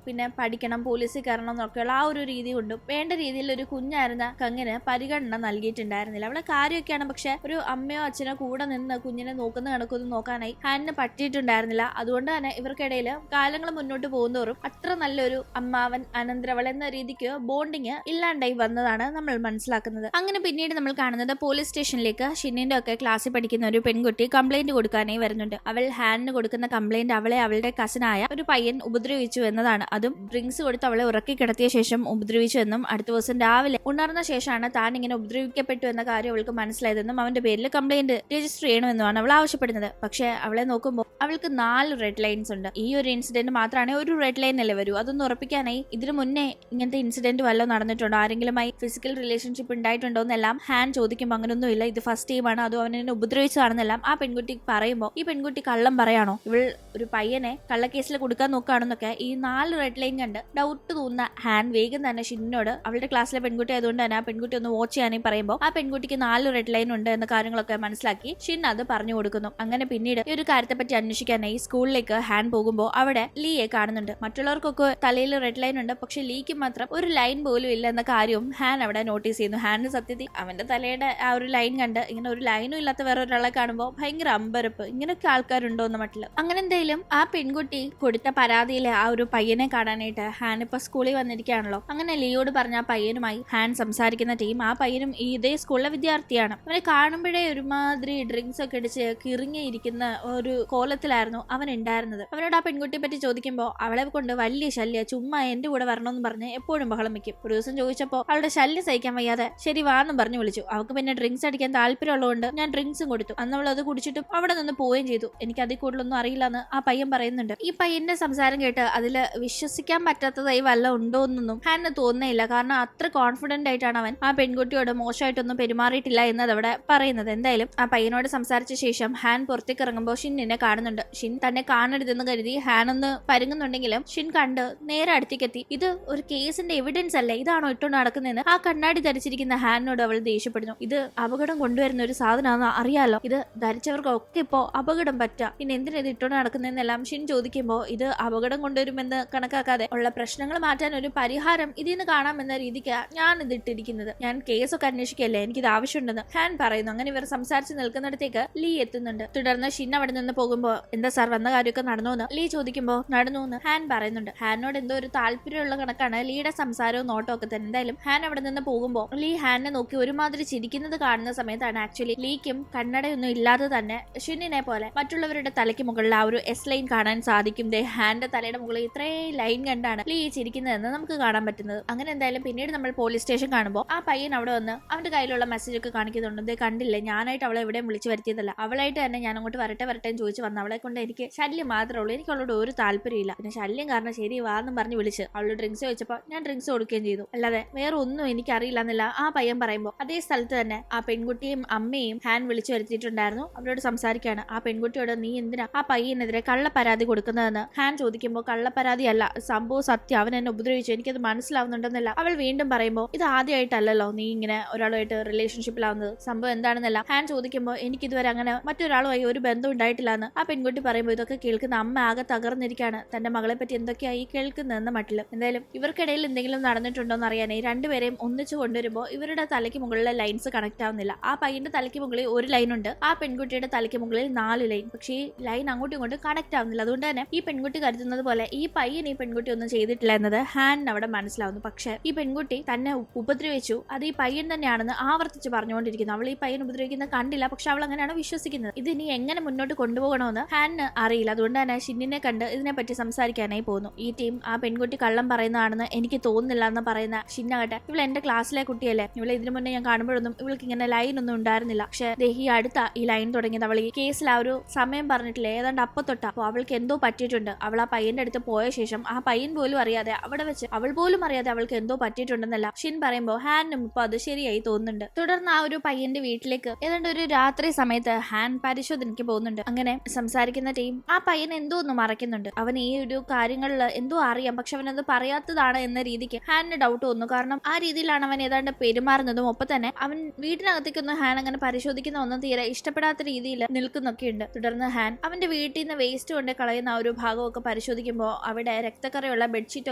പിന്നെ പഠിക്കണം, പോലീസിൽ കയറണം എന്നൊക്കെയുള്ള ആ ഒരു രീതി കൊണ്ടും വേണ്ട രീതിയിൽ ഒരു കുഞ്ഞായിരുന്ന കങ്ങിന് പരിഗണന നൽകിയിട്ടുണ്ടായിരുന്നില്ല. അവളെ കാര്യമൊക്കെയാണ്, പക്ഷെ ഒരു അമ്മയോ അച്ഛനോ കൂടെ നിന്ന് കുഞ്ഞിനെ നോക്കുന്ന കണക്കൊന്നും നോക്കാനായി ഹാനിന് പറ്റിയിട്ടുണ്ടായിരുന്നില്ല. അതുകൊണ്ട് തന്നെ ഇവർക്കിടയിൽ കാലങ്ങൾ മുന്നോട്ട് പോകുന്നതോറും അത്ര നല്ലൊരു അമ്മാവൻ അനന്തരവൾ എന്ന രീതിക്ക് ബോണ്ടിങ് ഇല്ലാണ്ടായി വന്നതാണ് നമ്മൾ മനസ്സിലാക്കുന്നത്. അങ്ങനെ പിന്നീട് നമ്മൾ കാണുന്നത് പോലീസ് സ്റ്റേഷനിലേക്ക് ഷിന്നിന്റെ ഒക്കെ ക്ലാസ്സിൽ പഠിക്കുന്ന ഒരു പെൺകുട്ടി കംപ്ലൈന്റ് കൊടുക്കാനായി വരുന്നുണ്ട്. അവൾ ഹാനിന് കൊടുക്കുന്ന കംപ്ലൈന്റ് അവളെ അവളുടെ കസിനായ ഒരു പയ്യൻ ഉപദ്രവിച്ചു എന്നതാണ്. അതും ഡ്രിങ്ക്സ് കൊടുത്ത് അവളെ ഉറക്കി കിടത്തിയ ശേഷം ഉപദ്രവിച്ചു എന്നും അടുത്ത ദിവസം രാവിലെ ഉണർന്ന ശേഷമാണ് താൻ ഇങ്ങനെ ഉപദ്രവിക്കപ്പെട്ടു എന്ന കാര്യം അവൾക്ക് മനസ്സിലായതെന്നും അവന്റെ പേരിൽ കംപ്ലൈന്റ് രജിസ്റ്റർ ചെയ്യണമെന്നുമാണ് അവൾ ആവശ്യപ്പെടുന്നത്. പക്ഷെ അവളെ നോക്കുമ്പോൾ അവൾക്ക് 4 റെഡ് ലൈൻസ് ഉണ്ട്. ഈ ഒരു ഇൻസിഡന്റ് മാത്രമാണ് ഒരു റെഡ് ലൈൻ അല്ലേ വരൂ. അതൊന്ന് ഉറപ്പിക്കാനായി ഇതിനു മുന്നേ ഇങ്ങനത്തെ ഇൻസിഡന്റ് വല്ലതും നടന്നിട്ടുണ്ടോ, ആരെങ്കിലുമായി ഫിസിക്കൽ റിലേഷൻഷിപ്പ് ഉണ്ടായിട്ടുണ്ടോ എന്നെല്ലാം ഹാൻ ചോദിക്കുമ്പോൾ അങ്ങനൊന്നുമില്ല, ഇത് ഫസ്റ്റ് ടൈമാണ്, അതും അവനെ ഉപദ്രവിച്ചതാണെന്നെല്ലാം ആ പെൺകുട്ടി പറയുമ്പോൾ ഈ പെൺകുട്ടി കള്ളം പറയാണോ, ഇവൾ ഒരു പയ്യനെ കള്ളക്കേസിൽ കൊടുക്കാൻ നോക്കുകയാണെന്നൊക്കെ ഈ 4 റെഡ് ലൈൻ കണ്ട് ഡൗട്ട് തോന്നുന്ന ഹാൻ വേഗം തന്നെ ഷിന്നോട് അവളുടെ ക്ലാസ്സിലെ പെൺകുട്ടി ആയതുകൊണ്ട് തന്നെ ആ പെൺകുട്ടി ഒന്ന് വാച്ച് ചെയ്യാനായി പറയുമ്പോൾ ആ പെൺകുട്ടിക്ക് 4 റെഡ് ലൈൻ ഉണ്ട് എന്ന കാര്യങ്ങളൊക്കെ മനസ്സിലാക്കി ഷിൻ അത് പറഞ്ഞു കൊടുക്കുന്നു. അങ്ങനെ പിന്നീട് ഈ ഒരു കാര്യത്തെ പറ്റി അന്വേഷിക്കാനായി സ്കൂളിലേക്ക് ഹാൻ പോകുമ്പോൾ അവിടെ ലീയെ കാണുന്നുണ്ട്. മറ്റുള്ളവർക്കൊക്കെ തലയിൽ റെഡ് ലൈൻ ഉണ്ട്, പക്ഷെ ലീക്ക് മാത്രം ഒരു ലൈൻ പോലും ഇല്ല എന്ന കാര്യവും ഹാൻ അവിടെ നോട്ടീസ് ചെയ്യുന്നു. ഹാനിന് സത്യത്തിൽ അവന്റെ തലയുടെ ആ ഒരു ലൈൻ കണ്ട് ഇങ്ങനെ ഒരു ലൈനും ഇല്ലാത്ത വേറെ ഒരാളെ കാണുമ്പോൾ ഭയങ്കര അമ്പരപ്പ്, ഇങ്ങനെയൊക്കെ ആൾക്കാരുണ്ടോ എന്ന് മട്ടില്ല. അങ്ങനെ എന്തായാലും ആ പെൺകുട്ടി കൊടുത്ത പരാതിയിലെ ആ ഒരു പയ്യനെ കാണാനായിട്ട് ഹാൻ ഇപ്പൊ സ്കൂളിൽ വന്നിരിക്കുകയാണല്ലോ. അങ്ങനെ ലീയോട് പറഞ്ഞ ആ പയ്യനുമായി ഹാൻ സംസാരിക്കുന്ന ടീം ആ പയ്യനും ഈ ഇതേ സ്കൂളിലെ വിദ്യാർത്ഥിയാണ്. അവനെ കാണുമ്പോഴേ ഒരുമാതിരി ഡ്രിങ്ക്സ് ഒക്കെ അടിച്ച് കിറിങ്ങിയിരിക്കുന്ന ഒരു കോലത്തിലായിരുന്നു അവൻ ഉണ്ടായിരുന്നത്. അവനോട് ആ പെൺകുട്ടിയെ പറ്റി ചോദിക്കുമ്പോൾ അവളെ കൊണ്ട് വലിയ ശല്യ, ചുമ്മാ എന്റെ കൂടെ വരണമെന്ന് പറഞ്ഞ് എപ്പോഴും ബഹളം വെക്കും. ഒരു ദിവസം ചോദിച്ചപ്പോൾ അവളുടെ ശല്യം സഹിക്കാൻ വയ്യാതെ ശരി വാന്നും പറഞ്ഞു വിളിച്ചു. അവൾക്ക് പിന്നെ ഡ്രിങ്ക്സ് അടിക്കാൻ താല്പര്യമുള്ളതുകൊണ്ട് ഞാൻ ഡ്രിങ്ക്സും കൊടുത്തു. അന്ന് അവൾ അത് കുടിച്ചിട്ടും അവിടെ നിന്ന് പോവുകയും ചെയ്തു. എനിക്ക് അതിൽ കൂടുതലൊന്നും അറിയില്ലെന്ന് ആ പയ്യൻ പറയുന്നുണ്ട്. ഈ പയ്യന്റെ സംസാരം കേട്ട് അതില് വിശ്വസിക്കാൻ പറ്റാത്തതായി വല്ല ഉണ്ടോ എന്നൊന്നും ഹാനിന് തോന്നുന്നില്ല. കാരണം അത്ര കോൺഫിഡന്റ് ആയിട്ടാണ് അവൻ ആ പെൺകുട്ടിയോട് മോശമായിട്ടൊന്നും പെരുമാറിയിട്ടില്ല എന്നത് അവിടെ പറയുന്നത്. എന്തായാലും ആ പയ്യനോട് സംസാരിച്ച ശേഷം ഹാൻ പുറത്തേക്ക് ഇറങ്ങുമ്പോൾ ഷിന്നിനെ കാണുന്നുണ്ട്. ഷിൻ തന്നെ കാണരുതെന്ന് കരുതി ഹാൻ ഒന്ന് പരുങ്ങുന്നുണ്ടെങ്കിലും ഷിൻ കണ്ട് നേരെ അടുത്തേക്കെത്തി. ഇത് ഒരു കേസിന്റെ എവിഡൻസ് അല്ലേ, ഇതാണോ ഇട്ടുകൊണ്ട് നടക്കുന്നതെന്ന് ആ കണ്ണാടി ധരിച്ചിരിക്കുന്ന ഹാനിനോട് അവൾ ദേഷ്യപ്പെടുന്നു. ഇത് അപകടം കൊണ്ടുവരുന്ന ഒരു സാധനമാണെന്ന് അറിയാലോ, ഇത് ധരിച്ചവർക്കൊക്കെ ഇപ്പോ അപകടം പറ്റുക, പിന്നെ എന്തിനാ ഇത് ഇട്ടുകൊണ്ട് നടക്കുന്നതെന്നെല്ലാം ഷിൻ ചോദിക്കുമ്പോൾ ഇത് അപകടം കൊണ്ടുവരുമെന്ന് കണക്കാക്കാതെ ഉള്ള പ്രശ്നങ്ങൾ മാറ്റാൻ ഒരു പരിഹാരം ഇതിൽ നിന്ന് കാണാമെന്ന രീതിക്ക് ഞാൻ ഇത് ഇട്ടിരിക്കുന്നത്, ഞാൻ കേസൊക്കെ അന്വേഷിക്കല്ലേ, എനിക്കിത് ആവശ്യമുണ്ടെന്ന് ഹാൻ പറയുന്നു. അങ്ങനെ ഇവർ സംസാരിച്ച് നിൽക്കുന്നിടത്തേക്ക് ലീ എത്തുന്നുണ്ട്. തുടർന്ന് ഷിൻ അവിടെ നിന്ന് പോകുമ്പോൾ എന്താ സാർ വന്ന കാര്യമൊക്കെ നടന്നുവെന്ന് ലീ ചോദിക്കുമ്പോൾ നടന്നു എന്ന് ഹാൻ പറയുന്നുണ്ട്. ഹാനോട് എന്തോ ഒരു താല്പര്യമുള്ള കണക്കാണ് ലീയുടെ സംസാരവും നോട്ടവും ഒക്കെ തന്നെ. എന്തായാലും ഹാൻ അവിടെ നിന്ന് പോകുമ്പോൾ ലീ ഹാനെ നോക്കി ഒരുമാതിരി ചിരിക്കുന്നത് കാണുന്ന സമയത്താണ് ആക്ച്വലി ലീക്കും കണ്ണടയൊന്നും ഇല്ലാതെ തന്നെ ഷിന്നിനെ പോലെ മറ്റുള്ളവരുടെ തലയ്ക്ക് മുകളിൽ ആ ഒരു എസ് ലൈൻ കാണാൻ സാധിക്കും. ഹാന്റെ തലയുടെ മുകളിൽ ഇത്രയും ലൈൻ കണ്ടാണ് ലീ ചിരിക്കുന്നതെന്ന് നമുക്ക് കാണാൻ പറ്റുന്നത്. അങ്ങനെ എന്തായാലും പിന്നീട് നമ്മൾ പോലീസ് സ്റ്റേഷൻ കാണുമ്പോൾ ആ പയ്യൻ അവിടെ വന്ന് അവന്റെ കയ്യിലുള്ള മെസ്സേജ് ഒക്കെ കാണിക്കുന്നുണ്ട്. ഇതേ കണ്ടില്ലേ, ഞാനായിട്ട് അവളെ എവിടെയും വിളിച്ചു വരുത്തിയതല്ല, അവളായിട്ട് തന്നെ ഞാൻ അങ്ങോട്ട് വരട്ടെ എന്ന് ചോദിച്ചു വന്ന അവളെ കൊണ്ട് എനിക്ക് ശല്യം മാത്രമേ ഉള്ളൂ, എനിക്ക് അവളോട് ഒരു താല്പര്യമില്ല, പിന്നെ ശല്യം കാരണം ശരി വാന്നും പറഞ്ഞ് വിളിച്ച് അവളോട് ഡ്രിങ്ക്സ് ചോദിച്ചപ്പോൾ ഞാൻ ഡ്രിങ്ക്സ് കൊടുക്കുകയും ചെയ്തു, അല്ലാതെ വേറെ ഒന്നും എനിക്ക് അറിയില്ല എന്നല്ല ആ പയ്യൻ പറയുമ്പോൾ അതേ സ്ഥലത്ത് തന്നെ ആ പെൺകുട്ടിയും അമ്മയും ഹാൻ വിളിച്ചു വരുത്തിയിട്ടുണ്ടായിരുന്നു. അവരോട് സംസാരിക്കുകയാണ്. ആ പെൺകുട്ടിയോട് നീ എന്തിനാ ആ പയ്യനെതിരെ കള്ളപ്പരാതി കൊടുക്കുന്നതെന്ന് ഹാൻ ചോദിക്കുമ്പോൾ കള്ളപ്പരാതി അല്ല, സംഭവം സത്യം, അവൻ എന്നെ ഉപദ്രവിച്ചു, എനിക്കത് മനസ്സിലാവുന്നുണ്ടെന്നല്ല അവൾ വീണ്ടും പറയുമ്പോൾ ഇത് ആദ്യമായിട്ടല്ലോ നീ ഇങ്ങനെ ഒരാളുമായിട്ട് റിലേഷൻഷിപ്പിലാവുന്നത്, സംഭവം എന്താണെന്നല്ല ഹാൻ ചോദിക്കുമ്പോൾ എനിക്ക് ഇതുവരെ അങ്ങനെ മറ്റൊരാളുമായി ഒരു ബന്ധം ഉണ്ടായിട്ടില്ല എന്ന് ആ പെൺകുട്ടി പറയുമ്പോൾ ഇതൊക്കെ കേൾക്കുന്ന അമ്മ ആകെ തകർന്നിരിക്കുകയാണ്, തന്റെ മകളെ പറ്റി എന്തൊക്കെയായി കേൾക്കുന്നതെന്ന മട്ടില്. എന്തായാലും ഇവർക്കിടയിൽ എന്തെങ്കിലും നടന്നിട്ടുണ്ടോ എന്ന് അറിയാനേ രണ്ടുപേരെയും ഒന്നിച്ചു കൊണ്ടുവരുമ്പോൾ ഇവരുടെ തലയ്ക്ക് മുകളിലെ ലൈൻസ് കണക്ട് ആവുന്നില്ല. ആ പയ്യന്റെ തലയ്ക്ക് മുകളിൽ ഒരു ലൈൻ ഉണ്ട്, ആ പെൺകുട്ടിയുടെ തലയ്ക്ക് മുകളിൽ 4 ലൈൻ, പക്ഷേ ഈ ലൈൻ അങ്ങോട്ടും ഇങ്ങോട്ടും കണക്ട് ആവുന്നില്ല. അതുകൊണ്ട് തന്നെ ഈ പെൺകുട്ടി കരുതുന്നത് പോലെ ഈ പയ്യൻ ഈ പെൺകുട്ടി ഒന്നും ചെയ്തിട്ടില്ല എന്നത് ഹാനിന് അവിടെ മനസ്സിലാവുന്നു. പക്ഷെ ഈ പെൺകുട്ടി തന്നെ ഉപദ്രവിച്ചു, അത് ഈ പയ്യൻ തന്നെയാണെന്ന് ആവർത്തിച്ച് പറഞ്ഞുകൊണ്ടിരിക്കുന്നു. അവൾ ഈ പയ്യൻ ഉപദ്രവിക്കുന്നത് കണ്ടില്ല, പക്ഷെ അവൾ അങ്ങനെയാണ് വിശ്വസിക്കുന്നത്. ഇത് ഇനി എങ്ങനെ മുന്നോട്ട് കൊണ്ടുപോകണമെന്ന് ഹാനിന് അറിയില്ല. അതുകൊണ്ട് തന്നെ ഷിന്നിനെ കണ്ട് ഇതിനെപ്പറ്റി സംസാരിക്കാനായി പോകുന്നു. ഈ ടീം ആ പെൺകുട്ടി കള്ളം പറയുന്നതാണെന്ന് എനിക്ക് തോന്നുന്നില്ല എന്ന് പറയുന്ന ഷിന്നാകട്ടെ ഇവൾ എന്റെ ക്ലാസ്സിലെ കുട്ടിയല്ലേ, ഇവളെ ഇതിനു മുന്നേ ഞാൻ കാണുമ്പോഴൊന്നും ഇവൾക്ക് ഇങ്ങനെ ലൈൻ ഒന്നും ഉണ്ടായിരുന്നില്ല, പക്ഷെ ഈ അടുത്ത ഈ ലൈൻ തുടങ്ങിയത് അവൾ ഈ കേസിൽ ആ ഒരു സമയം പറഞ്ഞിട്ടില്ലേ ഏതാണ്ട് അപ്പൊ തൊട്ടാ, അപ്പൊ അവൾക്ക് എന്തോ പറ്റിയിട്ടുണ്ട്. അവൾ ആ പയ്യന്റെ അടുത്ത് പോയ ശേഷം ആ പയ്യൻ പോലും അറിയാതെ അവിടെ വെച്ച് അവൾ പോലും അറിയാതെ അവൾക്ക് എന്തോ പറ്റിയിട്ടുണ്ടെന്നല്ല ഷിൻ പറയുമ്പോൾ ഹാനും ഇപ്പൊ അത് ശരിയായി തോന്നുന്നുണ്ട്. തുടർന്ന് ആ ഒരു പയ്യന്റെ വീട്ടിലേക്ക് ഏതാണ്ട് ഒരു രാത്രി സമയത്ത് ഹാൻ പരിശോധനയ്ക്ക് പോകുന്നുണ്ട്. അങ്ങനെ സംസാരിക്കുന്ന ടീം ആ പയ്യൻ എന്തോ ഒന്ന് മറയ്ക്കുന്നുണ്ട്. അവൻ ഈ ഒരു കാര്യങ്ങളിൽ എന്തോ അറിയാം, പക്ഷെ അവനത് പറയാത്തതാണ് എന്ന രീതിക്ക് ഹാനിന് ഡൗട്ട് തോന്നുന്നു. കാരണം ആ രീതിയിലാണ് അവൻ ഏതാണ്ട് പെരുമാറുന്നതും ഒപ്പം തന്നെ അവൻ വീട്ടിനകത്തേക്കൊന്നും ഹാൻ അങ്ങനെ പരിശോധിക്കുന്ന ഒന്നും തീരെ ഇഷ്ടപ്പെടാത്ത രീതിയിൽ നിൽക്കുന്നൊക്കെ ഉണ്ട്. തുടർന്ന് ഹാൻ അവന്റെ വീട്ടിൽ നിന്ന് വേസ്റ്റ് കൊണ്ട് കളയുന്ന ആ ഒരു ഭാഗമൊക്കെ പരിശോധിക്കുമ്പോൾ അവിടെ രക്തക്കറയുള്ള ബെഡ്ഷീറ്റ്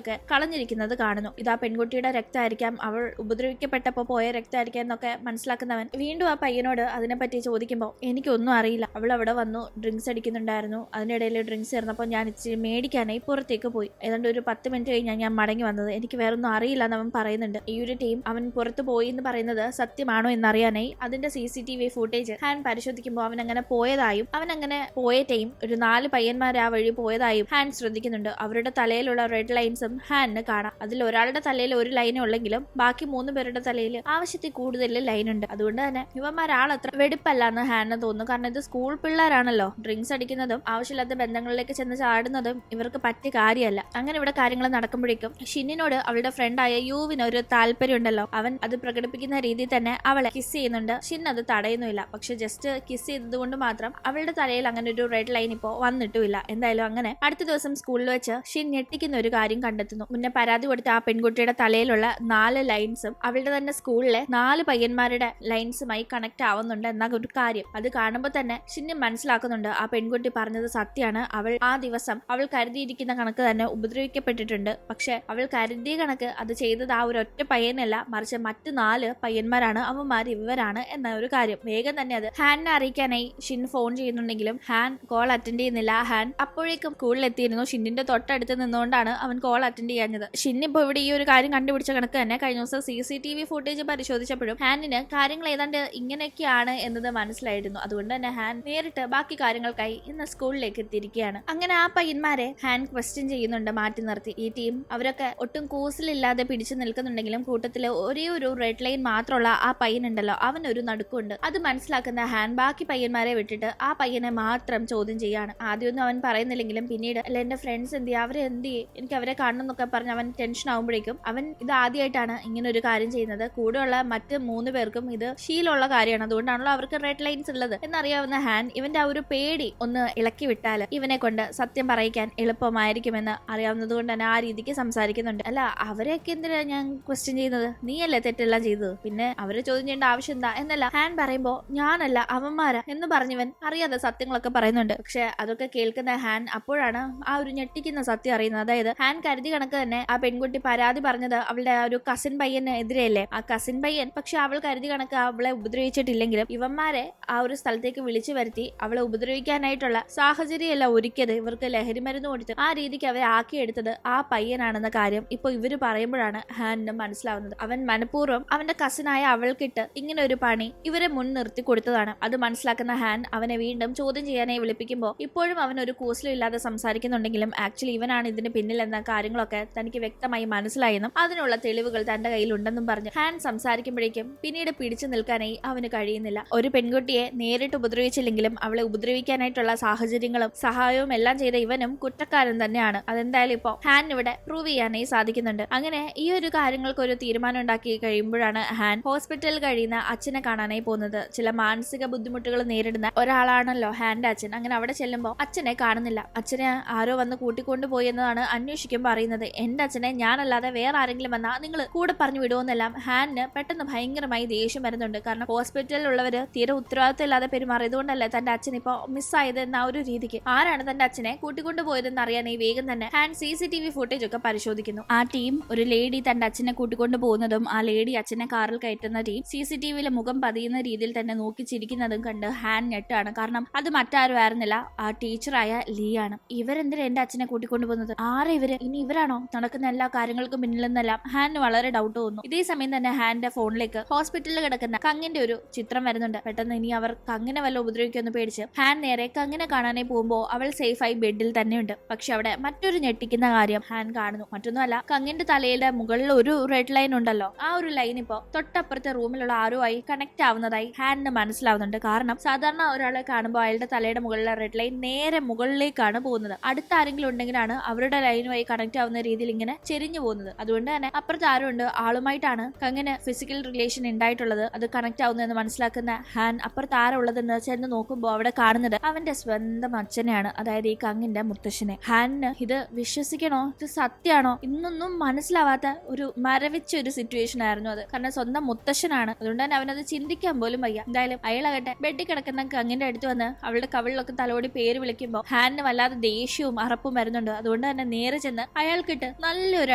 ഒക്കെ കളഞ്ഞിരിക്കുന്നത് കാണുന്നു. ഇത് ആ പെൺകുട്ടിയുടെ രക്തമായിരിക്കാം, അവൾ ഉപദ്രവിക്കപ്പെട്ടപ്പോ പോയ രക്തമായിരിക്കാം എന്നൊക്കെ മനസ്സിലാക്കുന്നവൻ വീണ്ടും ആ പയ്യനോട് അതിനെപ്പറ്റി ചോദിക്കുമ്പോൾ എനിക്കൊന്നും അറിയില്ല, അവൾ അവിടെ വന്നു ഡ്രിങ്ക്സ് അടിക്കുന്നുണ്ടായിരുന്നു, അതിനിടയിൽ ഡ്രിങ്ക്സ് ചേർന്നപ്പോൾ ഞാൻ ഇച്ചിരി മേടിക്കാനായി പുറത്തേക്ക് പോയി, ഏതാണ്ട് ഒരു 10 മിനിറ്റ് കഴിഞ്ഞാൽ ഞാൻ മടങ്ങി വന്നത്, എനിക്ക് വേറൊന്നും അറിയില്ല എന്ന് അവൻ പറയുന്നുണ്ട്. ഈ ഒരു ടീം അവൻ പുറത്തു പോയി എന്ന് പറയുന്നത് സത്യമാണോ എന്നറിയാനായി അതിന്റെ CCTV ഫുട്ടേജ് ഹാൻ പരിശോധിക്കുമ്പോൾ അവൻ അങ്ങനെ പോയതായും അവൻ അങ്ങനെ പോയ ടീം ഒരു 4 പയ്യന്മാർ ആ വഴി പോയതായും ഹാൻ ശ്രദ്ധിക്കുന്നുണ്ട്. അവരുടെ തലയിലുള്ള റെഡ് ലൈൻസും ഹാനിന് കാണാം. അതിൽ ഒരാളുടെ തലയിൽ ഒരു ലൈനേ ഉള്ളെങ്കിലും ബാക്കി 3 പേരുടെ തലയിൽ ആവശ്യത്തിൽ കൂടുതൽ ലൈൻ ഉണ്ട്. അതുകൊണ്ട് തന്നെ ഇവന്മാരാളത്ര വെടിപ്പല്ല എന്ന് ഹാനിന് തോന്നുന്നു. കാരണം ഇത് സ്കൂൾ പിള്ളേരാണല്ലോ, ഡ്രിങ്ക്സ് അടിക്കുന്നതും ആവശ്യമില്ലാത്ത ബന്ധങ്ങളിലേക്ക് ചെന്ന് ചാടുന്നതും ഇവർക്ക് പറ്റിയ കാര്യമല്ല. അങ്ങനെ ഇവിടെ കാര്യങ്ങൾ നടക്കുമ്പോഴേക്കും ഷിന്നിനോട് അവളുടെ ഫ്രണ്ടായ യുവിന് ഒരു താല്പര്യം ഉണ്ടല്ലോ, അവൻ അത് പ്രകടിപ്പിക്കുന്ന രീതിയിൽ തന്നെ അവളെ കിസ് ചെയ്യുന്നുണ്ട്. ഷിൻ അത് തടയുന്നില്ല. പക്ഷെ ജസ്റ്റ് കിസ് ചെയ്തത് കൊണ്ട് മാത്രം അവളുടെ തലയിൽ അങ്ങനെ ഒരു റെഡ് ലൈൻ ഇപ്പോ വന്നിട്ടുമില്ല. എന്തായാലും അങ്ങനെ അടുത്ത ദിവസം സ്കൂളിൽ വെച്ച് ഷിൻ ഞെട്ടിക്കുന്ന ഒരു കാര്യം കണ്ടെത്തുന്നു. മുന്നേ പരാതി കൊടുത്ത ആ പെൺകുട്ടിയുടെ തലയിലുള്ള 4 ലൈൻസും അവളുടെ തന്നെ സ്കൂളിലെ 4 പയ്യന്മാരുടെ ലൈൻസുമായി കണക്ട് ആവുന്നുണ്ട് എന്ന ഒരു കാര്യം. അത് കാണുമ്പോൾ തന്നെ ഷിന്ന് മനസ്സിലാക്കുന്നുണ്ട് ആ പെൺകുട്ടി പറഞ്ഞത് സത്യമാണ്. അവൾ ആ ദിവസം അവൾ കരുതിയിരിക്കുന്ന കണക്ക് തന്നെ ഉപദ്രവിക്കപ്പെട്ടിട്ടുണ്ട്. പക്ഷെ അവൾ കരുതിയ കണക്ക് അത് ചെയ്തത് ആ ഒരു ഒറ്റ പയ്യനല്ല, മറിച്ച് മറ്റു 4 പയ്യന്മാരാണ്, അവന്മാർ ഇവരാണ് എന്ന ഒരു കാര്യം. വേഗം തന്നെ അത് ഹാനിനെ അറിയിക്കാനായി ഷിൻ ഫോൺ ചെയ്യുന്നുണ്ടെങ്കിലും ഹാൻ കോൾ അറ്റൻഡ് ചെയ്യുന്നില്ല. ഹാൻ അപ്പോഴേക്കും സ്കൂളിൽ എത്തിയിരുന്നു. ഷിന്നിന്റെ തൊട്ടടുത്ത് നിന്നുകൊണ്ടാണ് അവൻ കോൾ അറ്റൻഡ് ചെയ്യാഞ്ഞത്. ഷിൻ ഇപ്പോൾ ഇവിടെ ഈ ഒരു കാര്യം കണ്ടുപിടിച്ച കണക്ക് തന്നെ കഴിഞ്ഞ ദിവസം CCTV ഫുട്ടേജ് പരിശോധിച്ചപ്പോഴും ഹാനിന് കാര്യങ്ങൾ ഏതാണ്ട് ഇങ്ങനെയൊക്കെയാണ് എന്നത് മനസ്സിലായിരുന്നു. അതുകൊണ്ട് തന്നെ ഹാൻ നേരിട്ട് ബാക്കി കാര്യങ്ങൾക്കായി ഇന്ന് സ്കൂളിലേക്ക് എത്തിയിരിക്കുകയാണ്. അങ്ങനെ ആ പയ്യന്മാരെ ഹാൻ ക്വസ്റ്റ്യൻ ചെയ്യുന്നുണ്ട് മാറ്റി നിർത്തി. ഈ ടീം അവരൊക്കെ ഒട്ടും കൂസിലില്ലാതെ പിടിച്ചു നിൽക്കുന്നുണ്ടെങ്കിലും കൂട്ടത്തില് ഒരേ ഒരു റെഡ് ലൈൻ മാത്രമുള്ള ആ പയ്യനുണ്ടല്ലോ, അവനൊരു നടുക്കുണ്ട്. അത് മനസ്സിലാക്കുന്ന ഹാൻ ബാക്കി പയ്യന്മാരെ വിട്ടിട്ട് ആ പയ്യനെ മാത്രം ചോദ്യം ചെയ്യാണ്. ആദ്യമൊന്നും അവൻ പറയുന്നില്ലെങ്കിലും പിന്നീട് അല്ല എന്റെ ഫ്രണ്ട്സ് എന്ത് ചെയ്യും, അവരെ എന്ത് ചെയ്യും, എനിക്ക് അവരെ കാണണം എന്നൊക്കെ പറഞ്ഞ് അവൻ ടെൻഷൻ ആവുമ്പോഴേക്കും അവൻ ഇത് ആദ്യമായിട്ടാണ് ഇങ്ങനെ ഒരു കാര്യം ചെയ്യുന്നത്. കൂടെയുള്ള മറ്റ് 3 പേർക്കും ഇത് ശീലമുള്ള കാര്യമാണ്. അതുകൊണ്ടാണല്ലോ അവർക്ക് റെഡ് ലൈൻസ് ഉള്ളത് എന്നറിയാവുന്ന ഹാൻ ഇവന്റെ ആ ഒരു പേടി ഒന്ന് ഇളക്കി വിട്ടാൽ ഇവനെ കൊണ്ട് സത്യം പറയിക്കാൻ എളുപ്പമായിരിക്കുമെന്ന് അറിയാവുന്നത് കൊണ്ട് തന്നെ ആ രീതിക്ക് സംസാരിക്കുന്നുണ്ട്. അല്ല അവരെയൊക്കെ എന്തിനാ ഞാൻ ക്വസ്റ്റ്യൻ ചെയ്യുന്നത്, നീയല്ലേ തെറ്റെല്ലാം ചെയ്തത്, പിന്നെ അവരെ ചോദ്യം ചെയ്യേണ്ട ആവശ്യം എന്താ എന്നല്ല ഹാൻ പറയുമ്പോ ഞാനല്ല അവന്മാരാ എന്ന് പറഞ്ഞവൻ അറിയാതെ സത്യങ്ങളൊക്കെ പറയുന്നുണ്ട്. പക്ഷെ അതൊക്കെ കേൾക്കുന്ന ഹാൻ അപ്പോഴാണ് ആ ഒരു ഞെട്ടിക്കുന്ന സത്യം അറിയുന്നത്. അതായത് ഹാൻ കരുതി കണക്ക് തന്നെ ആ പെൺകുട്ടി പരാതി പറഞ്ഞത് അവളുടെ ആ ഒരു കസിൻ പയ്യന് എതിരെയല്ലേ. ആ കസിൻ പയ്യൻ പക്ഷെ അവൾ കരുതി കണക്ക് അവളെ ഉപദ്രവിച്ചിട്ടില്ലെങ്കിലും ഇവന്മാരെ ആ ഒരു സ്ഥലത്തേക്ക് വിളിച്ചു വരുത്തി അവളെ ഉപദ്രവിക്കാനായിട്ടുള്ള സാഹചര്യമല്ല ഒരുക്കിയത്. ഇവർക്ക് ലഹരി മരുന്ന് കൊടുത്ത് ആ രീതിക്ക് അവരെ ആക്കിയെടുത്തത് ആ പയ്യനാണെന്ന കാര്യം ഇപ്പൊ ഇവര് പറയുമ്പോഴാണ് ഹാനിന് മനസ്സിലാവുന്നത്. അവൻ മനഃപൂർവ്വം അവന്റെ കസിനായ അവൾക്കിട്ട് ഇങ്ങനെ ഒരു പണി ഇവരെ മുൻ നിർത്തി കൊടുത്തതാണ്. അത് മനസ്സിലാക്കുന്ന ഹാൻ അവനെ വീണ്ടും ചോദ്യം ചെയ്യാനായി വിളിപ്പിക്കുമ്പോൾ ഇപ്പോഴും അവൻ ഒരു കൂസലും ഇല്ലാതെ സംസാരിക്കുന്നുണ്ടെങ്കിലും ആക്ച്വലി ഇവനാണ് ഇതിന് പിന്നിൽ എന്ന കാര്യങ്ങളൊക്കെ തനിക്ക് വ്യക്തമായി മനസ്സിലായെന്നും അതിനുള്ള തെളിവുകൾ തന്റെ കയ്യിലുണ്ടെന്നും പറഞ്ഞ് ഹാൻ സംസാരിക്കുമ്പോഴേക്കും പിന്നീട് പിടിച്ചു നിൽക്കാനായി അവന് കഴിയുന്നില്ല. ഒരു പെൺകുട്ടിയെ നേരിട്ട് ഉപദ്രവിച്ചില്ലെങ്കിലും അവളെ ഉപദ്രവിക്കാനായിട്ടുള്ള സാഹചര്യങ്ങളും സഹായവും എല്ലാം ചെയ്ത ഇവനും കുറ്റക്കാരൻ തന്നെയാണ്. അതെന്തായാലും ഇപ്പൊ ഹാൻ ഇവിടെ പ്രൂവ് ചെയ്യാനായി സാധിക്കുന്നുണ്ട്. അങ്ങനെ ഈ ഒരു കാര്യങ്ങൾക്ക് ഒരു തീരുമാനം ഉണ്ടാക്കി കഴിയുമ്പോഴാണ് ഹാൻ ഹോസ്പിറ്റലിൽ കഴിയുന്ന അച്ഛനെ കാണാനായി പോകുന്നത്. ചില മാനസിക ബുദ്ധിമുട്ടുകൾ നേരിടുന്ന ഒരാളാണല്ലോ ഹാന്റെ അച്ഛൻ. അങ്ങനെ അവിടെ ചെല്ലുമ്പോൾ അച്ഛനെ കാണുന്നില്ല. അച്ഛനെ ആരോ വന്ന് കൂട്ടിക്കൊണ്ടുപോയി എന്നതാണ് അന്വേഷിക്കുമ്പോൾ അറിയുന്നത്. എന്റെ അച്ഛനെ ഞാനല്ലാതെ വേറെ ആരെങ്കിലും വന്നാ നിങ്ങൾ കൂടെ പറഞ്ഞു വിടുമെന്നെല്ലാം ഹാനിന് പെട്ടെന്ന് ഭയങ്കരമായി ദേഷ്യം വരുന്നുണ്ട്. കാരണം ഹോസ്പിറ്റലിലുള്ളവര് തീരെ ഉത്തരവാദിത്തം ഇല്ലാതെ പെരുമാറിയതുകൊണ്ടല്ലേ തന്റെ അച്ഛൻ ഇപ്പൊ മിസ്സായത് എന്ന ഒരു രീതിക്ക് ആരാണ് തന്റെ അച്ഛനെ കൂട്ടിക്കൊണ്ടുപോയതെന്ന് അറിയാൻ ഈ വേഗം തന്നെ ഹാൻ CCTV ഫുട്ടേജ് ഒക്കെ പരിശോധിക്കുന്നു. ആ ടീം ഒരു ലേഡി തന്റെ അച്ഛനെ കൂട്ടിക്കൊണ്ടു പോകുന്നതും ആ ലേഡി അച്ഛനെ കാറിൽ കയറ്റുന്ന ടീം CCTVയിലെ മുഖം പതിയുന്ന രീതിയിൽ തന്നെ നോക്കി ചിരിക്കുന്നതും കണ്ട് ഹാൻ ഞെട്ടാണ്. കാരണം അത് മറ്റാരും ആയിരുന്നില്ല, ആ ടീച്ചറായ ലീ ആണ്. ഇവരെന്തിനാ എന്റെ അച്ഛനെ കൂട്ടിക്കൊണ്ടു പോകുന്നത്, ആരാ ഇവര്, ഇനി ഇവരാണോ നടക്കുന്ന എല്ലാ കാര്യങ്ങൾക്കും പിന്നിലെന്നെല്ലാം ഹാനിന് വളരെ ഡൗട്ട് തോന്നുന്നു. ഇതേ സമയം തന്നെ ഹാന്റെ ഫോണിലേക്ക് ഹോസ്പിറ്റലിൽ കിടക്കുന്ന കങ്ങിന്റെ ഒരു ചിത്രം വരുന്നുണ്ട്. പെട്ടെന്ന് ഇനി അവർ കങ്ങിനെ വല്ല ഉപദ്രവിക്കുമെന്ന് പേടിച്ച് ഹാൻ നേരെ കങ്ങിനെ കാണാനായി പോകുമ്പോൾ അവൾ സേഫായി ബെഡിൽ തന്നെയുണ്ട്. പക്ഷെ അവിടെ മറ്റൊരു ഞെട്ടിക്കുന്ന കാര്യം ഹാൻ കാണുന്നു. മറ്റൊന്നുമല്ല, കങ്ങിന്റെ തലയുടെ മുകളിൽ ഒരു റെഡ് ലൈൻ ഉണ്ടല്ലോ, ആ ഒരു ലൈൻ ഇപ്പോ തൊട്ടപ്പുറത്തെ റൂമിലുള്ള ആരോ ആയി കണക്ട് ആവുന്നതായി ഹാനിന് മനസ്സിലാവുന്നുണ്ട്. കാരണം സാധാരണ ഒരാളെ കാണുമ്പോൾ അയാളുടെ തലയുടെ മുകളിലെ റെഡ് ലൈൻ നേരെ മുകളിലേക്കാണ് പോകുന്നത്. അടുത്ത ആരെങ്കിലും ഉണ്ടെങ്കിലാണ് അവരുടെ ലൈനുമായി കണക്ട് ആവുന്ന രീതിയിൽ ഇങ്ങനെ ചെരിഞ്ഞു പോകുന്നത്. അതുകൊണ്ട് തന്നെ അപ്പുറത്ത് ആരും ഉണ്ട്, ആളുമായിട്ടാണ് കങ്ങിന് ഫിസിക്കൽ റിലേഷൻ ഉണ്ടായിട്ടുള്ളത്. അത് കണക്ട് ആവുന്നതെന്ന് മനസ്സിലാക്കുന്ന ഹാൻ അപ്പുറത്ത് ആരാ ഉള്ളതെന്ന് ചെന്ന് നോക്കുമ്പോൾ അവിടെ കാണുന്നത് അവന്റെ സ്വന്തം അച്ഛനെയാണ്, അതായത് ഈ കങ്ങിന്റെ മുത്തശ്ശനെ. ഹാനിന് ഇത് വിശ്വസിക്കണോ, ഇത് സത്യമാണോ ഇന്നൊന്നും മനസ്സിലാവാത്ത ഒരു മരവിച്ച ഒരു സിറ്റുവേഷൻ ആയിരുന്നു അത്. കാരണം സ്വന്തം മുത്തശ്ശനാണ്. അതുകൊണ്ട് തന്നെ അവനത് ചിന്തിക്കാൻ പോലും വയ്യ. എന്തായാലും അയാളാകട്ടെ ബെഡിൽ കിടക്കുന്ന കങ്ങിന്റെ അടുത്ത് വന്ന് അവളുടെ കവിളിലൊക്കെ തലോടി പേര് വിളിക്കുമ്പോൾ ഹാനിന് വല്ലാതെ ദേഷ്യം ദേഷ്യവും അറപ്പും വരുന്നുണ്ട്. അതുകൊണ്ട് തന്നെ നേരെ ചെന്ന് അയാൾക്കിട്ട് നല്ലൊരു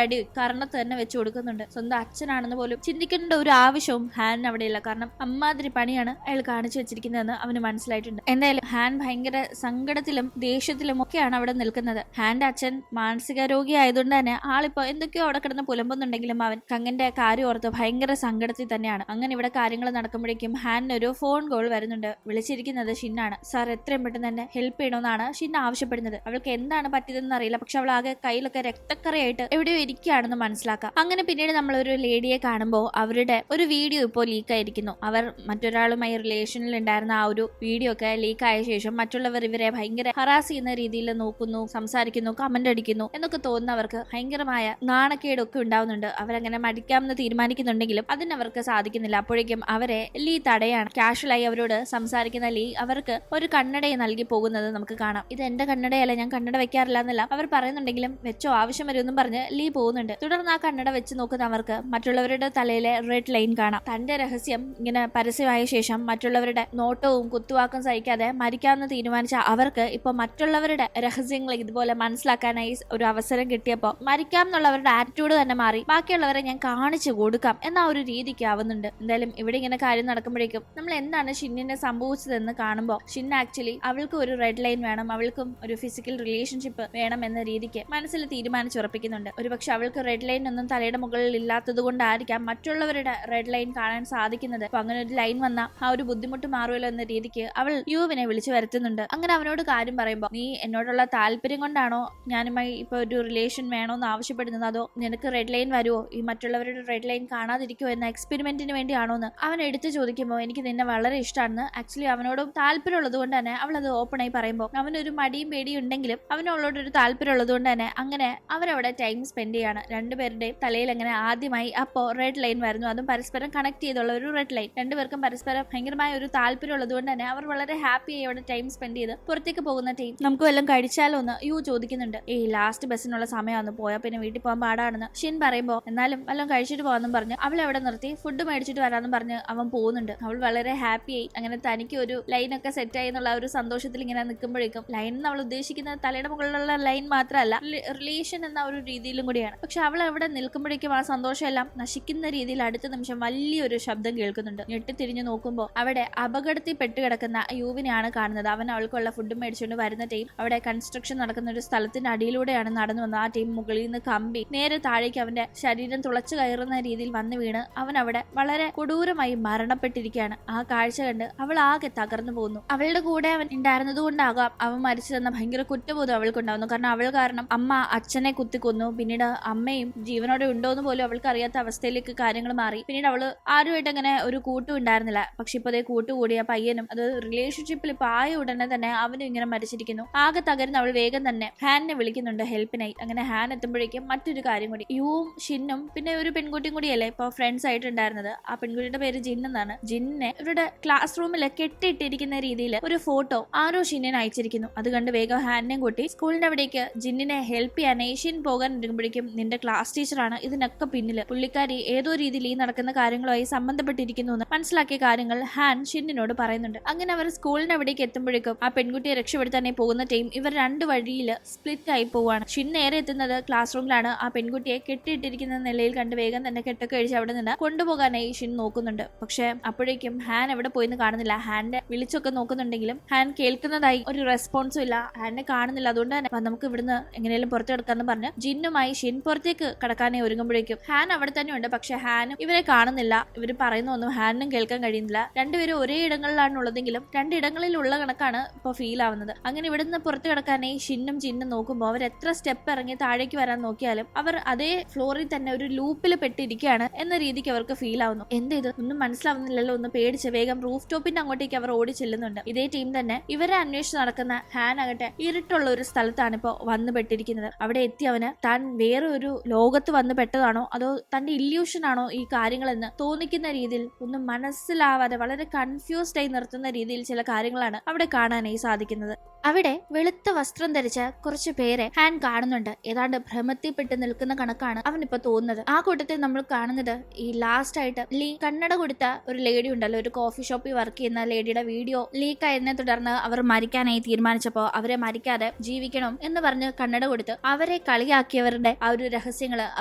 അടി കർണത്ത് തന്നെ വെച്ച് കൊടുക്കുന്നുണ്ട്. സ്വന്തം അച്ഛനാണെന്ന് പോലും ചിന്തിക്കേണ്ട ഒരു ആവശ്യവും ഹാൻ അവിടെയില്ല. കാരണം അമ്മാതിരി പണിയാണ് അയാൾ കാണിച്ചു വെച്ചിരിക്കുന്നതെന്ന് അവന് മനസ്സിലായിട്ടുണ്ട്. എന്തായാലും ഹാൻ ഭയങ്കര സങ്കടത്തിലും ദേഷ്യത്തിലും ഒക്കെയാണ് അവിടെ നിൽക്കുന്നത്. ഹാന്റെ അച്ഛൻ മാനസിക രോഗി ആയതുകൊണ്ട് തന്നെ ആളിപ്പോ എന്തൊക്കെയോ അവിടെ കിടന്ന് പുലമ്പുന്നുണ്ടെങ്കിലും അവൻ കങ്ങന്റെ കാര്യം ഓർത്ത് ഭയങ്കര സങ്കടത്തിൽ തന്നെയാണ്. അങ്ങനെ ഇവിടെ കാര്യങ്ങൾ നടക്കുമ്പോഴേക്കും ഹാനിന് ഒരു ഫോൺ കോൾ വരുന്നുണ്ട്. വിളിച്ചിരിക്കുന്നത് ഷിന്നാണ്. സാർ എത്രയും പെട്ടെന്ന് തന്നെ ഹെൽപ്പ് ചെയ്യണമെന്നാണ് ഷിന്ന ആവശ്യപ്പെടുന്നത്. അവൾക്ക് എന്താണ് പറ്റിയതെന്ന് അറിയില്ല, പക്ഷെ അവൾ ആകെ കയ്യിലൊക്കെ രക്തക്കറയായിട്ട് എവിടെയോ ഇരിക്കുകയാണെന്ന് മനസ്സിലാക്കാം. അങ്ങനെ പിന്നീട് നമ്മൾ ഒരു ലേഡിയെ കാണുമ്പോൾ അവരുടെ ഒരു വീഡിയോ ഇപ്പോൾ ലീക്കായിരിക്കുന്നു. അവർ മറ്റൊരാളുമായി റിലേഷനിൽ ഉണ്ടായിരുന്ന ആ ഒരു വീഡിയോ ഒക്കെ ലീക്കായ ശേഷം മറ്റുള്ളവർ ഇവരെ ഭയങ്കര ഹറാസ് ചെയ്യുന്ന രീതിയിൽ നോക്കുന്നു, സംസാരിക്കുന്നു, കമന്റ് അടിക്കുന്നു എന്നൊക്കെ തോന്നുന്നവർക്ക് ഭയങ്കരമായ നാണക്കേടൊക്കെ ഉണ്ടാവുന്നുണ്ട്. അവരങ്ങനെ മടിക്കാമെന്ന് തീരുമാനിക്കുന്നുണ്ടെങ്കിലും അതിനവർക്ക് സാധിക്കുന്നില്ല. അപ്പോഴേക്കും അവരെ ലീ തടയാണ്. കാഷ്വലായി അവരോട് സംസാരിക്കുന്ന ലീ അവർക്ക് ഒരു കണ്ണടയെ നൽകി പോകുന്നത് നമുക്ക് കാണാം. ഇത് എന്റെ കണ്ണടയല്ല, ഞാൻ കണ്ണട വെക്കാറില്ല എന്നല്ല അവർ പറയുന്നുണ്ടെങ്കിലും വെച്ചോ ആവശ്യം വരുമെന്നും പറഞ്ഞ് ലീ പോകുന്നുണ്ട്. തുടർന്ന് ആ കണ്ണട വെച്ച് നോക്കുന്ന അവർക്ക് മറ്റുള്ളവരുടെ തലയിലെ റെഡ് ലൈൻ കാണാം. തന്റെ രഹസ്യം ഇങ്ങനെ പരസ്യമായ ശേഷം മറ്റുള്ളവരുടെ നോട്ടവും കുത്തുവാക്കും സഹിക്കാതെ മരിക്കാമെന്ന് തീരുമാനിച്ച അവർക്ക് ഇപ്പൊ മറ്റുള്ളവരുടെ രഹസ്യങ്ങൾ ഇതുപോലെ മനസ്സിലാക്കാനായി ഒരു അവസരം കിട്ടിയപ്പോൾ മരിക്കാം എന്നുള്ളവരുടെ ആറ്റിറ്റ്യൂഡ് തന്നെ മാറി ബാക്കിയുള്ളവരെ ഞാൻ കാണിച്ചു കൊടുക്കാം എന്ന ഒരു രീതിക്ക് ആവുന്നുണ്ട്. എന്തായാലും ഇവിടെ ഇങ്ങനെ കാര്യം നടക്കുമ്പോഴേക്കും നമ്മൾ എന്താണ് ഷിന്നിനെ സംഭവിച്ചതെന്ന് കാണുമ്പോൾ ഷിൻ ആക്ച്വലി അവൾക്ക് ഒരു റെഡ് ലൈൻ വേണം, അവൾക്കും ഒരു ഫിസിക്കൽ റിലേഷൻഷിപ്പ് വേണം എന്ന രീതിക്ക് മനസ്സിൽ തീരുമാനിച്ചുറപ്പിക്കുന്നുണ്ട്. ഒരുപക്ഷെ അവൾക്ക് റെഡ് ലൈൻ ഒന്നും തലയുടെ മുകളിൽ ഇല്ലാത്തത് കൊണ്ടായിരിക്കാം മറ്റുള്ളവരുടെ റെഡ് ലൈൻ കാണാൻ സാധിക്കുന്നത്. അപ്പൊ അങ്ങനെ ഒരു ലൈൻ വന്ന ആ ഒരു ബുദ്ധിമുട്ട് മാറുമല്ലോ എന്ന രീതിക്ക് അവൾ യുവിനെ വിളിച്ചു വരുത്തുന്നുണ്ട്. അങ്ങനെ അവനോട് കാര്യം പറയുമ്പോൾ നീ എന്നോടുള്ള താല്പര്യം കൊണ്ടാണോ ഞാനുമായി ഇപ്പൊ ഒരു റിലേഷൻ വേണോന്ന് ആവശ്യപ്പെടുന്നത്, അതോ നിനക്ക് റെഡ് ലൈൻ വരുമോ, ഈ മറ്റുള്ളവരുടെ റെഡ് ലൈൻ കാണാതിരിക്കുമോ എന്ന എക്സ്പെരിമെന്റിന് വേണ്ടിയാണോന്ന് അവൻ എടുത്തു ചോദിക്കുമ്പോൾ എനിക്ക് നിന്നെ വളരെ ഇഷ്ടമാണെന്ന് ആക്ച്വലി അവനോടും താല്പര്യം ഉള്ളത് കൊണ്ട് തന്നെ അവൾ അത് ഓപ്പണായി പറയുമ്പോൾ അവനൊരു മടിയും പേടിയും ഉണ്ടെങ്കിലും അവനോടൊരു താല്പര്യം ഉള്ളത് കൊണ്ട് തന്നെ അങ്ങനെ അവരവിടെ ടൈം സ്പെൻഡ് ചെയ്യാണ്. രണ്ടുപേരുടെയും തലയിൽ അങ്ങനെ ആദ്യമായി അപ്പോ റെഡ് ലൈൻ വരുന്നു, അതും പരസ്പരം കണക്ട് ചെയ്തുള്ള ഒരു റെഡ് ലൈൻ. രണ്ടുപേർക്കും പരസ്പരം ഭയങ്കരമായ ഒരു താല്പര്യം ഉള്ളത് കൊണ്ട് തന്നെ അവർ വളരെ ഹാപ്പിയായി അവിടെ ടൈം സ്പെൻഡ് ചെയ്ത് പുറത്തേക്ക് പോകുന്ന ടൈം നമുക്ക് വല്ലതും കഴിച്ചാലോ എന്ന് യു ചോദിക്കുന്നുണ്ട്. ഈ ലാസ്റ്റ് ബസ്സിനുള്ള സമയമാണെന്ന് പോയാൽ പിന്നെ വീട്ടിൽ പോകാൻ പാടാണെന്ന് ഷിൻ പറയുമ്പോൾ എന്നാലും വല്ലതും കഴിച്ചിട്ട് പോകാന്നും പറഞ്ഞ് അവളെ അവിടെ നിർത്തി ഫുഡ് മേടിച്ചിട്ട് വരാമെന്നും പറഞ്ഞ് അവൻ പോകുന്നുണ്ട്. അവൾ വളരെ ഹാപ്പിയായി അങ്ങനെ തനിക്ക് ഒരു ലൈനൊക്കെ സെറ്റായി എന്നുള്ള ഒരു സന്തോഷത്തിൽ ഇങ്ങനെ നിൽക്കുമ്പോഴേക്കും ലൈൻ എന്ന് അവൾ ഉദ്ദേശിക്കുന്നത് തലയുടെ മുകളിലുള്ള ലൈൻ മാത്രമല്ല റിലേഷൻ എന്ന ഒരു രീതിയിലും കൂടിയാണ്. പക്ഷെ അവൾ അവിടെ നിൽക്കുമ്പോഴേക്കും ആ സന്തോഷം എല്ലാം നശിക്കുന്ന രീതിയിൽ അടുത്ത നിമിഷം വലിയൊരു ശബ്ദം കേൾക്കുന്നുണ്ട്. ഞെട്ടിത്തിരിഞ്ഞു നോക്കുമ്പോൾ അവിടെ അപകടത്തിൽ പെട്ടുകിടക്കുന്ന യുവിനെയാണ് കാണുന്നത്. അവൻ അവൾക്കുള്ള ഫുഡ് മേടിച്ചുകൊണ്ട് വരുന്ന ടീം അവിടെ കൺസ്ട്രക്ഷൻ നടക്കുന്ന ഒരു സ്ഥലത്തിന്റെ അടിയിലൂടെയാണ് നടന്നു വന്നത്. ആ ടീം മുകളിൽ നിന്ന് കമ്പി നേരെ താഴേക്ക് അവന്റെ ശരീരം തുളച്ചു കയറുന്ന രീതിയിൽ വന്നു വീണ് അവൻ അവിടെ വളരെ കൊടൂരമായി മരണപ്പെട്ടിരിക്കുകയാണ്. ആ കാഴ്ച കണ്ട് അവൾ ആകെ തകർന്നു പോകുന്നു. അവളുടെ കൂടെ അവൻ ഉണ്ടായിരുന്നത് കൊണ്ടാകാം അവൻ മരിച്ചതെന്ന ഭയങ്കര കുറ്റബോധം അവൾക്കുണ്ടാവുന്നു. കാരണം അവൾ കാരണം അമ്മ അച്ഛനെ കുത്തിക്കൊന്നു, പിന്നീട് അമ്മയും ജീവനോടെ ഉണ്ടോ എന്ന് പോലും അവൾക്ക് അറിയാത്ത അവസ്ഥയിലേക്ക് കാര്യങ്ങൾ മാറി. പിന്നീട് അവള് ആരുമായിട്ട് അങ്ങനെ ഒരു കൂട്ടും ഉണ്ടായിരുന്നില്ല. പക്ഷെ ഇപ്പൊ അതേ കൂട്ടുകൂടിയ പയ്യനും അത് റിലേഷൻഷിപ്പിൽ ഇപ്പൊ ആയ ഉടനെ തന്നെ അവനും ഇങ്ങനെ മരിച്ചിരിക്കുന്നു. ആകെ തകരുന്ന അവൾ വേഗം തന്നെ ഹാനിനെ വിളിക്കുന്നുണ്ട് ഹെൽപ്പിനായി. അങ്ങനെ ഹാൻ എത്തുമ്പോഴേക്കും മറ്റൊരു കാര്യം കൂടി, യുവും ഷിന്നും പിന്നെ ഒരു പെൺകുട്ടിയും കൂടിയല്ലേ ഇപ്പൊ ഫ്രണ്ട്സ് ആയിട്ടുണ്ടായിരുന്നത്. ആ പെൺകുട്ടിയുടെ പേര് ജിൻ എന്നാണ്. ജിന്നെ ഇവരുടെ ക്ലാസ് റൂമിൽ കെട്ടിയിട്ടിരിക്കുന്ന രീതിയിൽ ഒരു ഫോട്ടോ ആരോ ഷിന്നിനെ അയച്ചിരിക്കുന്നു. അത് കണ്ട് വേഗം ഹാനിനെയും കൂട്ടി സ്കൂളിന്റെ അവിടേക്ക് ജിന്നിനെ ഹെൽപ്പ് ചെയ്യാനായി ഷിൻ പോകാൻ ഇരിക്കുമ്പോഴേക്കും നിന്റെ ക്ലാസ് ടീച്ചറാണ് ഇതിനൊക്കെ പിന്നില്, പുള്ളിക്കാരി ഏതോ രീതിയിൽ ഈ നടക്കുന്ന കാര്യങ്ങളുമായി സംബന്ധപ്പെട്ടിരിക്കുന്നു എന്ന് മനസ്സിലാക്കിയ കാര്യങ്ങൾ ഹാൻ ഷിന്നിനോട് പറയുന്നുണ്ട്. അങ്ങനെ അവർ സ്കൂളിന്റെ അവിടേക്ക് എത്തുമ്പോഴേക്കും ആ പെൺകുട്ടിയെ രക്ഷപ്പെടുത്താനായി പോകുന്ന ടീം ഇവർ രണ്ട് വഴിയിൽ സ്പ്ലിറ്റ് ആയി പോവാണ്. ഷിൻ നേരെ എത്തുന്നത് ക്ലാസ് റൂമിലാണ്. ആ പെൺകുട്ടിയെ കെട്ടിയിട്ടിരിക്കുന്ന നിലയിൽ കണ്ട് വേഗം തന്നെ കെട്ടൊക്കെ കഴിച്ച് അവിടെ നിന്ന് കൊണ്ടുപോകാനായി ഷിൻ നോക്കുന്നുണ്ട്. പക്ഷെ അപ്പോഴേക്കും ഹാൻ എവിടെ പോയിന്ന് കാണുന്നില്ല. ഹാന്റെ വിളിച്ചൊക്കെ നോക്കുന്നുണ്ടെങ്കിലും ഹാൻ കേൾക്കുന്നതായി ഒരു റെസ്പോൺസും ഇല്ല. ഹാനെ കാണുന്നില്ല. അതുകൊണ്ട് തന്നെ നമുക്ക് ഇവിടുന്ന് എങ്ങനെയും പുറത്തു കിടക്കാന്ന് പറഞ്ഞ് ജിന്നുമായി ഷിൻ പുറത്തേക്ക് കടക്കാനായി ഒരുങ്ങുമ്പോഴേക്കും ഹാൻ അവിടെ തന്നെ ഉണ്ട്. പക്ഷെ ഹാനും ഇവരെ കാണുന്നില്ല. ഇവർ പറയുന്ന ഒന്നും ഹാനും കേൾക്കാൻ കഴിയുന്നില്ല. രണ്ടുപേരും ഒരേ ഇടങ്ങളിലാണ് ഉള്ളതെങ്കിലും രണ്ടിടങ്ങളിലുള്ള കണക്കാണ് ഇപ്പൊ ഫീൽ ആവുന്നത്. അങ്ങനെ ഇവിടുന്ന് പുറത്തു കിടക്കാനായി ഷിന്നും ജിന്നും നോക്കുമ്പോൾ അവർ എത്ര സ്റ്റെപ്പ് ഇറങ്ങി താഴേക്ക് വരാൻ നോക്കിയാലും അവർ അതേ ഫ്ലോറിൽ തന്നെ ഒരു ലൂപ്പിൽ പെട്ടിരിക്കുകയാണ് എന്ന രീതിക്ക് അവർക്ക് ഫീൽ ആവുന്നു. എന്ത് ഇത് ഒന്നും മനസ്സിലാവുന്നില്ലല്ലോ ഒന്ന് പേടിച്ച് വേഗം റൂഫ് ടോപ്പിന്റെ അങ്ങോട്ടേക്ക് അവർ ഓടി ചെല്ലുന്നുണ്ട്. ഇതേ ടീം തന്നെ ഇവരെ അന്വേഷിച്ച് നടക്കുന്ന ഹാൻ ആകട്ടെ ഇരുട്ടുള്ള ഒരു സ്ഥലത്താണ് ഇപ്പോ വന്നു പെട്ടിരിക്കുന്നത്. അവിടെ എത്തി അവന് താൻ വേറെ ഒരു ലോകത്ത് വന്നു പെട്ടതാണോ അതോ തന്റെ ഇല്യൂഷൻ ആണോ ഈ കാര്യങ്ങളെന്ന് തോന്നിക്കുന്ന രീതിയിൽ ഒന്നും മനസ്സിലാവാതെ വളരെ കൺഫ്യൂസ്ഡ് ആയി നിർത്തുന്ന രീതിയിൽ ചില കാര്യങ്ങളാണ് അവിടെ കാണാനായി സാധിക്കുന്നത്. അവിടെ വെളുത്ത വസ്ത്രം ധരിച്ച കുറച്ച് പേരെ ഹാൻ കാണുന്നുണ്ട്. ഏതാണ്ട് ഭ്രമത്തിൽപ്പെട്ട് നിൽക്കുന്ന കണക്കാണ് അവനിപ്പോ തോന്നുന്നത്. ആ കൂട്ടത്തിൽ നമ്മൾ കാണുന്നത് ഈ ലാസ്റ്റ് ആയിട്ട് ലീ കണ്ണട കൊടുത്ത ഒരു ലേഡി ഉണ്ടല്ലോ, ഒരു കോഫി ഷോപ്പിൽ വർക്ക് ചെയ്യുന്ന ലേഡിയുടെ വീഡിയോ ലീക്ക് ആയതിനെ തുടർന്ന് അവർ മരിക്കാനായി തീരുമാനിച്ചപ്പോൾ അവരെ മരിക്കാതെ ജീവിക്കണം എന്ന് പറഞ്ഞ് കണ്ണട കൊടുത്ത് അവരെ കളിയാക്കിയവരുടെ ആ ഒരു രഹസ്യങ്ങള്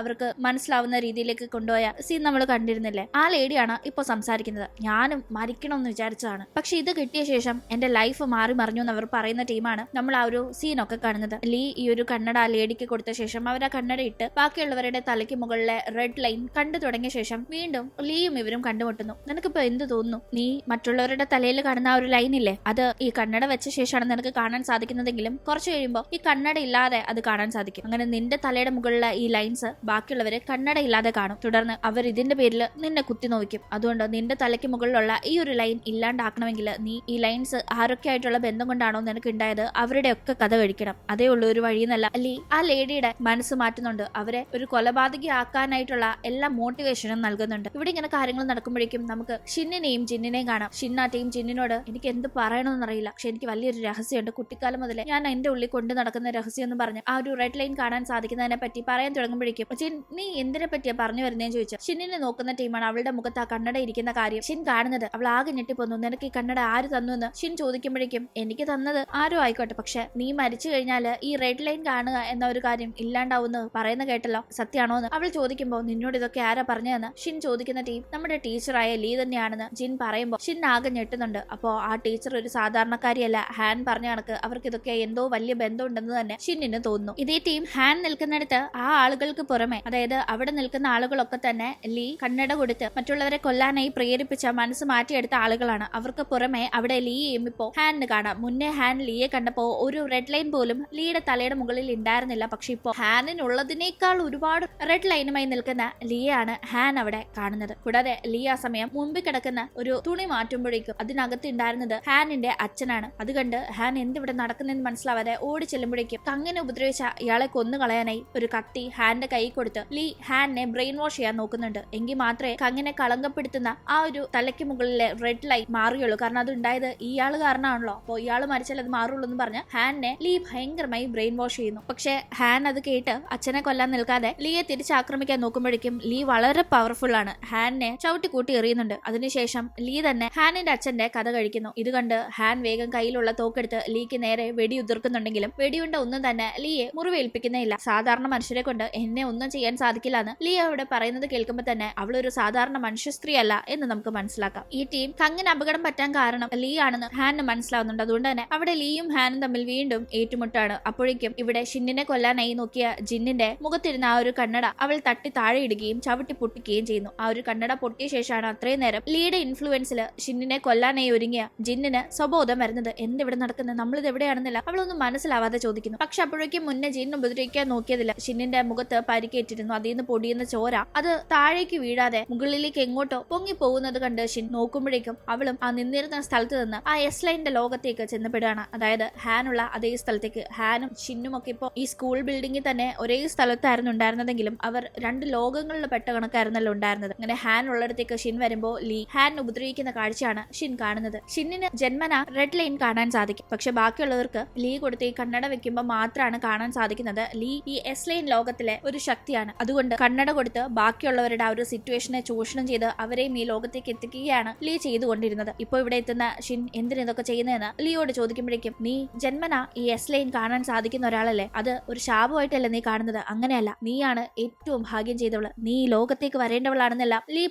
അവർക്ക് മനസ്സിലാവുന്ന രീതിയിലേക്ക് കൊണ്ടുപോയ സീൻ നമ്മൾ കണ്ടിരുന്നില്ലേ? ആ ലേഡിയാണ് ഇപ്പൊ സംസാരിക്കുന്നത്. ഞാനും മരിക്കണമെന്ന് വിചാരിച്ചതാണ്, പക്ഷെ ഇത് കിട്ടിയ ശേഷം എന്റെ ലൈഫ് മാറി മറിഞ്ഞു എന്ന് അവർ പറയുന്ന ടീമാണ് നമ്മൾ ആ ഒരു സീനൊക്കെ കാണുന്നത്. ലീ ഈ ഒരു കണ്ണട ആ ലേഡിക്ക് കൊടുത്ത ശേഷം അവർ ആ കണ്ണട ഇട്ട് ബാക്കിയുള്ളവരുടെ തലയ്ക്ക് മുകളിലെ റെഡ് ലൈൻ കണ്ടു തുടങ്ങിയ ശേഷം വീണ്ടും ലീയും ഇവരും കണ്ടുമുട്ടുന്നു. നിനക്കിപ്പോ എന്ത് തോന്നുന്നു? നീ മറ്റുള്ളവരുടെ തലയിൽ കാണുന്ന ആ ഒരു ലൈൻ ഇല്ലേ, അത് ഈ കണ്ണട വെച്ച ശേഷമാണ് നിനക്ക് കാണാൻ സാധിക്കുന്നതെങ്കിലും കുറച്ച് കഴിയുമ്പോൾ ഈ കണ്ണട ഇല്ലാതെ അത് കാണാൻ സാധിക്കും. അങ്ങനെ നിന്റെ തലയുടെ മുകളിലെ ഈ ലൈൻസ് ബാക്കിയുള്ളവര് കണ്ണട ഇല്ലാതെ കാണും. തുടർന്ന് അവർ ഇതിന്റെ പേരിൽ നിന്നെ കുത്തി നോവിക്കും. അതുകൊണ്ട് നിന്റെ തലയ്ക്ക് മുകളിലുള്ള ഈ ഒരു ലൈൻ ഇല്ലാണ്ടാക്കണമെങ്കിൽ നീ ഈ ലൈൻസ് ആരൊക്കെ ആയിട്ടുള്ള ബന്ധം കൊണ്ടാണോ നിനക്ക് ഉണ്ടായത് അവരുടെ ഒക്കെ കഥ കഴിക്കണം. അതേ ഉള്ളൂ ഒരു വഴിയെന്നല്ല അല്ലി ആ ലേഡിയുടെ മനസ്സ് മാറ്റുന്നുണ്ട്. അവരെ ഒരു കൊലപാതകി ആക്കാനായിട്ടുള്ള എല്ലാ മോട്ടിവേഷനും നൽകുന്നുണ്ട്. ഇവിടെ ഇങ്ങനെ കാര്യങ്ങൾ നടക്കുമ്പോഴേക്കും നമുക്ക് ഷിന്നിനെയും ജിന്നിനെയും കാണാം. ഷിന്നാറ്റയും ജിന്നിനോട് എനിക്ക് എന്ത് പറയണമെന്നറിയില്ല, പക്ഷെ എനിക്ക് വലിയൊരു രഹസ്യമുണ്ട്. കുട്ടിക്കാലം മുതലേ ഞാൻ എന്റെ ഉള്ളിൽ കൊണ്ട് നടക്കുന്ന രഹസ്യം എന്ന് പറഞ്ഞ് ആ ഒരു റെഡ് ലൈൻ കാണാൻ സാധിക്കുന്നതിനെ പറ്റി പറയാൻ തുടങ്ങുമ്പോഴേക്കും ജിൻ നീ എന്തിനെ പറ്റിയാ പറഞ്ഞു വരുന്നതെന്ന് ചോദിച്ചു. ഷിന്നിനെ നോക്കുന്ന ടീമാണ്. അവളുടെ മുഖത്ത് ആ കണ്ണട ഇരിക്കുന്ന കാര്യം ഷിൻ കാണുന്നത് അവൾ ആകെ ഞെട്ടിപ്പോന്നു. നിനക്ക് ഈ കണ്ണട ആര് തന്നു എന്ന് ഷിൻ ചോദിക്കുമ്പോഴേക്കും എനിക്ക് തന്നത് ആരും ആയിക്കോട്ടെ, പക്ഷെ നീ മരിച്ചു കഴിഞ്ഞാൽ ഈ റെഡ് ലൈൻ കാണുക എന്ന ഒരു കാര്യം ഇല്ലാണ്ടാവുമെന്ന് പറയുന്ന കേട്ടല്ലോ, സത്യമാണോ എന്ന് അവൾ ചോദിക്കുമ്പോൾ നിന്നോട് ഇതൊക്കെ ആരാ പറഞ്ഞതെന്ന് ഷിൻ ചോദിക്കുന്ന ടീം നമ്മുടെ ടീച്ചറായ ലീ തന്നെയാണെന്ന് ജിൻ പറയുമ്പോൾ ഷിൻ ആകെ ഞെട്ടുന്നുണ്ട്. അപ്പോ ആ ടീച്ചർ ഒരു സാധാരണക്കാരിയല്ല. ഹാൻ പറഞ്ഞ കണക്ക് അവർക്ക് ഇതൊക്കെ എന്തോ വലിയ ബന്ധമുണ്ടെന്ന് തന്നെ ഷിന്നിന് തോന്നുന്നു. ഇതേ ടീം ഹാൻ നിൽക്കുന്നിടത്ത് ആ ആളുകൾക്ക് പുറമെ, അതായത് അവിടെ നിൽക്കുന്ന ആളുകളൊക്കെ തന്നെ ലീ കണ്ണട കൊടുത്ത് മറ്റുള്ളവരെ കൊല്ലാനായി പ്രേരിപ്പിച്ച മനസ്സ് മാറ്റിയെടുത്ത ആളുകളാണ്. അവർക്ക് പുറമെ അവിടെ ലീയെയും ഇപ്പോ ഹാനിന് കാണാം. മുന്നേ ഹാൻ ലീയെ കണ്ടപ്പോ ഒരു റെഡ് ലൈൻ പോലും ലീയുടെ തലയുടെ മുകളിൽ ഉണ്ടായിരുന്നില്ല. പക്ഷെ ഇപ്പോ ഹാനിനുള്ളതിനേക്കാൾ ഒരുപാട് റെഡ് ലൈനുമായി നിൽക്കുന്ന ലീയാണ് ഹാൻ അവിടെ കാണുന്നത്. കൂടാതെ ലീ ആ സമയം മുമ്പിൽ കിടക്കുന്ന ഒരു തുണി മാറ്റുമ്പോഴേക്കും അതിനകത്ത് ഉണ്ടായിരുന്നത് ഹാനിന്റെ അച്ഛനാണ്. അത് കണ്ട് ഹാൻ എന്തിവിടെ നടക്കുന്നതെന്ന് മനസ്സിലാവാതെ ഓടി ചെല്ലുമ്പോഴേക്കും കങ്ങിനെ ഉപദ്രവിച്ച ഇയാളെ കൊന്നു കളയാനായി ഒരു കത്തി ഹാന്റെ കൈ കൊടുത്ത് ലീ ഹാനെ ബ്രെയിൻ വാഷ് ചെയ്യാൻ നോക്കുന്നുണ്ട്. എങ്കിൽ മാത്രമേ കങ്ങിനെ കളങ്കപ്പെടുത്തുന്ന ആ ഒരു തലയ്ക്ക് മുകളിലെ റെഡ് ലൈൻ മാറുകയുള്ളൂ. കാരണം അത് ഉണ്ടായത് ഇയാള് കാരണമാണല്ലോ, അപ്പോൾ ഇയാള് മരിച്ചാൽ അത് മാറുള്ളൂ എന്ന് പറഞ്ഞ് ഹാനെ ലീ ഭയങ്കരമായി ബ്രെയിൻ വാഷ് ചെയ്യുന്നു. പക്ഷെ ഹാൻ അത് കേട്ട് അച്ഛനെ കൊല്ലാൻ നിൽക്കാതെ ലീയെ തിരിച്ചാക്രമിക്കാൻ നോക്കുമ്പോഴേക്കും ലീ വളരെ പവർഫുൾ ആണ്. ഹാനെ ചവിട്ടി കൂട്ടി എറിയുന്നുണ്ട്. അതിനുശേഷം ലീ തന്നെ ഹാനിന്റെ അച്ഛന്റെ കഥ കഴിക്കുന്നു. ഇത് കണ്ട് ഹാൻ വേഗം കയ്യിലുള്ള തോക്കെടുത്ത് ലീക്ക് നേരെ വെടി ഉതിർക്കുന്നുണ്ടെങ്കിലും വെടിയുണ്ട ഒന്നും തന്നെ ലീയെ മുറിവേൽപ്പിക്കുന്നില്ല. സാധാരണ മനുഷ്യരെ കൊണ്ട് എന്നെ ഒന്നും ചെയ്യാൻ സാധിക്കില്ല എന്ന് ലീ അവിടെ പറയുന്നത് കേൾക്കുമ്പോൾ തന്നെ അവളൊരു സാധാരണ മനുഷ്യ സ്ത്രീ അല്ല എന്ന് നമുക്ക് മനസ്സിലാക്കാം. ഈ ടീം കങ്ങിന് അപകടം പറ്റാൻ കാരണം ലീ ആണെന്ന് ഹാനിന് മനസ്സിലാവുന്നുണ്ട്. അതുകൊണ്ട് തന്നെ അവിടെ ലീയും ഹാനും തമ്മിൽ വീണ്ടും ഏറ്റുമുട്ടാണ്. അപ്പോഴേക്കും ഇവിടെ ഷിന്നിനെ കൊല്ലാനായി നോക്കിയ ജിന്നിന്റെ മുഖത്തിരുന്ന ആ ഒരു കണ്ണട അവൾ തട്ടി താഴെ ഇടുകയും ചവിട്ടി പൊട്ടിക്കുകയും ചെയ്യുന്നു. ആ ഒരു കണ്ണട പൊട്ടിയ ശേഷമാണ് അത്രയും നേരം ലീയുടെ ഇൻഫ്ലുവൻസിൽ ഷിന്നിനെ കൊല്ലാനായി ഒരുങ്ങിയ ജിന്നിന് സ്വബോധം വരുന്നത്. എന്തിവിടെ നടക്കുന്നത്, നമ്മളിത് എവിടെയാണെന്നില്ല അവളൊന്നും മനസ്സിലാവാതെ ചോദിക്കുന്നു. പക്ഷെ അപ്പോഴേക്കും മുന്നേ ജിന്ന് ഉപദ്രവിക്കാൻ നോക്കിയതില്ല. ഷിന്നിന്റെ മുഖത്ത് പരിക്കേറ്റിരുന്നു. അതിൽ നിന്ന് പൊടിയുന്ന ചോര അത് താഴേക്ക് വീഴാതെ മുകളിലേക്ക് എങ്ങോട്ടോ പൊങ്ങി പോകുന്നത് കണ്ട് ഷിൻ നോക്കുമ്പോഴേക്കും അവളും ആ നിന്നിരുന്ന സ്ഥലത്ത് നിന്ന് ആ എസ് ലൈനിന്റെ ലോകത്തേക്ക് ചെന്നപ്പെടുകയാണ്. അതായത് ഹാനുള്ള അതേ സ്ഥലത്തേക്ക്. ഹാനും ഷിന്നും ഒക്കെ ഇപ്പോ ഈ സ്കൂൾ ബിൽഡിങ്ങിൽ തന്നെ ഒരേ സ്ഥലത്തായിരുന്നു ഉണ്ടായിരുന്നതെങ്കിലും അവർ രണ്ട് ലോകങ്ങളിൽ പെട്ട കണക്കായിരുന്നല്ലോ ഉണ്ടായിരുന്നത്. അങ്ങനെ ഹാൻ ഉള്ളിടത്തേക്ക് ഷിൻ വരുമ്പോൾ ലീ ഹാൻ ഉപദ്രവിക്കുന്ന കാഴ്ചയാണ് ഷിൻ കാണുന്നത്. ഷിന്നിന് ജന്മന റെഡ് ലൈൻ കാണാൻ സാധിക്കും. പക്ഷെ ബാക്കിയുള്ളവർക്ക് ലീ കൊടുത്ത് ഈ കണ്ണട വെക്കുമ്പോൾ മാത്രമാണ് കാണാൻ സാധിക്കുന്നത്. ലീ ഈ എസ് ലൈൻ ലോകത്തിലെ ഒരു ശക്തിയാണ്. അതുകൊണ്ട് കണ്ണട കൊടുത്ത് ബാക്കിയുള്ളവരുടെ ആ ഒരു സിറ്റുവേഷനെ ചൂഷണം ചെയ്ത് അവരെയും ഈ ലോകത്തേക്ക് എത്തിക്കുകയാണ് ലീ ചെയ്തുകൊണ്ടിരുന്നത്. ഇപ്പൊ ഇവിടെ എത്തുന്ന ഷിൻ എന്തിനു ഇതൊക്കെ ചെയ്യുന്നതെന്ന് ലീയോട് ചോദിക്കുമ്പോഴേക്കും നീ ജന്മന ഈ എസ് ലൈൻ കാണാൻ സാധിക്കുന്ന ഒരാളല്ലേ, അത് ഒരു ശാപമായിട്ടല്ലേ നീ കാണുന്നത്? അങ്ങനെയല്ല, നീയാണ് ഏറ്റവും ഭാഗ്യം ചെയ്തവള്, നീ ഈ ലോകത്തേക്ക് വരേണ്ടവളാണെന്നല്ല ലീ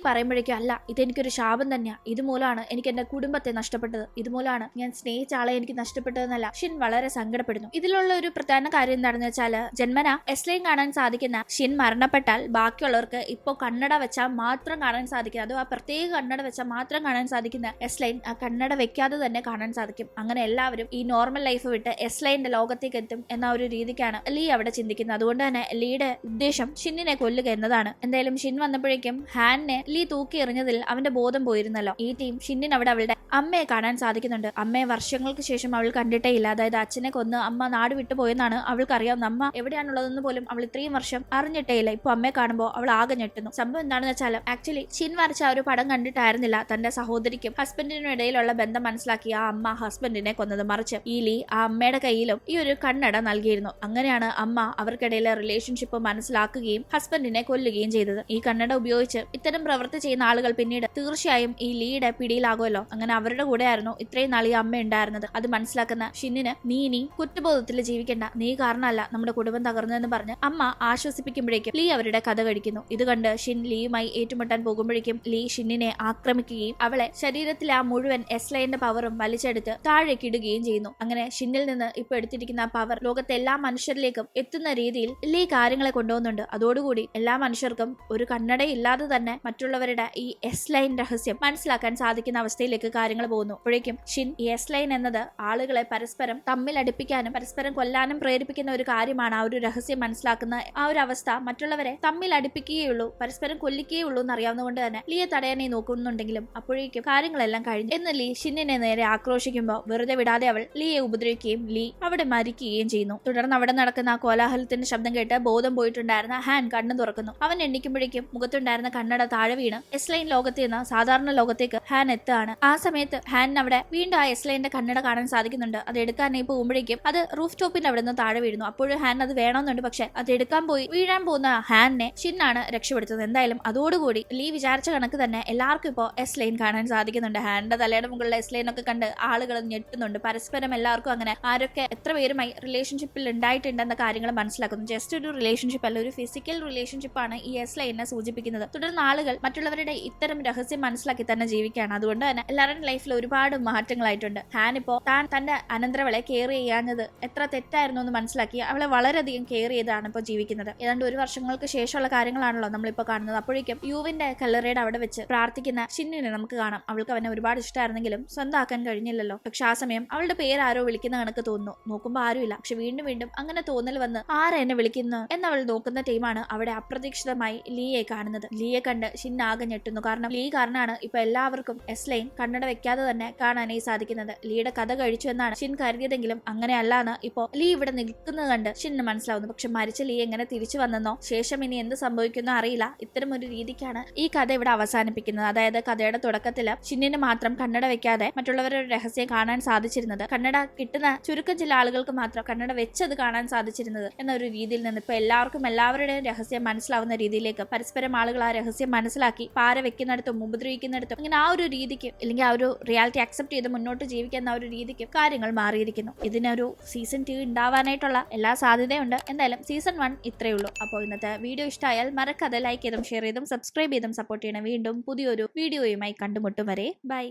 പറയുമ്പോഴേക്കും അല്ല, ഇതെനിക്കൊരു ശാപം തന്നെയാ, ഇതുമൂലമാണ് എനിക്ക് എന്റെ കുടുംബത്തെ നഷ്ടപ്പെട്ടത്, ഇതുമൂലമാണ് ഞാൻ സ്നേഹിച്ച ആളെ എനിക്ക് നഷ്ടപ്പെട്ടതെന്നല്ല ഷിൻ വളരെ സങ്കടപ്പെടുന്നു. ഇതിലുള്ള ഒരു പ്രധാന കാര്യം എന്താണെന്ന് വെച്ചാൽ ജന്മന എസ് ലൈൻ കാണാൻ സാധിക്കുന്ന ഷിൻ മരണപ്പെട്ടാൽ ബാക്കിയുള്ളവർക്ക് ഇപ്പോ കണ്ണട വെച്ചാൽ മാത്രം കാണാൻ സാധിക്കും. അതോ ആ പ്രത്യേക കണ്ണട വെച്ചാൽ മാത്രം കാണാൻ സാധിക്കുന്ന എസ് ലൈൻ ആ കണ്ണട വെക്കാതെ തന്നെ കാണാൻ സാധിക്കും. അങ്ങനെ എല്ലാവരും ഈ നോർമൽ ലൈഫ് വിട്ട് എസ് ലൈനിന്റെ ലോകത്തേക്ക് എത്തും എന്ന ഒരു രീതിക്കാണ് ലീ അവിടെ ചിന്തിക്കുന്നത്. അതുകൊണ്ട് തന്നെ ലീയുടെ ഉദ്ദേശം ഷിന്നിനെ കൊല്ലുക എന്നതാണ്. എന്തായാലും ഷിൻ വന്നപ്പോഴേക്കും ഹാനിനെ ലീ തൂക്കി എറിഞ്ഞതിൽ അവന്റെ ബോധം പോയിരുന്നല്ലോ. ഈ ടീം ഷിന്നിന് അവിടെ അവളുടെ അമ്മയെ കാണാൻ സാധിക്കുന്നുണ്ട്. അമ്മയെ വർഷങ്ങൾക്ക് ശേഷം അവൾ കണ്ടിട്ടേ ഇല്ല. അതായത് അച്ഛനെ കൊന്ന് അമ്മ നാട് വിട്ടു പോയെന്നാണ് അവൾക്കറിയാവുന്ന. അമ്മ എവിടെയാണുള്ളതെന്ന് പോലും അവൾ ഇത്രയും വർഷം അറിഞ്ഞിട്ടേ ഇല്ല. ഇപ്പൊ അമ്മയെ കാണുമ്പോൾ അവൾ ആകെ ഞെട്ടുന്നു. സംഭവം എന്താണെന്ന് വെച്ചാൽ ആക്ച്വലി ഷിൻ വരച്ച ആ ഒരു പടം കണ്ടിട്ടായിരുന്നില്ല തന്റെ സഹോദരിക്കും ഹസ്ബൻഡിനും ഇടയിലുള്ള ബന്ധം മനസ്സിലാക്കി ആ അമ്മ ഹസ്ബൻഡിനെ കൊന്നത്. മറിച്ച് ഈ ലീ ആ അമ്മയുടെ കയ്യിലും ഈ ഒരു കണ്ണട നൽകിയിരുന്നു. അങ്ങനെയാണ് അമ്മ അവർക്കിടയിലെ റിലേഷൻഷിപ്പ് മനസ്സിലാക്കുകയും ഹസ്ബൻഡിനെ കൊല്ലുകയും ചെയ്തത്. ഈ കണ്ണട ഉപയോഗിച്ച് ഇത്തരം പ്രവൃത്തി ചെയ്യുന്ന ആളുകൾ പിന്നീട് തീർച്ചയായും ഈ ലീയുടെ പിടിയിലാകുമല്ലോ. അങ്ങനെ അവരുടെ കൂടെ ആയിരുന്നു ഇത്രയും നാൾ ഈ അമ്മ ഉണ്ടായിരുന്നത്. അത് മനസ്സിലാക്കുന്ന ഷിന്നിന് നീ ഇനി കുറ്റബോധത്തിൽ ജീവിക്കണ്ട, നീ കാരണമല്ല നമ്മുടെ കുടുംബം തകർന്നതെന്ന് പറഞ്ഞ് അമ്മ ആശ്വസിപ്പിക്കുമ്പോഴേക്കും ലീ അവരുടെ കഥ കഴിക്കുന്നു. ഇത് കണ്ട് ഷിൻ ലീയുമായി ഏറ്റുമുട്ടാൻ പോകുമ്പോഴേക്കും ലീ ഷിന്നിനെ ആക്രമിക്കുകയും അവളെ ശരീരത്തിലെ ആ മുഴുവൻ എസ്ലൈന്റെ പവറും വലിച്ചെടുത്ത് താഴേക്ക് ഇടുകയും ചെയ്യുന്നു. അങ്ങനെ ഷിന്നിൽ നിന്ന് ഇപ്പൊ എടുത്തിരിക്കുന്ന ആ പവർ ലോകത്തെ എല്ലാ മനുഷ്യരിലേക്കും എത്തുന്ന രീതിയിൽ ലീ കാര്യങ്ങളെ കൊണ്ടുപോകുന്നുണ്ട്. അതോടുകൂടി എല്ലാ മനുഷ്യർക്കും ഒരു കണ്ണടയില്ലാതെ തന്നെ മറ്റുള്ളവരുടെ ഈ എസ്ലൈൻ രഹസ്യം മനസ്സിലാക്കാൻ സാധിക്കുന്ന അവസ്ഥയിലേക്ക് കാര്യങ്ങൾ പോകുന്നു. അപ്പോഴേക്കും ഷിൻ ഈ എസ്ലൈൻ എന്നത് ആളുകളെ പരസ്പരം തമ്മിൽ അടുപ്പിക്കാനും പരസ്പരം കൊല്ലാനും പ്രേരിപ്പിക്കുന്ന ഒരു കാര്യമാണ്. ആ ഒരു രഹസ്യം മനസ്സിലാക്കുന്ന ആ ഒരു അവസ്ഥ മറ്റുള്ളവരെ തമ്മിൽ അടുപ്പിക്കുകയുള്ളൂ, പരസ്പരം കൊല്ലിക്കുകയുള്ളൂ എന്നറിയാവുന്നതുകൊണ്ട് തന്നെ ലീയെ തടയാനേ നോക്കുന്നുണ്ടെങ്കിലും അപ്പോഴേക്കും കാര്യങ്ങളെല്ലാം കഴിഞ്ഞു എന്ന് ലീ ഷിന്നിനെ നേരെ ആക്രോശിക്കുമ്പോൾ വെറുതെ വിടാതെ അവൾ ലീയെ ഉപദ്രവിക്കുകയും ലീ അവിടെ മരിക്കുകയും ചെയ്യുന്നു. തുടർന്ന് അവിടെ നടക്കുന്ന ആ കോലാഹലത്തിന്റെ ശബ്ദം കേട്ട് ബോധം പോയിട്ടുണ്ടായിരുന്ന ഹാൻ കണ്ണു തുറക്കുന്നു. അവൻ എണ്ണിക്കുമ്പോഴേക്കും മുഖത്തുണ്ടായിരുന്ന കണ്ണട താഴെ വീണ് എസ്ലൈൻ ലോകത്തിൽ നിന്ന് സാധാരണ ലോകത്തേക്ക് ഹാൻ എത്തുകയാണ്. ആ സമയത്ത് ഹാൻ അവിടെ വീണ്ടും ആ എസ്ലൈന്റെ കണ്ണട കാണാൻ സാധിക്കുന്നുണ്ട്. അത് എടുക്കാനായി പോകുമ്പോഴേക്കും അത് റൂഫ് ടോപ്പിന്റെ അവിടെ നിന്ന് താഴെ വീഴുന്നു. അപ്പോഴും ഹാൻ അത് വേണമെന്നുണ്ട്. പക്ഷെ അത് എടുക്കാൻ പോയി വീഴാൻ പോകുന്ന ഹാനെ ഷിന്നാണ് രക്ഷപ്പെടുത്തുന്നത്. എന്തായാലും അതോടുകൂടി ലീ വിചാരിച്ച കണക്ക് തന്നെ എല്ലാവർക്കും ഇപ്പോൾ എസ്ലൈൻ കാണാൻ സാധിക്കുന്നുണ്ട്. ഹാനിന്റെ തലയുടെ മുകളിലെ എസ്ലൈൻ ഒക്കെ കണ്ട് ആളുകൾ ഞെട്ടുന്നുണ്ട്. പരസ്പരം എല്ലാവർക്കും അങ്ങനെ ആരൊക്കെ എത്ര പേരുമായി റിലേഷൻഷിപ്പിൽ ഉണ്ടായിട്ടുണ്ടെന്ന കാര്യങ്ങൾ മനസ്സിലാക്കുന്നു. ജസ്റ്റ് ഒരു റിലേഷൻഷിപ്പ് അല്ല, ഒരു ഫിസിക്കൽ റിലേഷൻഷിപ്പാണ് ഈ എസ്ലൈനെ സൂചിപ്പിക്കുന്നത്. തുടർന്ന് ആളുകൾ മറ്റുള്ളവരുടെ ഇത്തരം രഹസ്യം മനസ്സിലാക്കി തന്നെ ജീവിക്കുകയാണ്. അതുകൊണ്ട് തന്നെ എല്ലാവരുടെ ലൈഫിൽ ഒരുപാട് മാറ്റങ്ങളായിട്ടുണ്ട്. ഹാൻ ഇപ്പോ താൻ തന്റെ അനന്തരവളെ കെയർ ചെയ്യാഞ്ഞത് എത്ര തെറ്റായിരുന്നു എന്ന് മനസ്സിലാക്കി അവളെ വളരെയധികം കെയർ ചെയ്താണ് ഇപ്പോൾ ജീവിക്കുന്നത്. ഏതാണ്ട് 1 വർഷങ്ങൾക്ക് ശേഷമുള്ള കാര്യങ്ങളാണല്ലോ നമ്മളിപ്പോൾ കാണുന്നത്. അപ്പോഴേക്കും യുവിന്റെ കല്ലറയുടെ അവിടെ വെച്ച് പ്രാർത്ഥിക്കുന്ന ഷിന്നിനെ നമുക്ക് കാണാം. അവൾക്ക് അവനെ ഒരുപാട് ഇഷ്ടമായിരുന്നെങ്കിലും സ്വന്തമാക്കാൻ കഴിഞ്ഞില്ലല്ലോ. പക്ഷെ ആ സമയം അവളുടെ പേര് ആരോ വിളിക്കുന്ന കണക്ക് തോന്നുന്നു. നോക്കുമ്പോൾ ആരുമില്ല. പക്ഷെ വീണ്ടും വീണ്ടും അങ്ങനെ തോന്നൽ വന്ന് ആരാ എന്നെ വിളിക്കുന്നു എന്നവൾ നോക്കുന്ന ടീമാണ് അവിടെ അപ്രതീക്ഷിതമായി ലീയെ കാണുന്നത്. ലീയെ കണ്ട് ഷിൻ ആകെ ഞെട്ടുന്നു. കാരണം ലീ കാരണമാണ് ഇപ്പൊ എല്ലാവർക്കും എസ്ലൈൻ കണ്ണട വെക്കാതെ തന്നെ കാണാനായി സാധിക്കുന്നത്. ലീയുടെ കഥ കഴിച്ചു എന്നാണ് ഷിൻ കരുതിയതെങ്കിലും അങ്ങനെയല്ലാന്ന് ഇപ്പോ ലീ ഇവിടെ നിൽക്കുന്നത് കണ്ട് ഷിന് മനസ്സിലാവുന്നു. പക്ഷെ മരിച്ച ലീ എങ്ങനെ തിരിച്ചു വന്നെന്നോ ശേഷം ഇനി എന്ത് സംഭവിക്കുന്നോ അറിയില്ല. ഇത്തരം ഒരു രീതിക്കാണ് ഈ കഥ ഇവിടെ അവസാനിപ്പിക്കുന്നത്. അതായത് കഥയുടെ തുടക്കത്തില് ഷിന്നിന് മാത്രം കണ്ണട വെക്കാതെ മറ്റുള്ളവരുടെ രഹസ്യം കാണാൻ സാധിച്ചിരുന്നത്, കണ്ണട കിട്ടുന്ന ചുരുക്കം ചില ആളുകൾക്ക് മാത്രം കണ്ണട വെച്ചത് കാണാൻ സാധിച്ചിരുന്നത് എന്നൊരു രീതിയിൽ നിന്ന് ഇപ്പൊ എല്ലാവർക്കും എല്ലാവരുടെയും രഹസ്യം മനസ്സിലാവുന്ന രീതിയിലേക്ക് പരസ്പരം ആളുകൾ ആ രഹസ്യം മനസ്സിലാക്കി പാര വെക്കുന്നിടത്തും ഉപദ്രവിക്കുന്നിടത്തും അങ്ങനെ ആ ഒരു രീതിക്ക് അല്ലെങ്കിൽ ആ ഒരു റിയാലിറ്റി അക്സെപ്റ്റ് ചെയ്ത് മുന്നോട്ട് ജീവിക്കുന്ന ആ ഒരു രീതിക്ക് കാര്യങ്ങൾ മാറിയിരിക്കുന്നു. ഇതിനൊരു സീസൺ 2 ഉണ്ടാവാനായിട്ടുള്ള എല്ലാ സാധ്യതയുണ്ട്. എന്തായാലും സീസൺ 1 ഇത്രയേ ഉള്ളൂ. അപ്പോൾ ഇന്നത്തെ വീഡിയോ ഇഷ്ടമായാൽ മറക്കാതെ ലൈക്ക് ചെയ്തും ഷെയർ ചെയ്തും സബ്സ്ക്രൈബ് ചെയ്തും സപ്പോർട്ട് ചെയ്യണം. വീണ്ടും പുതിയൊരു വീഡിയോയുമായി കണ്ടുമുട്ടും വരെ ബൈ.